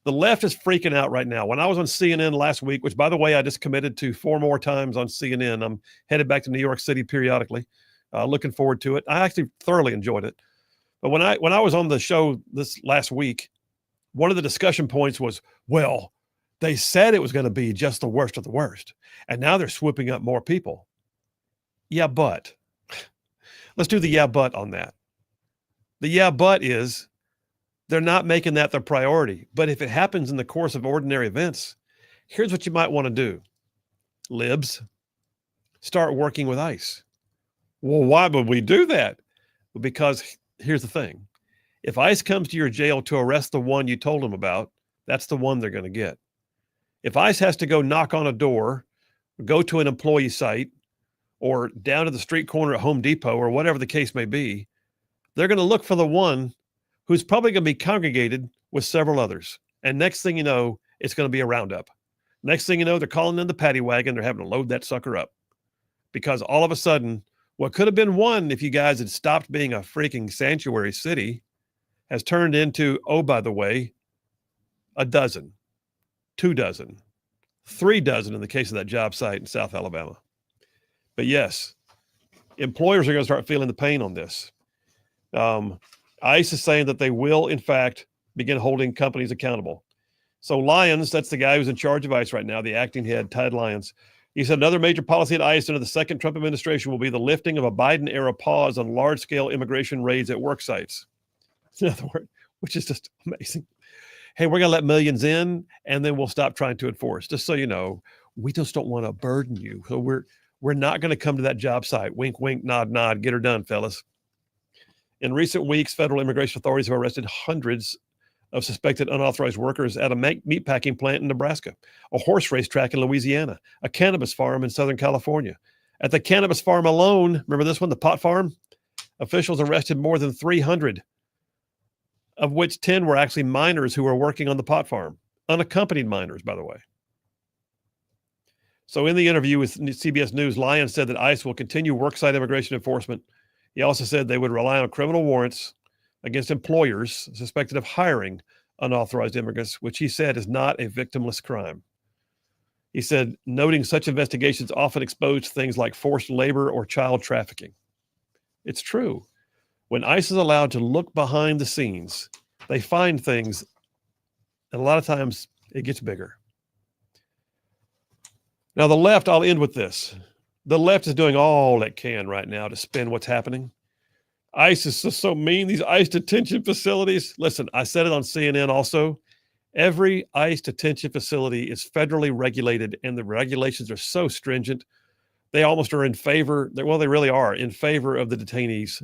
The left is freaking out right now. When I was on CNN last week, which, by the way, I just committed to 4 more times on CNN. I'm headed back to New York City periodically. Looking forward to it. I actually thoroughly enjoyed it. But when I was on the show this last week, one of the discussion points was, well, they said it was going to be just the worst of the worst, and now they're swooping up more people. Yeah, but. Let's do the yeah, but on that. The yeah, but is, they're not making that their priority. But if it happens in the course of ordinary events, here's what you might want to do. Libs, start working with ICE. Well, why would we do that? Well, because here's the thing. If ICE comes to your jail to arrest the one you told them about, that's the one they're going to get. If ICE has to go knock on a door, go to an employee site, or down to the street corner at Home Depot, or whatever the case may be, they're going to look for the one who's probably going to be congregated with several others. And next thing you know, it's going to be a roundup. Next thing you know, they're calling in the paddy wagon. They're having to load that sucker up. Because all of a sudden, what could have been one if you guys had stopped being a freaking sanctuary city has turned into, oh, by the way, a dozen, 2 dozen, 3 dozen in the case of that job site in South Alabama. But yes, employers are going to start feeling the pain on this. ICE is saying that they will, in fact, begin holding companies accountable. So Lyons, that's the guy who's in charge of ICE right now, the acting head, Todd Lyons. He said another major policy at ICE under the second Trump administration will be the lifting of a Biden-era pause on large-scale immigration raids at work sites. In other words, which is just amazing. Hey, we're going to let millions in, and then we'll stop trying to enforce. Just so you know, we just don't want to burden you. So we're not going to come to that job site. Wink, wink, nod, nod. Get her done, fellas. In recent weeks, federal immigration authorities have arrested hundreds of suspected unauthorized workers at a meatpacking plant in Nebraska, a horse racetrack in Louisiana, a cannabis farm in Southern California. At the cannabis farm alone, remember this one, the pot farm? Officials arrested more than 300, of which 10 were actually minors who were working on the pot farm. Unaccompanied minors, by the way. So in the interview with CBS News, Lyons said that ICE will continue worksite immigration enforcement. He also said they would rely on criminal warrants against employers suspected of hiring unauthorized immigrants, which he said is not a victimless crime. He said, noting such investigations often expose things like forced labor or child trafficking. It's true. When ICE is allowed to look behind the scenes, they find things, and a lot of times it gets bigger. Now, the left, I'll end with this. The left is doing all it can right now to spin what's happening. ICE is just so mean. These ICE detention facilities. Listen, I said it on CNN also. Every ICE detention facility is federally regulated, and the regulations are so stringent. They almost are in favor. Well, they really are in favor of the detainees.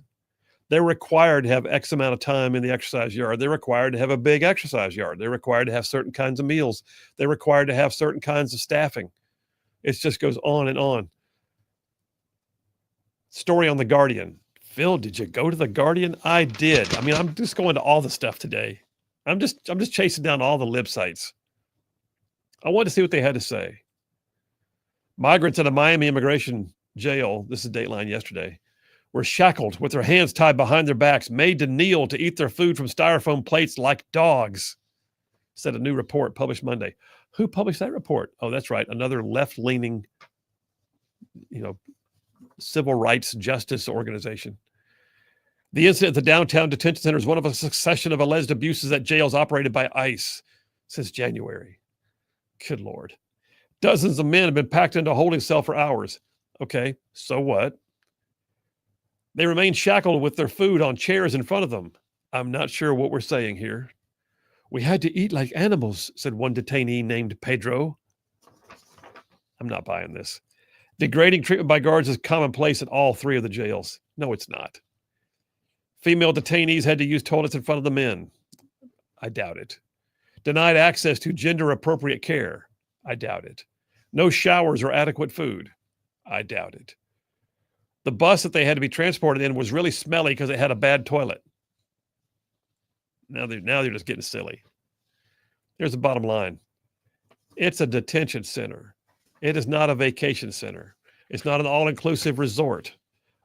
They're required to have X amount of time in the exercise yard. They're required to have a big exercise yard. They're required to have certain kinds of meals. They're required to have certain kinds of staffing. It just goes on and on. Story on The Guardian. Phil, did you go to The Guardian? I did. I mean, I'm just going to all the stuff today. I'm just chasing down all the lib sites. I wanted to see what they had to say. Migrants at a Miami immigration jail, this is Dateline yesterday, were shackled with their hands tied behind their backs, made to kneel to eat their food from styrofoam plates like dogs, said a new report published Monday. Who published that report? Oh, that's right. Another left-leaning, civil rights justice organization. The incident at the downtown detention center is one of a succession of alleged abuses at jails operated by ICE since January. Good Lord. Dozens of men have been packed into a holding cell for hours. Okay, so what? They remain shackled with their food on chairs in front of them. I'm not sure what we're saying here. We had to eat like animals, said one detainee named Pedro. I'm not buying this. Degrading treatment by guards is commonplace at all 3 of the jails. No, it's not. Female detainees had to use toilets in front of the men. I doubt it. Denied access to gender-appropriate care. I doubt it. No showers or adequate food. I doubt it. The bus that they had to be transported in was really smelly because it had a bad toilet. Now they're just getting silly. Here's the bottom line. It's a detention center. It is not a vacation center. It's not an all-inclusive resort.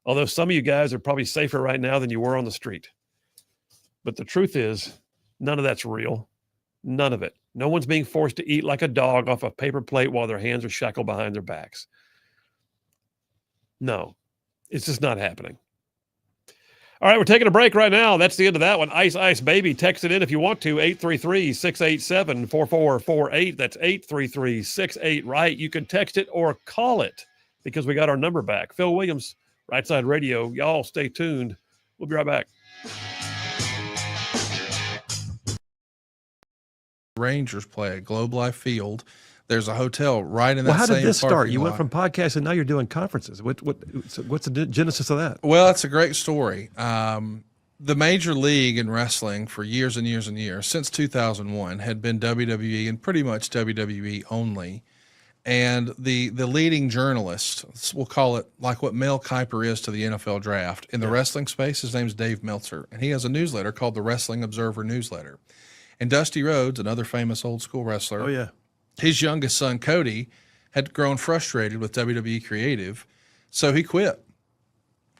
Although some of you guys are probably safer right now than you were on the street. But the truth is, none of that's real. None of it. No one's being forced to eat like a dog off a paper plate while their hands are shackled behind their backs. No, it's just not happening. All right, we're taking a break right now. That's the end of that one. Ice Ice Baby, text it in if you want to, 833-687-4448. That's 833-68-RIGHT. You can text it or call it because we got our number back. Phil Williams, Rightside Radio. Y'all stay tuned. We'll be right back. Rangers play at Globe Life Field. There's a hotel right in that same Well, how did this start? parking You went lot. from podcasting, now you're doing conferences. What's the genesis of that? Well, it's a great story. The major league in wrestling for years and years and years, since 2001, had been WWE and pretty much WWE only. And the leading journalist, we'll call it like what Mel Kiper is to the NFL draft, in the wrestling space, his name's Dave Meltzer. And he has a newsletter called the Wrestling Observer Newsletter. And Dusty Rhodes, another famous old school wrestler, Oh, yeah. his youngest son, Cody, had grown frustrated with WWE Creative, so he quit.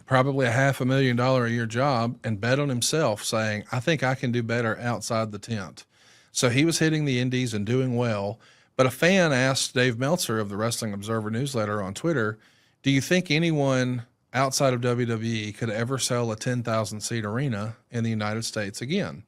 Probably a $500,000 a year job, and bet on himself, saying, I think I can do better outside the tent. So he was hitting the indies and doing well, but a fan asked Dave Meltzer of the Wrestling Observer Newsletter on Twitter, do you think anyone outside of WWE could ever sell a 10,000-seat arena in the United States again?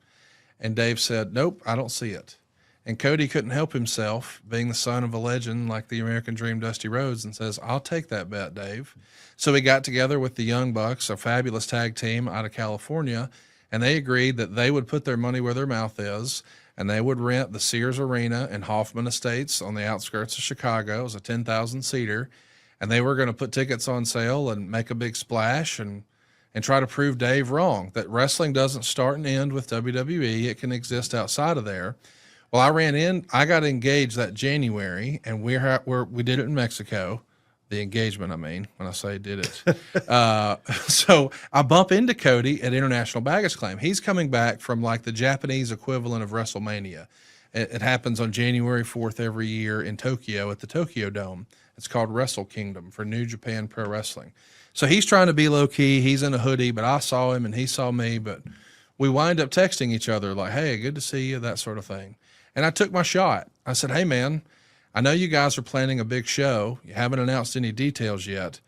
And Dave said, nope, I don't see it. And Cody couldn't help himself, being the son of a legend like the American Dream Dusty Rhodes, and says, I'll take that bet, Dave. So he got together with the Young Bucks, a fabulous tag team out of California, and they agreed that they would put their money where their mouth is, and they would rent the Sears Arena in Hoffman Estates on the outskirts of Chicago. It was a 10,000-seater, and they were going to put tickets on sale and make a big splash and try to prove Dave wrong, that wrestling doesn't start and end with WWE. It can exist outside of there. Well, I got engaged that January, and we did it in Mexico. The engagement, I mean, when I say did it. So I bump into Cody at International Baggage Claim. He's coming back from like the Japanese equivalent of WrestleMania. It happens on January 4th every year in Tokyo at the Tokyo Dome. It's called Wrestle Kingdom for New Japan Pro Wrestling. So he's trying to be low key. He's in a hoodie, but I saw him and he saw me, but we wind up texting each other like, hey, good to see you, that sort of thing. And I took my shot. I said, hey, man, I know you guys are planning a big show. You haven't announced any details yet,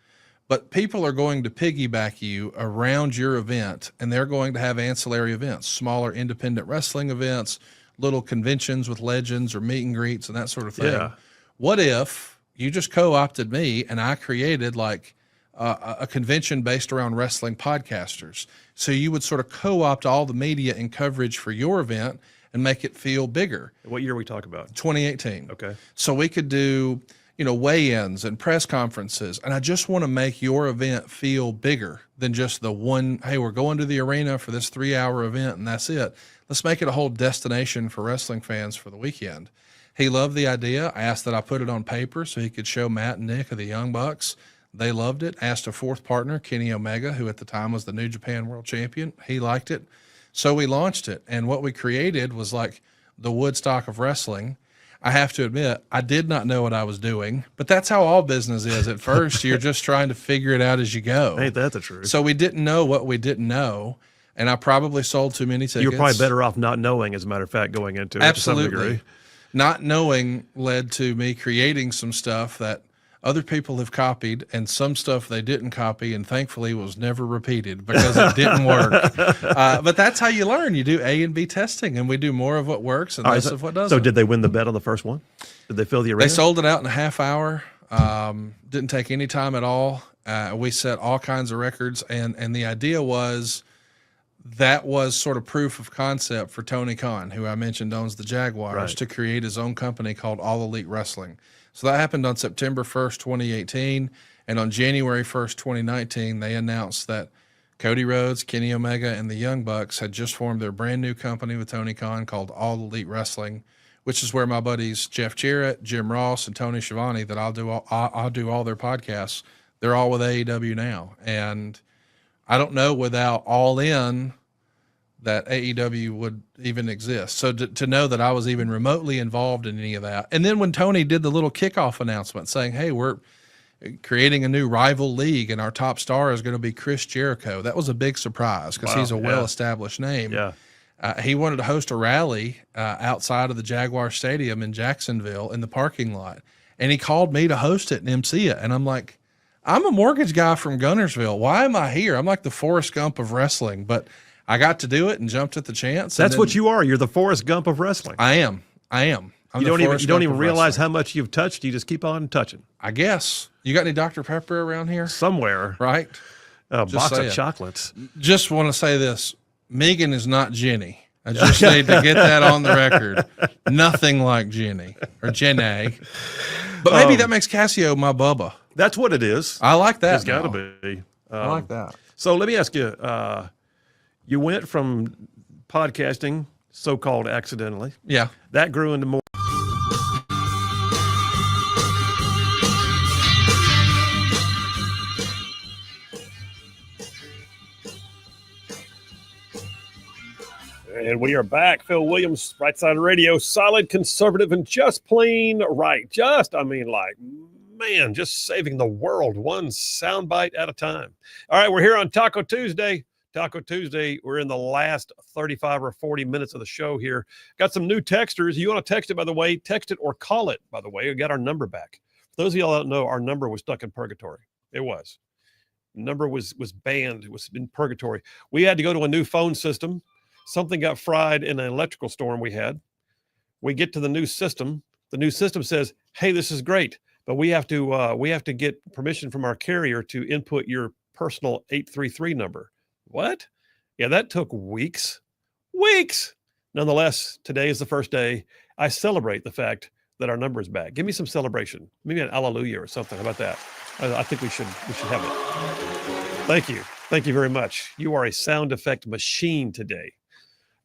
but people are going to piggyback you around your event, and they're going to have ancillary events, smaller independent wrestling events, little conventions with legends or meet and greets and that sort of thing. Yeah. What if you just co-opted me and I created like a convention based around wrestling podcasters? So you would sort of co-opt all the media and coverage for your event and make it feel bigger. What year are we talking about? 2018. Okay. So we could do, weigh-ins and press conferences. And I just want to make your event feel bigger than just the one, hey, we're going to the arena for this 3-hour event and that's it. Let's make it a whole destination for wrestling fans for the weekend. He loved the idea. I asked that I put it on paper so he could show Matt and Nick of the Young Bucks. They loved it. Asked a fourth partner, Kenny Omega, who at the time was the New Japan World Champion. He liked it. So we launched it. And what we created was like the Woodstock of wrestling. I have to admit, I did not know what I was doing, but that's how all business is. At first, you're just trying to figure it out as you go. Ain't that the truth? So we didn't know what we didn't know. And I probably sold too many tickets. You were probably better off not knowing, as a matter of fact, going into it Absolutely. to some degree. Not knowing led to me creating some stuff that other people have copied and some stuff they didn't copy and thankfully was never repeated because it didn't work. But that's how you learn. You do A and B testing, and we do more of what works and less of what doesn't. So did they win the bet on the first one? Did they fill the arena? They sold it out in a half hour. Didn't take any time at all. We set all kinds of records, and the idea was that was sort of proof of concept for Tony Khan, who I mentioned owns the Jaguars, Right. to create his own company called All Elite Wrestling. So that happened on September 1st, 2018. And on January 1st, 2019, they announced that Cody Rhodes, Kenny Omega, and the Young Bucks had just formed their brand new company with Tony Khan called All Elite Wrestling, which is where my buddies Jeff Jarrett, Jim Ross, and Tony Schiavone, that I'll do all their podcasts, they're all with AEW now. And I don't know without All In that AEW would even exist. So to know that I was even remotely involved in any of that. And then when Tony did the little kickoff announcement saying, hey, we're creating a new rival league and our top star is going to be Chris Jericho, that was a big surprise because he's a well-established name. Yeah. He wanted to host a rally outside of the Jaguar Stadium in Jacksonville in the parking lot. And he called me to host it and MC it. And I'm like, I'm a mortgage guy from Gunnersville. Why am I here? I'm like the Forrest Gump of wrestling, but I got to do it and jumped at the chance. That's what you are. You're the Forrest Gump of wrestling. I am. I'm you don't even realize how much you've touched. You just keep on touching. I guess. You got any Dr. Pepper around here? Somewhere. Right? A box of chocolates. Just want to say this. Megan is not Jenny. I just need to get that on the record. Nothing like Jenny or Jenny. But maybe that makes Cassio my Bubba. That's what it is. I like that. It's got to be. I like that. So let me ask you, you went from podcasting, so-called accidentally. Yeah. That grew into more. And we are back. Phil Williams, Rightside Radio, solid, conservative, and just plain right. Just saving the world one soundbite at a time. All right, we're here on Taco Tuesday. Taco Tuesday, we're in the last 35 or 40 minutes of the show here. Got some new texters. You want to text it, by the way, text it or call it, by the way. We got our number back. For those of y'all that don't know, our number was stuck in purgatory. It was. The number was banned. It was in purgatory. We had to go to a new phone system. Something got fried in an electrical storm we had. We get to the new system. The new system says, hey, this is great, but we have to get permission from our carrier to input your personal 833 number. What? Yeah, that took weeks. Nonetheless, today is the first day. I celebrate the fact that our number is back. Give me some celebration. Maybe an hallelujah or something. How about that? I think we should have it. Thank you. Thank you very much. You are a sound effect machine today.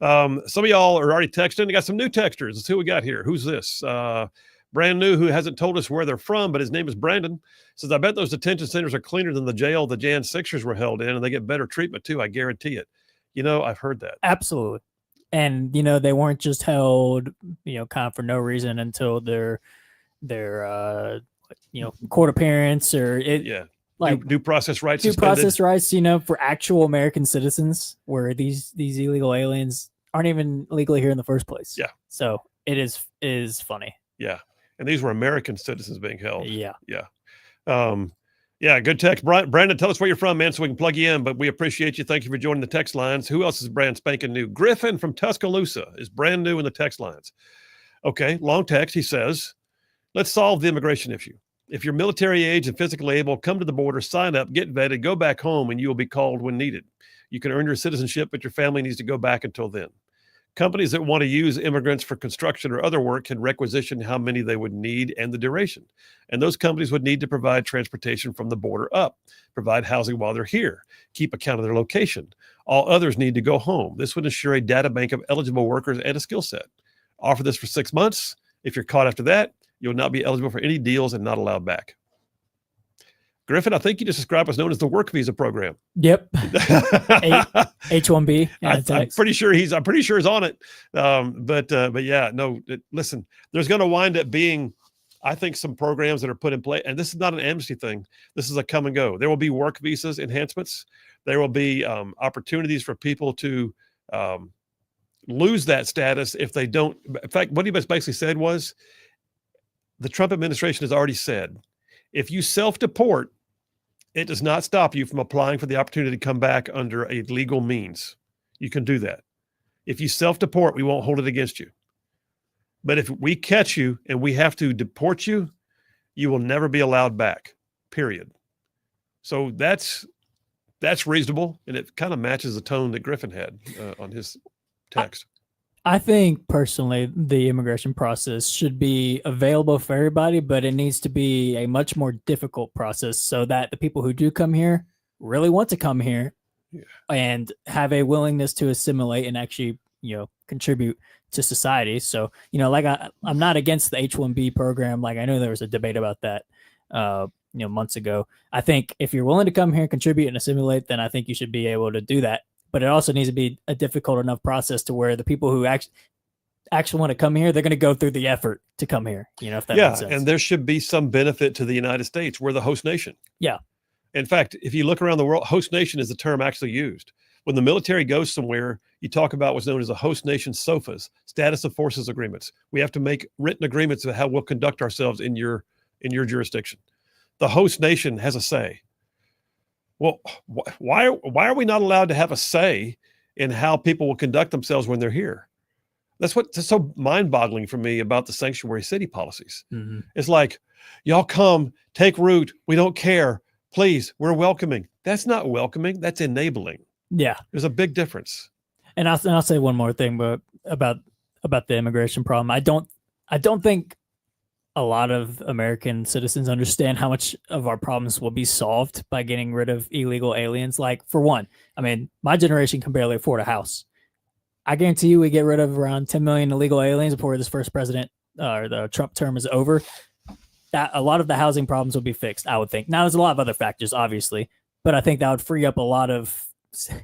Some of y'all are already texting. I got some new texters. Let's see what we got here. Who's this? Brand new, who hasn't told us where they're from, but his name is Brandon. Says, I bet those detention centers are cleaner than the jail the Jan Sixers were held in, and they get better treatment too. I guarantee it. I've heard that. Absolutely. And, they weren't just held, kind of for no reason until their court appearance or due process rights. Due process rights, for actual American citizens, where these illegal aliens aren't even legally here in the first place. Yeah. So it is funny. Yeah. And these were American citizens being held. Yeah. Yeah. Good text. Brandon, tell us where you're from, man, so we can plug you in, but we appreciate you. Thank you for joining the text lines. Who else is brand spanking new? Griffin from Tuscaloosa is brand new in the text lines. Okay. Long text. He says, let's solve the immigration issue. If you're military age and physically able, come to the border, sign up, get vetted, go back home, and you will be called when needed. You can earn your citizenship, but your family needs to go back until then. Companies that want to use immigrants for construction or other work can requisition how many they would need and the duration. And those companies would need to provide transportation from the border up, provide housing while they're here, keep account of their location. All others need to go home. This would ensure a data bank of eligible workers and a skill set. Offer this for 6 months. If you're caught after that, you'll not be eligible for any deals and not allowed back. Griffin, I think you just described what's known as the work visa program. Yep. H-1B. I'm pretty sure he's on it. But yeah, no, listen, there's going to wind up being, I think, some programs that are put in place, and this is not an amnesty thing. This is a come and go. There will be work visas enhancements. There will be opportunities for people to lose that status if they don't. In fact, what he basically said was, the Trump administration has already said, if you self-deport, it does not stop you from applying for the opportunity to come back under a legal means. You can do that. If you self-deport, we won't hold it against you. But if we catch you and we have to deport you, you will never be allowed back, period. So that's reasonable, and it kind of matches the tone that Griffin had on his text. I think personally the immigration process should be available for everybody, but it needs to be a much more difficult process so that the people who do come here really want to come here and have a willingness to assimilate and actually, contribute to society. So, like I'm not against the H-1B program. Like I know there was a debate about that, months ago. I think if you're willing to come here, contribute and assimilate, then I think you should be able to do that. But it also needs to be a difficult enough process to where the people who actually want to come here, they're going to go through the effort to come here. If that makes sense. And there should be some benefit to the United States. We're the host nation. Yeah. In fact, if you look around the world, host nation is the term actually used. When the military goes somewhere, you talk about what's known as a host nation SOFAs, status of forces agreements. We have to make written agreements of how we'll conduct ourselves in your jurisdiction. The host nation has a say. Well, why are we not allowed to have a say in how people will conduct themselves when they're here? That's what's so mind-boggling for me about the sanctuary city policies. Mm-hmm. It's like, y'all come, take root. We don't care. Please, we're welcoming. That's not welcoming. That's enabling. Yeah, there's a big difference. And I'll say one more thing, but about the immigration problem. I don't think a lot of American citizens understand how much of our problems will be solved by getting rid of illegal aliens. Like, for one, I mean, my generation can barely afford a house. I guarantee you we get rid of around 10 million illegal aliens before this first president or the Trump term is over. That a lot of the housing problems will be fixed, I would think. Now, there's a lot of other factors, obviously, but I think that would free up a lot of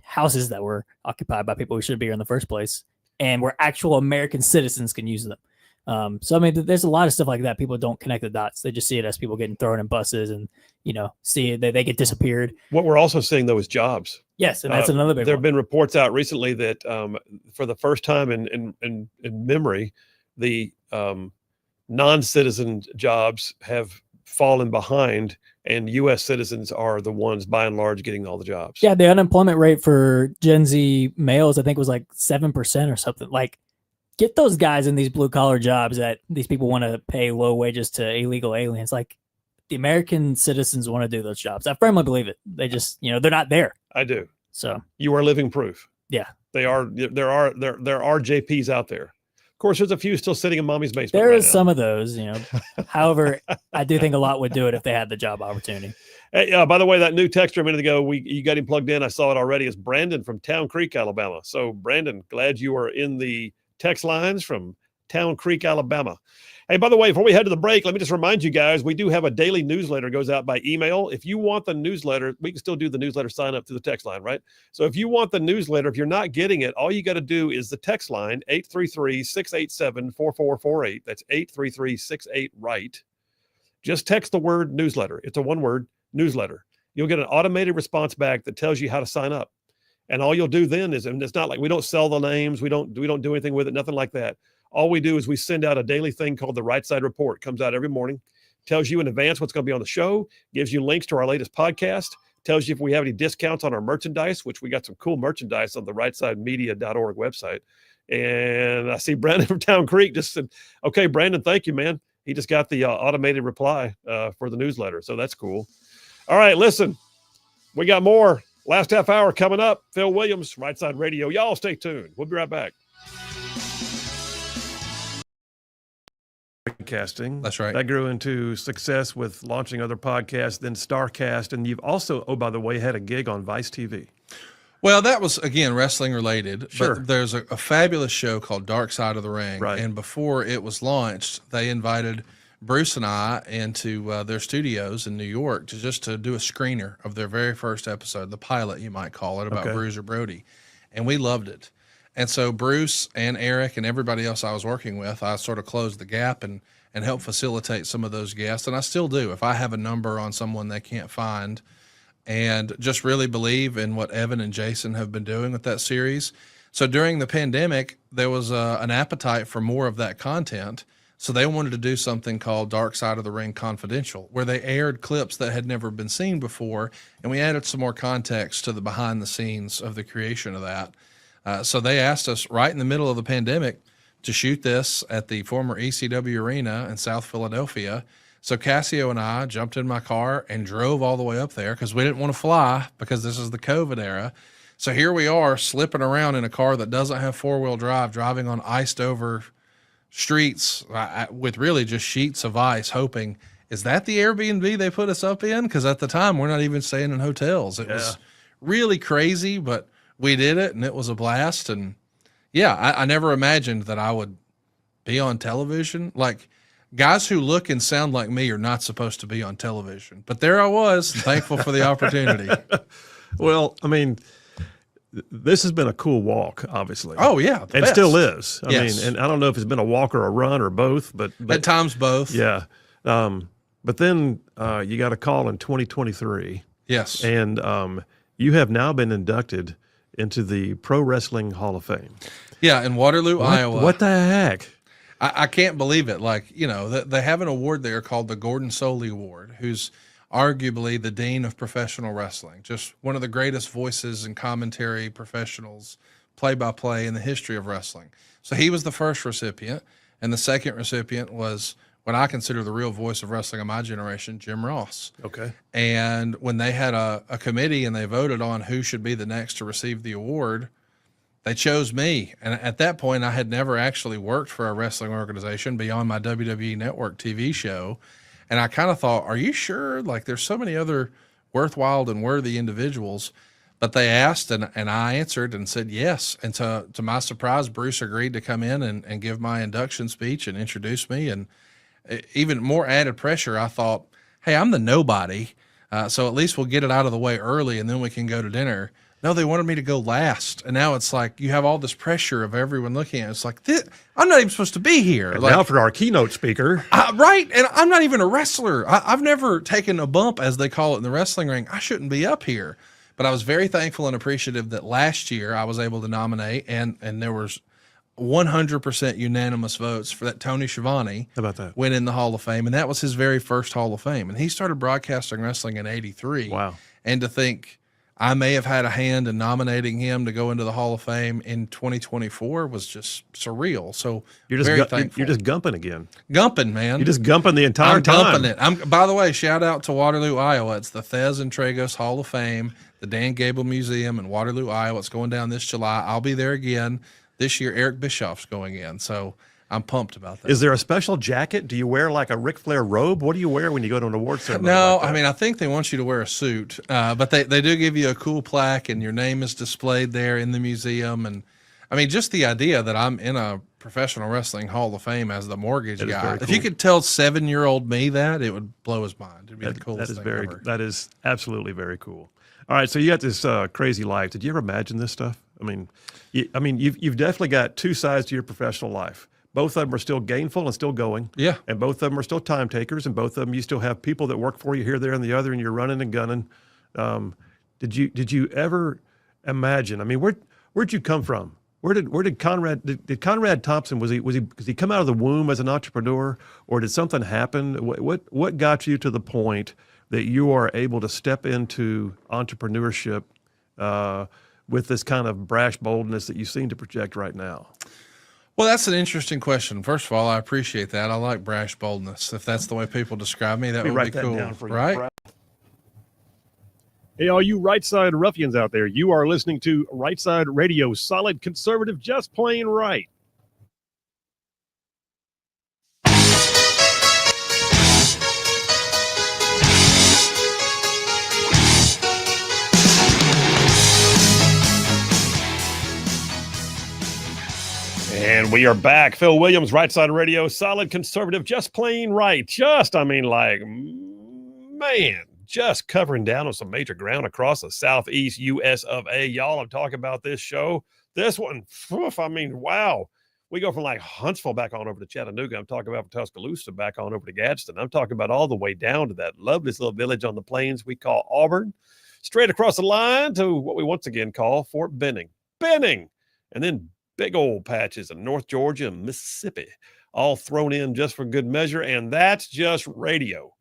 houses that were occupied by people who should be here in the first place and where actual American citizens can use them. So, I mean, there's a lot of stuff like that. People don't connect the dots. They just see it as people getting thrown in buses and, see it, they get disappeared. What we're also seeing, though, is jobs. Yes, and that's another big There one. have been reports out recently that for the first time in memory, the non-citizen jobs have fallen behind, and U.S. citizens are the ones, by and large, getting all the jobs. Yeah, the unemployment rate for Gen Z males, I think, was like 7% or something. Like, get those guys in these blue collar jobs that these people want to pay low wages to illegal aliens. Like, the American citizens want to do those jobs. I firmly believe it. They just, they're not there. I do. So you are living proof. Yeah, there are JPs out there. Of course, there's a few still sitting in mommy's basement. There is some of those, However, I do think a lot would do it if they had the job opportunity. Hey, by the way, that new texter a minute ago, you got him plugged in. I saw it already. It's Brandon from Town Creek, Alabama. So, Brandon, glad you are in the text lines from Town Creek, Alabama. Hey, by the way, before we head to the break, let me just remind you guys, we do have a daily newsletter goes out by email. If you want the newsletter, we can still do the newsletter sign up through the text line, right? So if you want the newsletter, if you're not getting it, all you got to do is the text line, 833-687-4448. That's 833-68-RIGHT. Just text the word newsletter. It's a one-word newsletter. You'll get an automated response back that tells you how to sign up. And all you'll do then is, and it's not like we don't sell the names, we don't do anything with it, nothing like that. All we do is we send out a daily thing called the Rightside Report. It comes out every morning, tells you in advance what's going to be on the show, gives you links to our latest podcast, tells you if we have any discounts on our merchandise, which we got some cool merchandise on the rightsidemedia.org website. And I see Brandon from Town Creek just said, okay, Brandon, thank you, man. He just got the automated reply for the newsletter. So that's cool. All right, listen, we got more. Last half hour coming up. Phil Williams, Rightside Radio. Y'all stay tuned. We'll be right back. Podcasting. That's right. That grew into success with launching other podcasts, then StarCast. And you've also, oh, by the way, had a gig on Vice TV. Well, that was, again, wrestling related. Sure. But there's a fabulous show called Dark Side of the Ring. Right. And before it was launched, they invited Bruce and I into their studios in New York to do a screener of their very first episode, the pilot, you might call it, about Bruiser Brody. And we loved it. And so Bruce and Eric and everybody else I was working with, I sort of closed the gap and helped facilitate some of those guests. And I still do. If I have a number on someone they can't find, and just really believe in what Evan and Jason have been doing with that series. So during the pandemic, there was an appetite for more of that content. So they wanted to do something called Dark Side of the Ring Confidential, where they aired clips that had never been seen before, and we added some more context to the behind the scenes of the creation of that. So they asked us right in the middle of the pandemic to shoot this at the former ECW Arena in South Philadelphia. So Cassio and I jumped in my car and drove all the way up there because we didn't want to fly because this is the COVID era. So here we are slipping around in a car that doesn't have 4-wheel drive, driving on iced over streets with really just sheets of ice, hoping, is that the Airbnb they put us up in? Because at the time, we're not even staying in hotels. It was really crazy, but we did it and it was a blast. And yeah, I never imagined that I would be on television. Like, guys who look and sound like me are not supposed to be on television, but there I was, thankful for the opportunity. Well, I mean, this has been a cool walk, obviously. Oh yeah, and best. still is. I Yes. mean, and I don't know if it's been a walk or a run or both, but At times both. yeah. But then you got a call in 2023. Yes. And you have now been inducted into the Pro Wrestling Hall of Fame. Yeah, in Waterloo, Iowa. What the heck? I can't believe it. Like, you know, they have an award there called the Gordon Soley Award, who's arguably the dean of professional wrestling, just one of the greatest voices and commentary professionals, play-by-play in the history of wrestling. So he was the first recipient, and the second recipient was what I consider the real voice of wrestling of my generation, Jim Ross. Okay. And when they had a committee and they voted on who should be the next to receive the award, they chose me. And at that point, I had never actually worked for a wrestling organization beyond my WWE Network TV show. And I kind of thought, are you sure? Like, there's so many other worthwhile and worthy individuals. But they asked, and I answered and said yes. And to my surprise, Bruce agreed to come in and give my induction speech and introduce me. And even more added pressure, I thought, hey, I'm the nobody. So at least we'll get it out of the way early, and then we can go to dinner. No, they wanted me to go last. And now it's like you have all this pressure of everyone looking at it. It's like, I'm not even supposed to be here. And like, now for our keynote speaker. Right. And I'm not even a wrestler. I've never taken a bump, as they call it in the wrestling ring. I shouldn't be up here. But I was very thankful and appreciative that last year I was able to nominate, and there was 100% unanimous votes for that Tony Schiavone. How about that? Went in the Hall of Fame, and that was his very first Hall of Fame. And he started broadcasting wrestling in '83. Wow. And to think I may have had a hand in nominating him to go into the Hall of Fame in 2024 was just surreal. So You're just very thankful. you're just gumping again. Gumping, man. You're just gumping the entire I'm time. gumping it. By the way, shout out to Waterloo, Iowa. It's the Thez and Tragos Hall of Fame, the Dan Gable Museum in Waterloo, Iowa. It's going down this July. I'll be there again. This year, Eric Bischoff's going in. So I'm pumped about that. Is there a special jacket? Do you wear like a Ric Flair robe? What do you wear when you go to an award ceremony? No, like that? I mean, I think they want you to wear a suit, but they do give you a cool plaque, and your name is displayed there in the museum. And I mean, just the idea that I'm in a professional wrestling Hall of Fame as the mortgage That is guy. very If cool. you could tell 7-year-old me that, it would blow his mind. It'd be the coolest thing ever. That is absolutely very cool. All right, so you got this crazy life. Did you ever imagine this stuff? I mean, you've definitely got two sides to your professional life. Both of them are still gainful and still going. Yeah. And both of them are still time takers, and both of them you still have people that work for you here, there, and the other, and you're running and gunning. Did you ever imagine? I mean, where'd you come from? Where did Conrad Thompson was he come out of the womb as an entrepreneur, or did something happen? What got you to the point that you are able to step into entrepreneurship with this kind of brash boldness that you seem to project right now? Well, that's an interesting question. First of all, I appreciate that. I like brash boldness. If that's the way people describe me, that would be cool, right? Hey, all you Rightside ruffians out there, you are listening to Rightside Radio, solid conservative, just plain right. And we are back. Phil Williams, Rightside Radio, solid conservative, just plain right. Just covering down on some major ground across the southeast U.S. of A. Y'all, I'm talking about this show. This one, wow. We go from like Huntsville back on over to Chattanooga. I'm talking about from Tuscaloosa back on over to Gadsden. I'm talking about all the way down to that lovely little village on the plains we call Auburn, straight across the line to what we once again call Fort Benning. And then big old patches of North Georgia and Mississippi, all thrown in just for good measure. And that's just radio.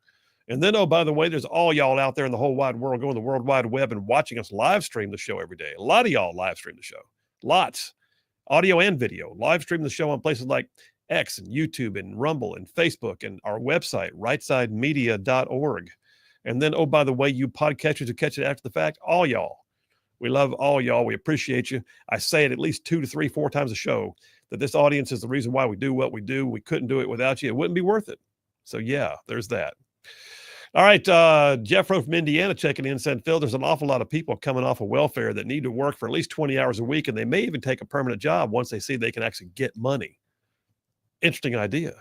And then, oh, by the way, there's all y'all out there in the whole wide world going to the World Wide Web and watching us live stream the show every day. A lot of y'all live stream the show. Lots. Audio and video. Live stream the show on places like X and YouTube and Rumble and Facebook and our website, rightsidemedia.org. And then, oh, by the way, you podcasters who catch it after the fact, all y'all. We love all y'all. We appreciate you. I say it at least 2 to 3, 4 times a show that this audience is the reason why we do what we do. We couldn't do it without you. It wouldn't be worth it. So, yeah, there's that. All right. Jeff Rowe from Indiana checking in said, Phil, there's an awful lot of people coming off of welfare that need to work for at least 20 hours a week, and they may even take a permanent job once they see they can actually get money. Interesting idea.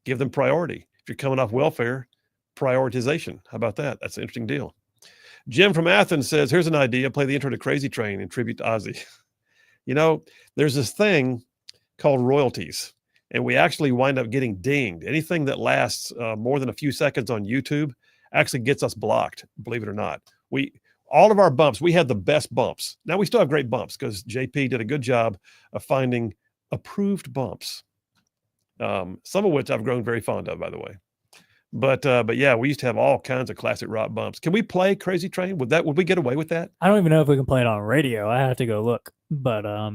Give them priority. If you're coming off welfare, prioritization. How about that? That's an interesting deal. Jim from Athens says, here's an idea. Play the intro to Crazy Train in tribute to Ozzy. You know, there's this thing called royalties, and we actually wind up getting dinged. Anything that lasts more than a few seconds on YouTube actually gets us blocked, believe it or not. All of our bumps, we had the best bumps. Now we still have great bumps because JP did a good job of finding approved bumps, some of which I've grown very fond of, by the way. But yeah, we used to have all kinds of classic rock bumps. Can we play Crazy Train? Would we get away with that? I don't even know if we can play it on radio. I have to go look, but I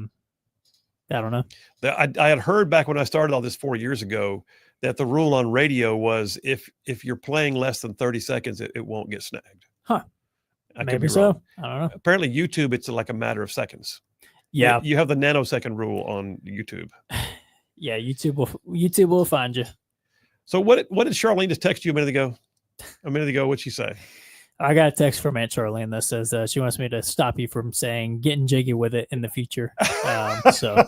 don't know. I had heard back when I started all this 4 years ago that the rule on radio was if you're playing less than 30 seconds, it won't get snagged. Huh. Maybe so. I don't know. Apparently YouTube, it's like a matter of seconds. Yeah. You have the nanosecond rule on YouTube. Yeah, YouTube will find you. So what did Charlene just text you a minute ago? What'd she say? I got a text from Aunt Charlene that says she wants me to stop you from saying getting jiggy with it in the future. So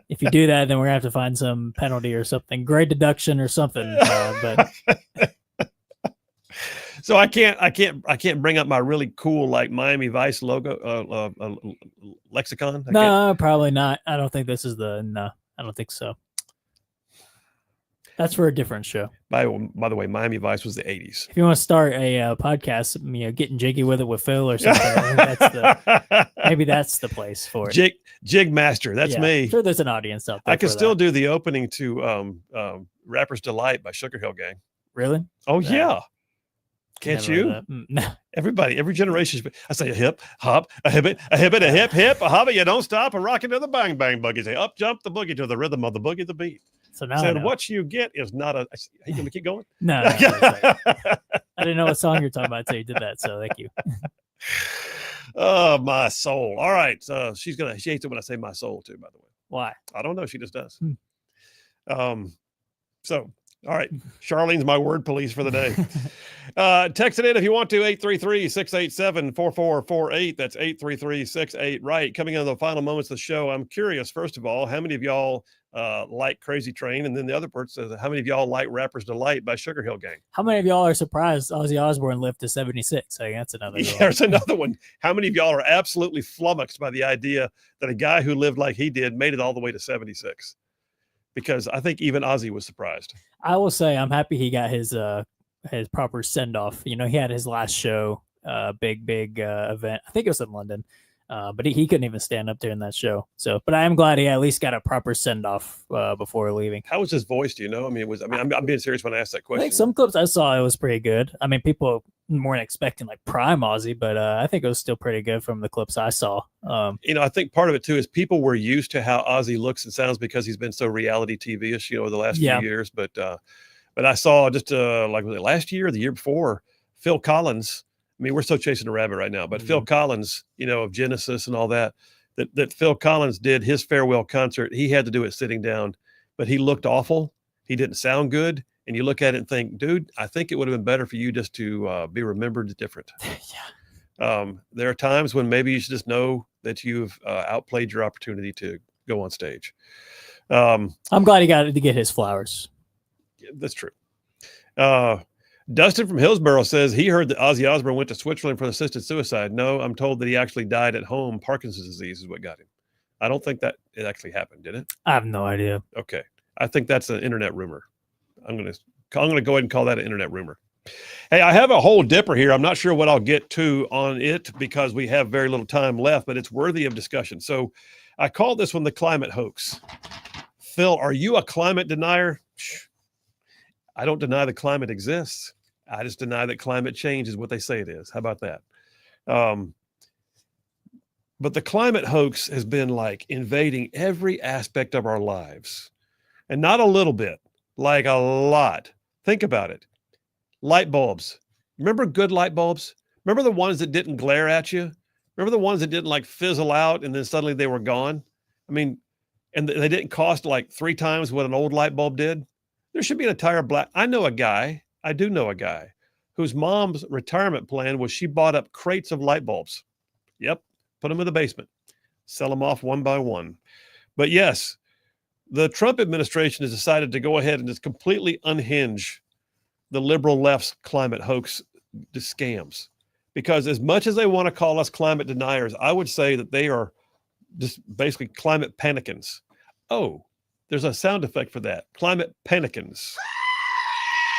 if you do that, then we're gonna have to find some penalty or something, grade deduction or something. But so I can't bring up my really cool like Miami Vice logo lexicon. No, probably not. I don't think this is no. I don't think so. That's for a different show. By the way, Miami Vice was the 80s. If you want to start a podcast, getting jiggy with it with Phil or something, maybe that's the place for it. Jig Master, that's me. I'm sure there's an audience out there. I could still do the opening to Rapper's Delight by Sugar Hill Gang. Really? Oh, yeah. Can't you? No. Everybody, every generation. I say a hip, hop, a hibbit, a hip, a hobby. You don't stop, a rocking to the bang, bang boogie. Say up, jump the boogie to the rhythm of the boogie, the beat. So now said, what you get is not a. Are you going to keep going? No. I didn't know what song you're talking about until you did that. So thank you. Oh, my soul. All right. She hates it when I say my soul too, by the way. Why? I don't know. She just does. So, all right. Charlene's my word police for the day. Text it in if you want to, 833-687-4448. That's 833-68-RIGHT. Coming into the final moments of the show, I'm curious, first of all, how many of y'all like Crazy Train? And then the other part says, how many of y'all like Rapper's Delight by Sugar Hill Gang? How many of y'all are surprised Ozzy Osbourne lived to 76? I think that's another one. There's another one. How many of y'all are absolutely flummoxed by the idea that a guy who lived like he did made it all the way to 76? Because I think even Ozzy was surprised. I will say I'm happy he got his proper send-off. He had his last show, big event. I think it was in London. But he couldn't even stand up during that show. So, but I am glad he at least got a proper send-off before leaving. How was his voice? Do you know? I'm being serious when I asked that question. I think some clips I saw, it was pretty good. I mean, people weren't expecting like prime Ozzy, but I think it was still pretty good from the clips I saw. I think part of it too is people were used to how Ozzy looks and sounds because he's been so reality TV-ish, over the last few years. But I saw just was it last year or the year before, Phil Collins. I mean, we're so chasing a rabbit right now, but Phil Collins, of Genesis and all that Phil Collins did his farewell concert. He had to do it sitting down, but he looked awful. He didn't sound good. And you look at it and think, dude, I think it would have been better for you just to be remembered different. There are times when maybe you should just know that you've outplayed your opportunity to go on stage. I'm glad he got to get his flowers. That's true. Dustin from Hillsborough says he heard that Ozzy Osbourne went to Switzerland for assisted suicide. No, I'm told that he actually died at home. Parkinson's disease is what got him. I don't think that it actually happened, did it? I have no idea. Okay. I think that's an internet rumor. I'm going to go ahead and call that an internet rumor. Hey, I have a whole dipper here. I'm not sure what I'll get to on it because we have very little time left, but it's worthy of discussion. So I call this one the climate hoax. Phil, are you a climate denier? I don't deny the climate exists. I just deny that climate change is what they say it is. How about that? But the climate hoax has been like invading every aspect of our lives, and not a little bit, like a lot. Think about it. Light bulbs. Remember good light bulbs? Remember the ones that didn't glare at you? Remember the ones that didn't like fizzle out and then suddenly they were gone? I mean, and they didn't cost like 3 times what an old light bulb did. There should be an entire I do know a guy whose mom's retirement plan was she bought up crates of light bulbs. Yep. Put them in the basement, sell them off one by one. But yes, the Trump administration has decided to go ahead and just completely unhinge the liberal left's climate hoax scams. Because as much as they want to call us climate deniers, I would say that they are just basically climate panicans. Oh, there's a sound effect for that. Climate panicans.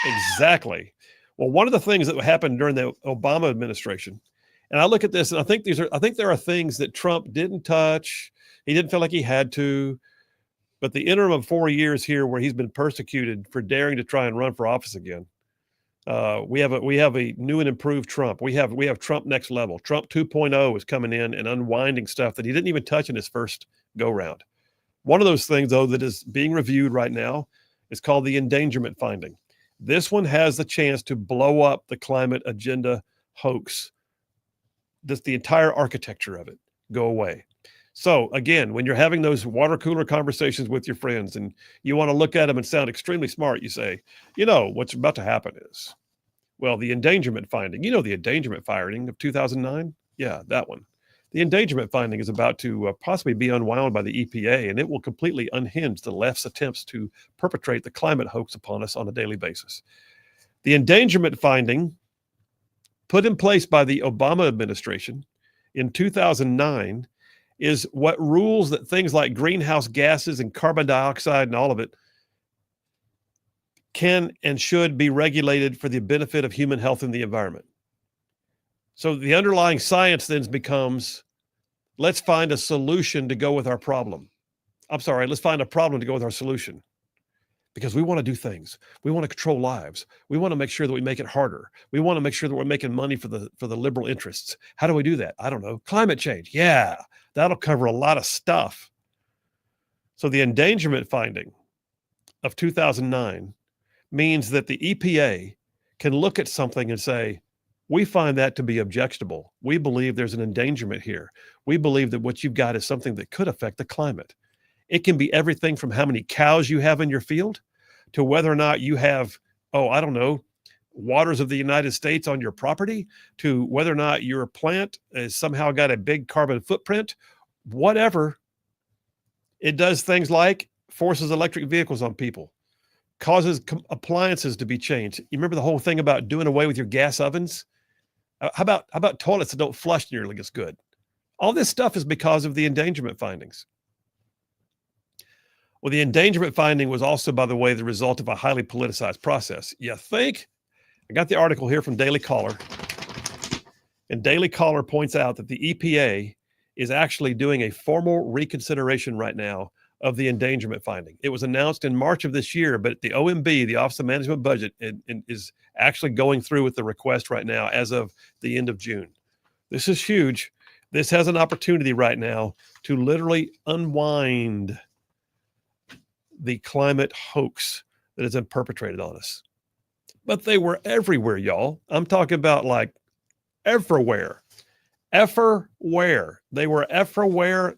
Exactly. Well, one of the things that happened during the Obama administration, and I look at this and I think there are things that Trump didn't touch. He didn't feel like he had to. But the interim of 4 years here where he's been persecuted for daring to try and run for office again. We have a new and improved Trump. We have Trump next level. Trump 2.0 is coming in and unwinding stuff that he didn't even touch in his first go round. One of those things, though, that is being reviewed right now is called the endangerment finding. This one has the chance to blow up the climate agenda hoax. Just the entire architecture of it go away. So again, when you're having those water cooler conversations with your friends and you want to look at them and sound extremely smart, you say, what's about to happen is, well, the endangerment finding, the endangerment finding of 2009? Yeah, that one. The endangerment finding is about to possibly be unwound by the EPA, and it will completely unhinge the left's attempts to perpetrate the climate hoax upon us on a daily basis. The endangerment finding put in place by the Obama administration in 2009 is what rules that things like greenhouse gases and carbon dioxide and all of it can and should be regulated for the benefit of human health and the environment. So the underlying science then becomes, let's find a solution to go with our problem. Let's find a problem to go with our solution. Because we want to do things. We want to control lives. We want to make sure that we make it harder. We want to make sure that we're making money for the liberal interests. How do we do that? I don't know. Climate change. Yeah, that'll cover a lot of stuff. So the endangerment finding of 2009 means that the EPA can look at something and say, we find that to be objectionable. We believe there's an endangerment here. We believe that what you've got is something that could affect the climate. It can be everything from how many cows you have in your field to whether or not you have, waters of the United States on your property, to whether or not your plant has somehow got a big carbon footprint, whatever. It does things like forces electric vehicles on people, causes appliances to be changed. You remember the whole thing about doing away with your gas ovens? How about toilets that don't flush nearly as good? All this stuff is because of the endangerment findings. Well, the endangerment finding was also, by the way, the result of a highly politicized process. You think? I got the article here from Daily Caller. And Daily Caller points out that the EPA is actually doing a formal reconsideration right now of the endangerment finding. It was announced in March of this year, but the OMB, the Office of Management Budget, is actually going through with the request right now as of the end of June. This is huge. This has an opportunity right now to literally unwind the climate hoax that has been perpetrated on us. But they were everywhere, y'all. I'm talking about like everywhere. Everywhere. They were everywhere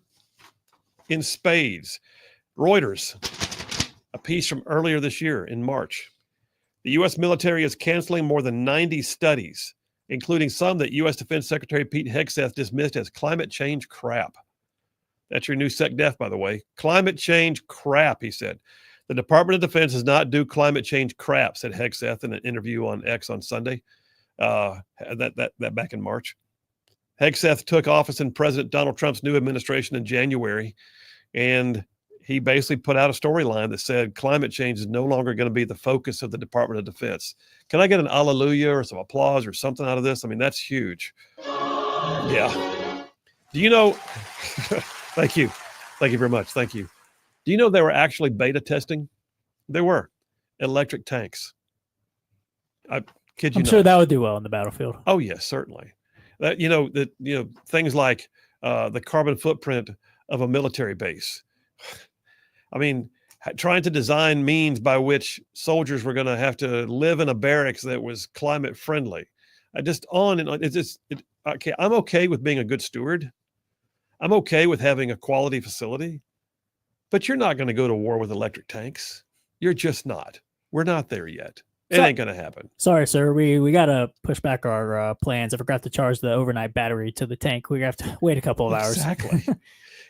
in spades. Reuters, a piece from earlier this year in March. The U.S. military is canceling more than 90 studies, including some that U.S. Defense Secretary Pete Hegseth dismissed as climate change crap. That's your new SecDef, by the way. Climate change crap, he said. The Department of Defense does not do climate change crap, said Hegseth in an interview on X on Sunday, that back in March. Hegseth took office in President Donald Trump's new administration in January, and he basically put out a storyline that said climate change is no longer going to be the focus of the Department of Defense. Can I get an hallelujah or some applause or something out of this? I mean, that's huge. Yeah. Do you know... Thank you. Thank you very much. Thank you. Do you know they were actually beta testing? They were electric tanks. I kid you not. I'm sure that would do well in the battlefield. Oh yes, certainly. That things like the carbon footprint of a military base. I mean, trying to design means by which soldiers were going to have to live in a barracks that was climate friendly. Okay. I'm okay with being a good steward. I'm okay with having a quality facility, but you're not going to go to war with electric tanks. You're just not. We're not there yet. It ain't going to happen. Sorry, sir. We got to push back our plans. I forgot to charge the overnight battery to the tank. We have to wait a couple of hours. Exactly.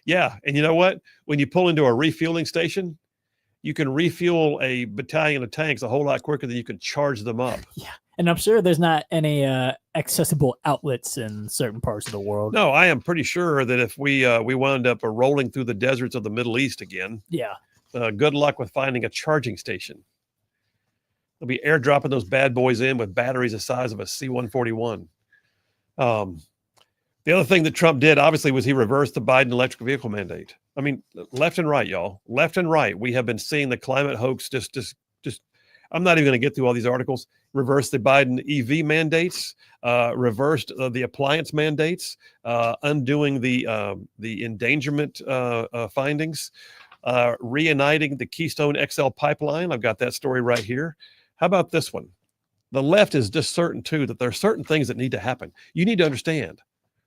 Yeah. And you know what? When you pull into a refueling station, you can refuel a battalion of tanks a whole lot quicker than you can charge them up. Yeah. And I'm sure there's not any accessible outlets in certain parts of the world. No, I am pretty sure that if we wound up rolling through the deserts of the Middle East again, yeah, good luck with finding a charging station. They'll be airdropping those bad boys in with batteries the size of a C-141. The other thing that Trump did, obviously, was he reversed the Biden electric vehicle mandate. I mean, left and right, y'all. Left and right. We have been seeing the climate hoax just I'm not even going to get through all these articles. Reversed the Biden EV mandates, reversed the appliance mandates, undoing the endangerment findings, reuniting the Keystone XL pipeline. I've got that story right here. How about this one? The left is just certain, too, that there are certain things that need to happen. You need to understand.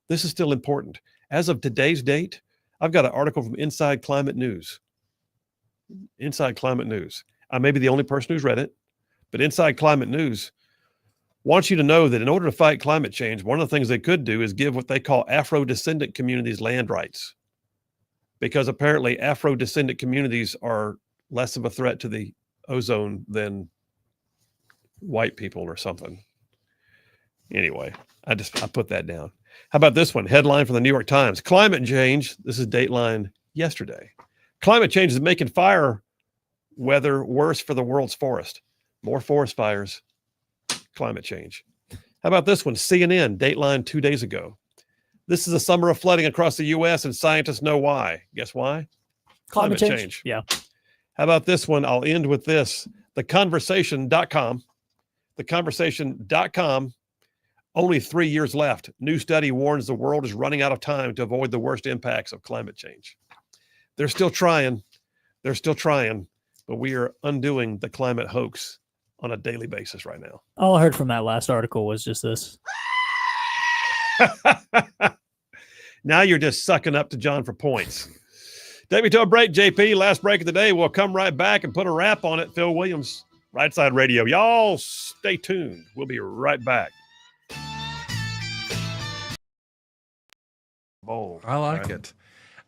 This is still important. As of today's date, I've got an article from Inside Climate News. Inside Climate News. I may be the only person who's read it, but Inside Climate News wants you to know that in order to fight climate change, one of the things they could do is give what they call Afro-descendant communities land rights. Because apparently Afro-descendant communities are less of a threat to the ozone than white people or something. Anyway, I put that down. How about this one? Headline from the New York Times. Climate change. This is Dateline yesterday. Climate change is making fire weather worse for the world's forest. More forest fires. Climate change. How about this one? CNN. Dateline 2 days ago. This is a summer of flooding across the U.S. and scientists know why. Guess why? Climate change. Yeah. How about this one? I'll end with this. TheConversation.com. TheConversation.com. Only 3 years left. New study warns the world is running out of time to avoid the worst impacts of climate change. They're still trying. But we are undoing the climate hoax on a daily basis right now. All I heard from that last article was just this. Now you're just sucking up to John for points. Take me to a break, JP. Last break of the day. We'll come right back and put a wrap on it. Phil Williams, Rightside Radio. Y'all stay tuned. We'll be right back. Bold. I like it.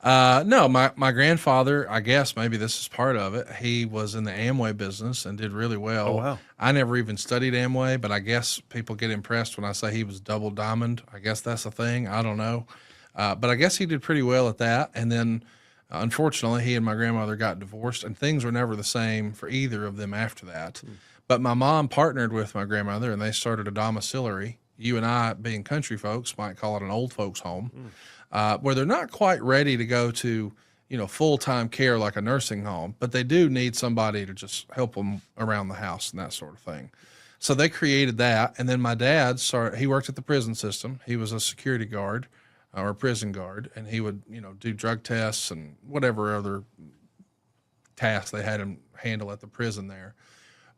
No, my grandfather, I guess maybe this is part of it. He was in the Amway business and did really well. Oh, wow. I never even studied Amway, but I guess people get impressed when I say he was double diamond. I guess that's a thing. I don't know. But I guess he did pretty well at that. And then, unfortunately, he and my grandmother got divorced, and things were never the same for either of them after that. But my mom partnered with my grandmother, and they started a domiciliary. You and I, being country folks, might call it an old folks home. Where they're not quite ready to go to, full-time care like a nursing home, but they do need somebody to just help them around the house and that sort of thing. So they created that. And then my dad he worked at the prison system. He was a security guard or a prison guard, and he would, do drug tests and whatever other tasks they had him handle at the prison there.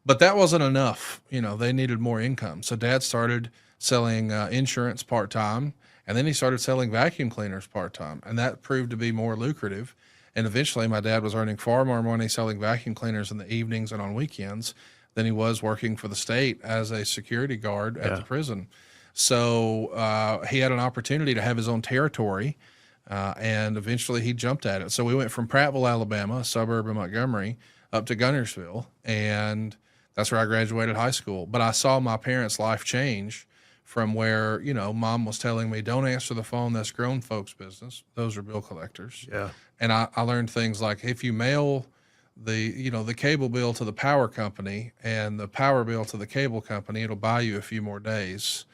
But that wasn't enough. They needed more income. So Dad started selling insurance part-time. And then he started selling vacuum cleaners part-time, and that proved to be more lucrative. And eventually my dad was earning far more money selling vacuum cleaners in the evenings and on weekends than he was working for the state as a security guard at the prison. So he had an opportunity to have his own territory, and eventually he jumped at it. So we went from Prattville, Alabama, a suburb of Montgomery, up to Gunnersville, and that's where I graduated high school. But I saw my parents' life change from where, Mom was telling me, don't answer the phone, that's grown folks' business. Those are bill collectors. Yeah. And I learned things like if you mail the cable bill to the power company and the power bill to the cable company, it'll buy you a few more days.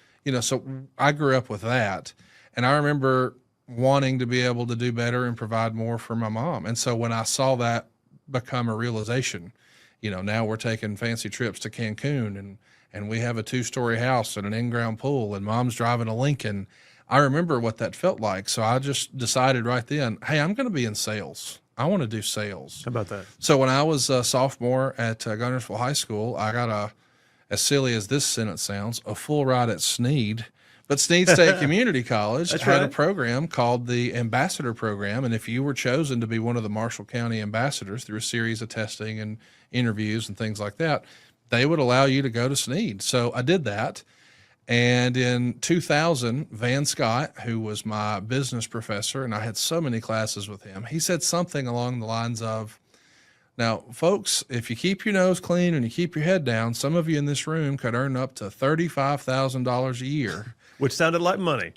So I grew up with that. And I remember wanting to be able to do better and provide more for my mom. And so when I saw that become a realization, now we're taking fancy trips to Cancun and we have a 2-story house and an in-ground pool, and Mom's driving a Lincoln. I remember what that felt like. So I just decided right then, hey, I'm going to be in sales. I want to do sales. How about that? So when I was a sophomore at Gunnersville High School, I got as silly as this sentence sounds, a full ride at Sneed. But Sneed State Community College had a program called the Ambassador Program. And if you were chosen to be one of the Marshall County ambassadors through a series of testing and interviews and things like that, they would allow you to go to Sneed. So I did that. And in 2000, Van Scott, who was my business professor, and I had so many classes with him, he said something along the lines of, now, folks, if you keep your nose clean and you keep your head down, some of you in this room could earn up to $35,000 a year. Which sounded like money.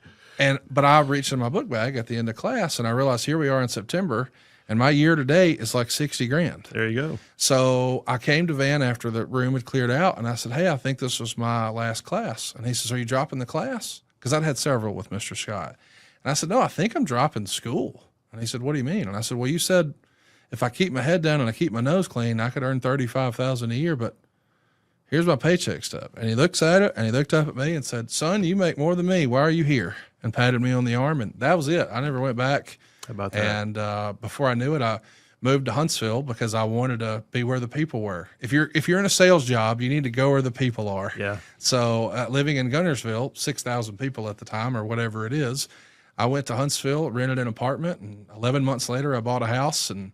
But I reached in my book bag at the end of class, and I realized here we are in September, and my year to date is like 60 grand. There you go. So I came to Van after the room had cleared out, and I said, hey, I think this was my last class. And he says, are you dropping the class? Because I'd had several with Mr. Scott. And I said, no, I think I'm dropping school. And he said, what do you mean? And I said, well, you said if I keep my head down and I keep my nose clean, I could earn $35,000 a year, but here's my paycheck stub. And he looks at it, and he looked up at me and said, son, you make more than me. Why are you here? And patted me on the arm, and that was it. I never went back. How about that? And before I knew it, I moved to Huntsville because I wanted to be where the people were. If you're in a sales job, you need to go where the people are. Yeah. So living in Gunnersville, 6,000 people at the time or whatever it is, I went to Huntsville, rented an apartment, and 11 months later, I bought a house, and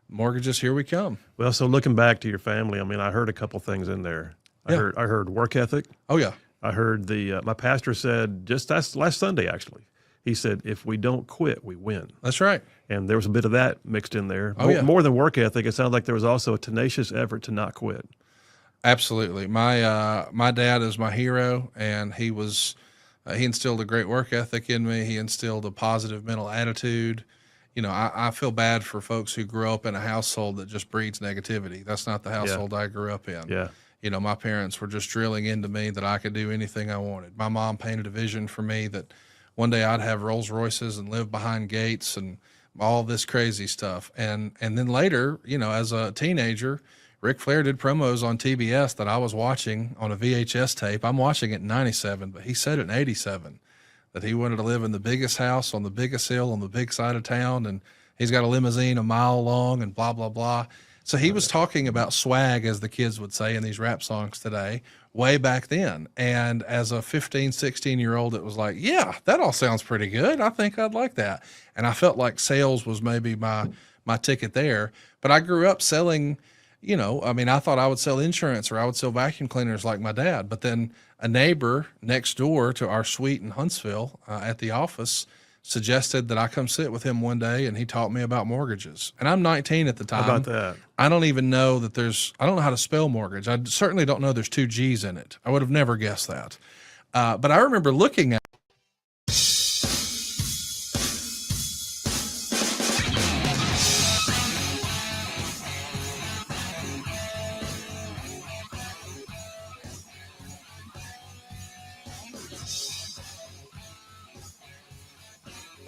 mortgages, here we come. Well, so looking back to your family, I mean, I heard a couple things in there. I heard work ethic. Oh yeah. I heard my pastor said just last Sunday, actually. He said, if we don't quit, we win. That's right. And there was a bit of that mixed in there. Oh, yeah. More than work ethic, it sounded like there was also a tenacious effort to not quit. Absolutely. My dad is my hero, and he instilled a great work ethic in me. He instilled a positive mental attitude. You know, I feel bad for folks who grew up in a household that just breeds negativity. That's not the household I grew up in. Yeah. You know, my parents were just drilling into me that I could do anything I wanted. My mom painted a vision for me that one day I'd have Rolls Royces and live behind gates and all this crazy stuff. And then later, you know, as a teenager, Ric Flair did promos on TBS that I was watching on a VHS tape. I'm watching it in 97, but he said it in 87 that he wanted to live in the biggest house on the biggest hill on the big side of town. And he's got a limousine a mile long and blah, blah, blah. So he was talking about swag, as the kids would say in these rap songs today, way back then. And as a 15, 16-year-old, it was like, yeah, that all sounds pretty good. I think I'd like that. And I felt like sales was maybe my ticket there. But I grew up selling, you know, I mean, I thought I would sell insurance or I would sell vacuum cleaners like my dad. But then a neighbor next door to our suite in Huntsville at the office suggested that I come sit with him one day, and he taught me about mortgages. And I'm 19 at the time. How about that? I don't even know that I don't know how to spell mortgage. I certainly don't know there's 2 G's in it. I would have never guessed that. But I remember looking at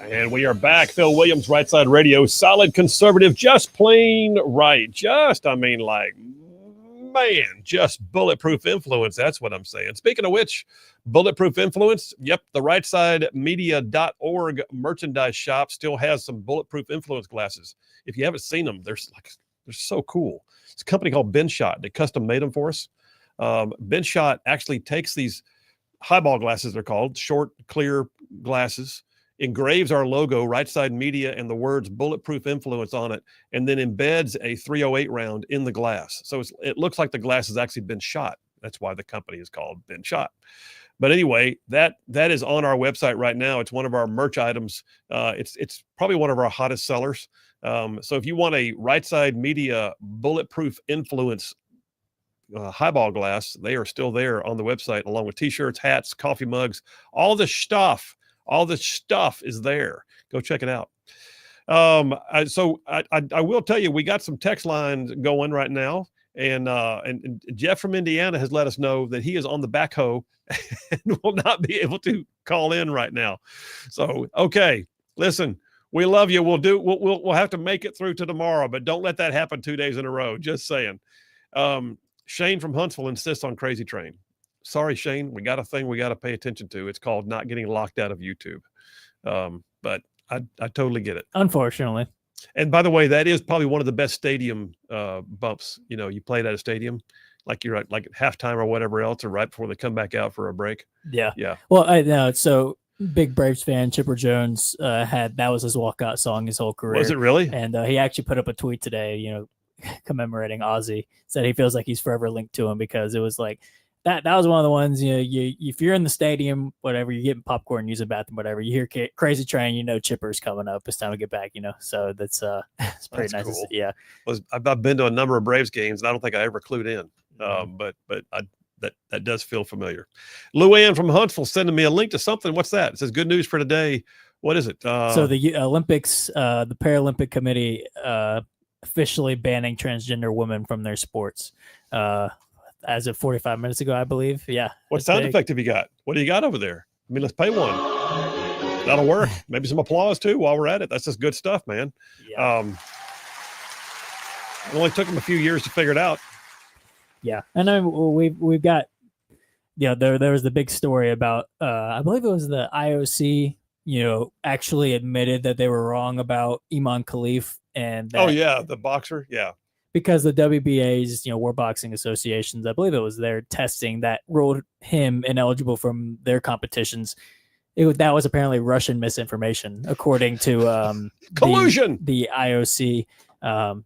And we are back. Phil Williams, Rightside Radio, solid conservative, just plain right. Just bulletproof influence. That's what I'm saying. Speaking of which, bulletproof influence, yep, the RightSideMedia.org merchandise shop still has some bulletproof influence glasses. If you haven't seen them, they're so cool. It's a company called Ben Shot. They custom made them for us. Ben Shot actually takes these highball glasses, they're called, short, clear glasses, engraves our logo, Rightside Media, and the words bulletproof influence on it, and then embeds a 308 round in the glass. So it looks like the glass has actually been shot. That's why the company is called Ben Shot. But anyway, that is on our website right now. It's one of our merch items. It's probably one of our hottest sellers. So if you want a Rightside Media bulletproof influence highball glass, they are still there on the website, along with t-shirts, hats, coffee mugs, all the stuff. All the stuff is there. Go check it out. So I will tell you, we got some text lines going right now, and Jeff from Indiana has let us know that he is on the backhoe and will not be able to call in right now. So okay, listen, we love you. We'll have to make it through to tomorrow, but don't let that happen 2 days in a row. Just saying. Shane from Huntsville insists on Crazy Train. sorry, Shane, we got a thing we got to pay attention to. It's called not getting locked out of YouTube. But I totally get it. Unfortunately. And by the way, that is probably one of the best stadium bumps. You know, you played at a stadium, like you're at, like at halftime or whatever else, or right before they come back out for a break. Yeah. Yeah. Well, I know. So big Braves fan, Chipper Jones that was his walkout song his whole career. Was it really? And he actually put up a tweet today, you know, commemorating Ozzy. Said he feels like he's forever linked to him because it was like that was one of the ones, you know, if you're in the stadium, whatever, you're getting popcorn, using the bathroom, whatever, you hear Crazy Train, you know, Chipper's coming up. It's time to get back, you know. So that's it's pretty nice. Cool. Yeah. I've been to a number of Braves games, and I don't think I ever clued in. But that does feel familiar. Luann from Huntsville sending me a link to something. What's that? It says good news for today. What is it? So the Olympics, the Paralympic Committee officially banning transgender women from their sports. As of 45 minutes ago, I believe. Yeah. What sound effect have you got? What do you got over there? I mean, let's play one. That'll work. Maybe some applause too while we're at it. That's just good stuff, man. Yeah. It only took them a few years to figure it out. Yeah. And then we've got, you know, there was the big story about, I believe it was the IOC, you know, actually admitted that they were wrong about Iman Khalif. And that, oh, yeah. The boxer. Yeah. Because the WBA's, you know, World Boxing Associations, I believe it was their testing that ruled him ineligible from their competitions. That was apparently Russian misinformation, according to collusion. The IOC.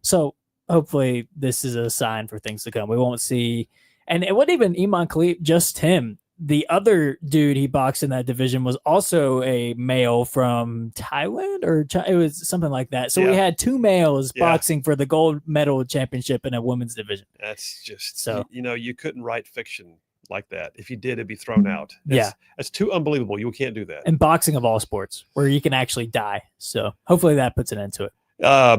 So hopefully this is a sign for things to come. We won't see, and it wasn't even Iman Khalif, just him. The other dude he boxed in that division was also a male from Thailand, or it was something like that. So we had two males boxing for the gold medal championship in a women's division. That's just, so, you know, you couldn't write fiction like that. If you did, it'd be thrown out. That's too unbelievable. You can't do that. And boxing of all sports, where you can actually die. So hopefully that puts an end to it.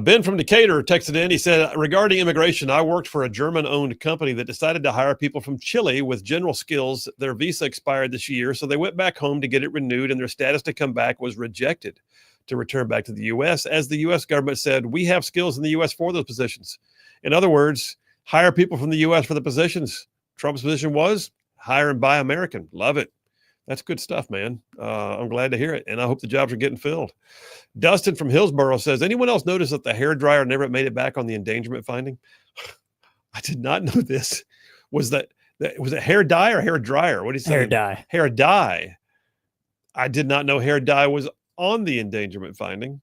Ben from Decatur texted in. He said, regarding immigration, I worked for a German-owned company that decided to hire people from Chile with general skills. Their visa expired this year, so they went back home to get it renewed, and their status to come back was rejected to return back to the U.S., as the U.S. government said, we have skills in the U.S. for those positions. In other words, hire people from the U.S. for the positions. Trump's position was hire and buy American. Love it. That's good stuff, man. I'm glad to hear it, and I hope the jobs are getting filled. Dustin from Hillsborough says, anyone else notice that the hairdryer never made it back on the endangerment finding? I did not know this. Was it hair dye or hair dryer? What did he say? Hair dye. Hair dye. I did not know hair dye was on the endangerment finding.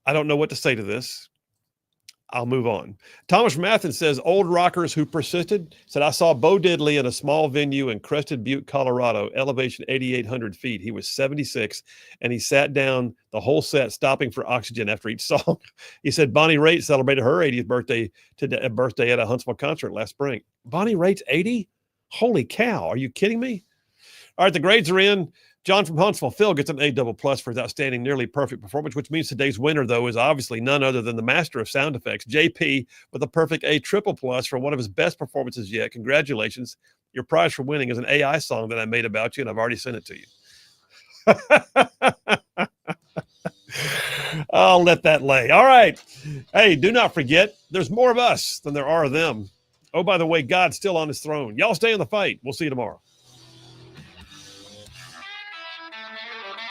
I don't know what to say to this. I'll move on. Thomas from Athens says, old rockers who persisted, said, I saw Bo Diddley in a small venue in Crested Butte, Colorado, elevation 8,800 feet. He was 76, and he sat down the whole set, stopping for oxygen after each song. He said Bonnie Raitt celebrated her 80th birthday at a Huntsville concert last spring. Bonnie Raitt's 80? Holy cow. Are you kidding me? All right, the grades are in. John from Huntsville, Phil gets an A+ for his outstanding, nearly perfect performance, which means today's winner, though, is obviously none other than the master of sound effects, JP, with a perfect A+ for one of his best performances yet. Congratulations. Your prize for winning is an AI song that I made about you, and I've already sent it to you. I'll let that lay. All right. Hey, do not forget, there's more of us than there are of them. Oh, by the way, God's still on his throne. Y'all stay in the fight. We'll see you tomorrow.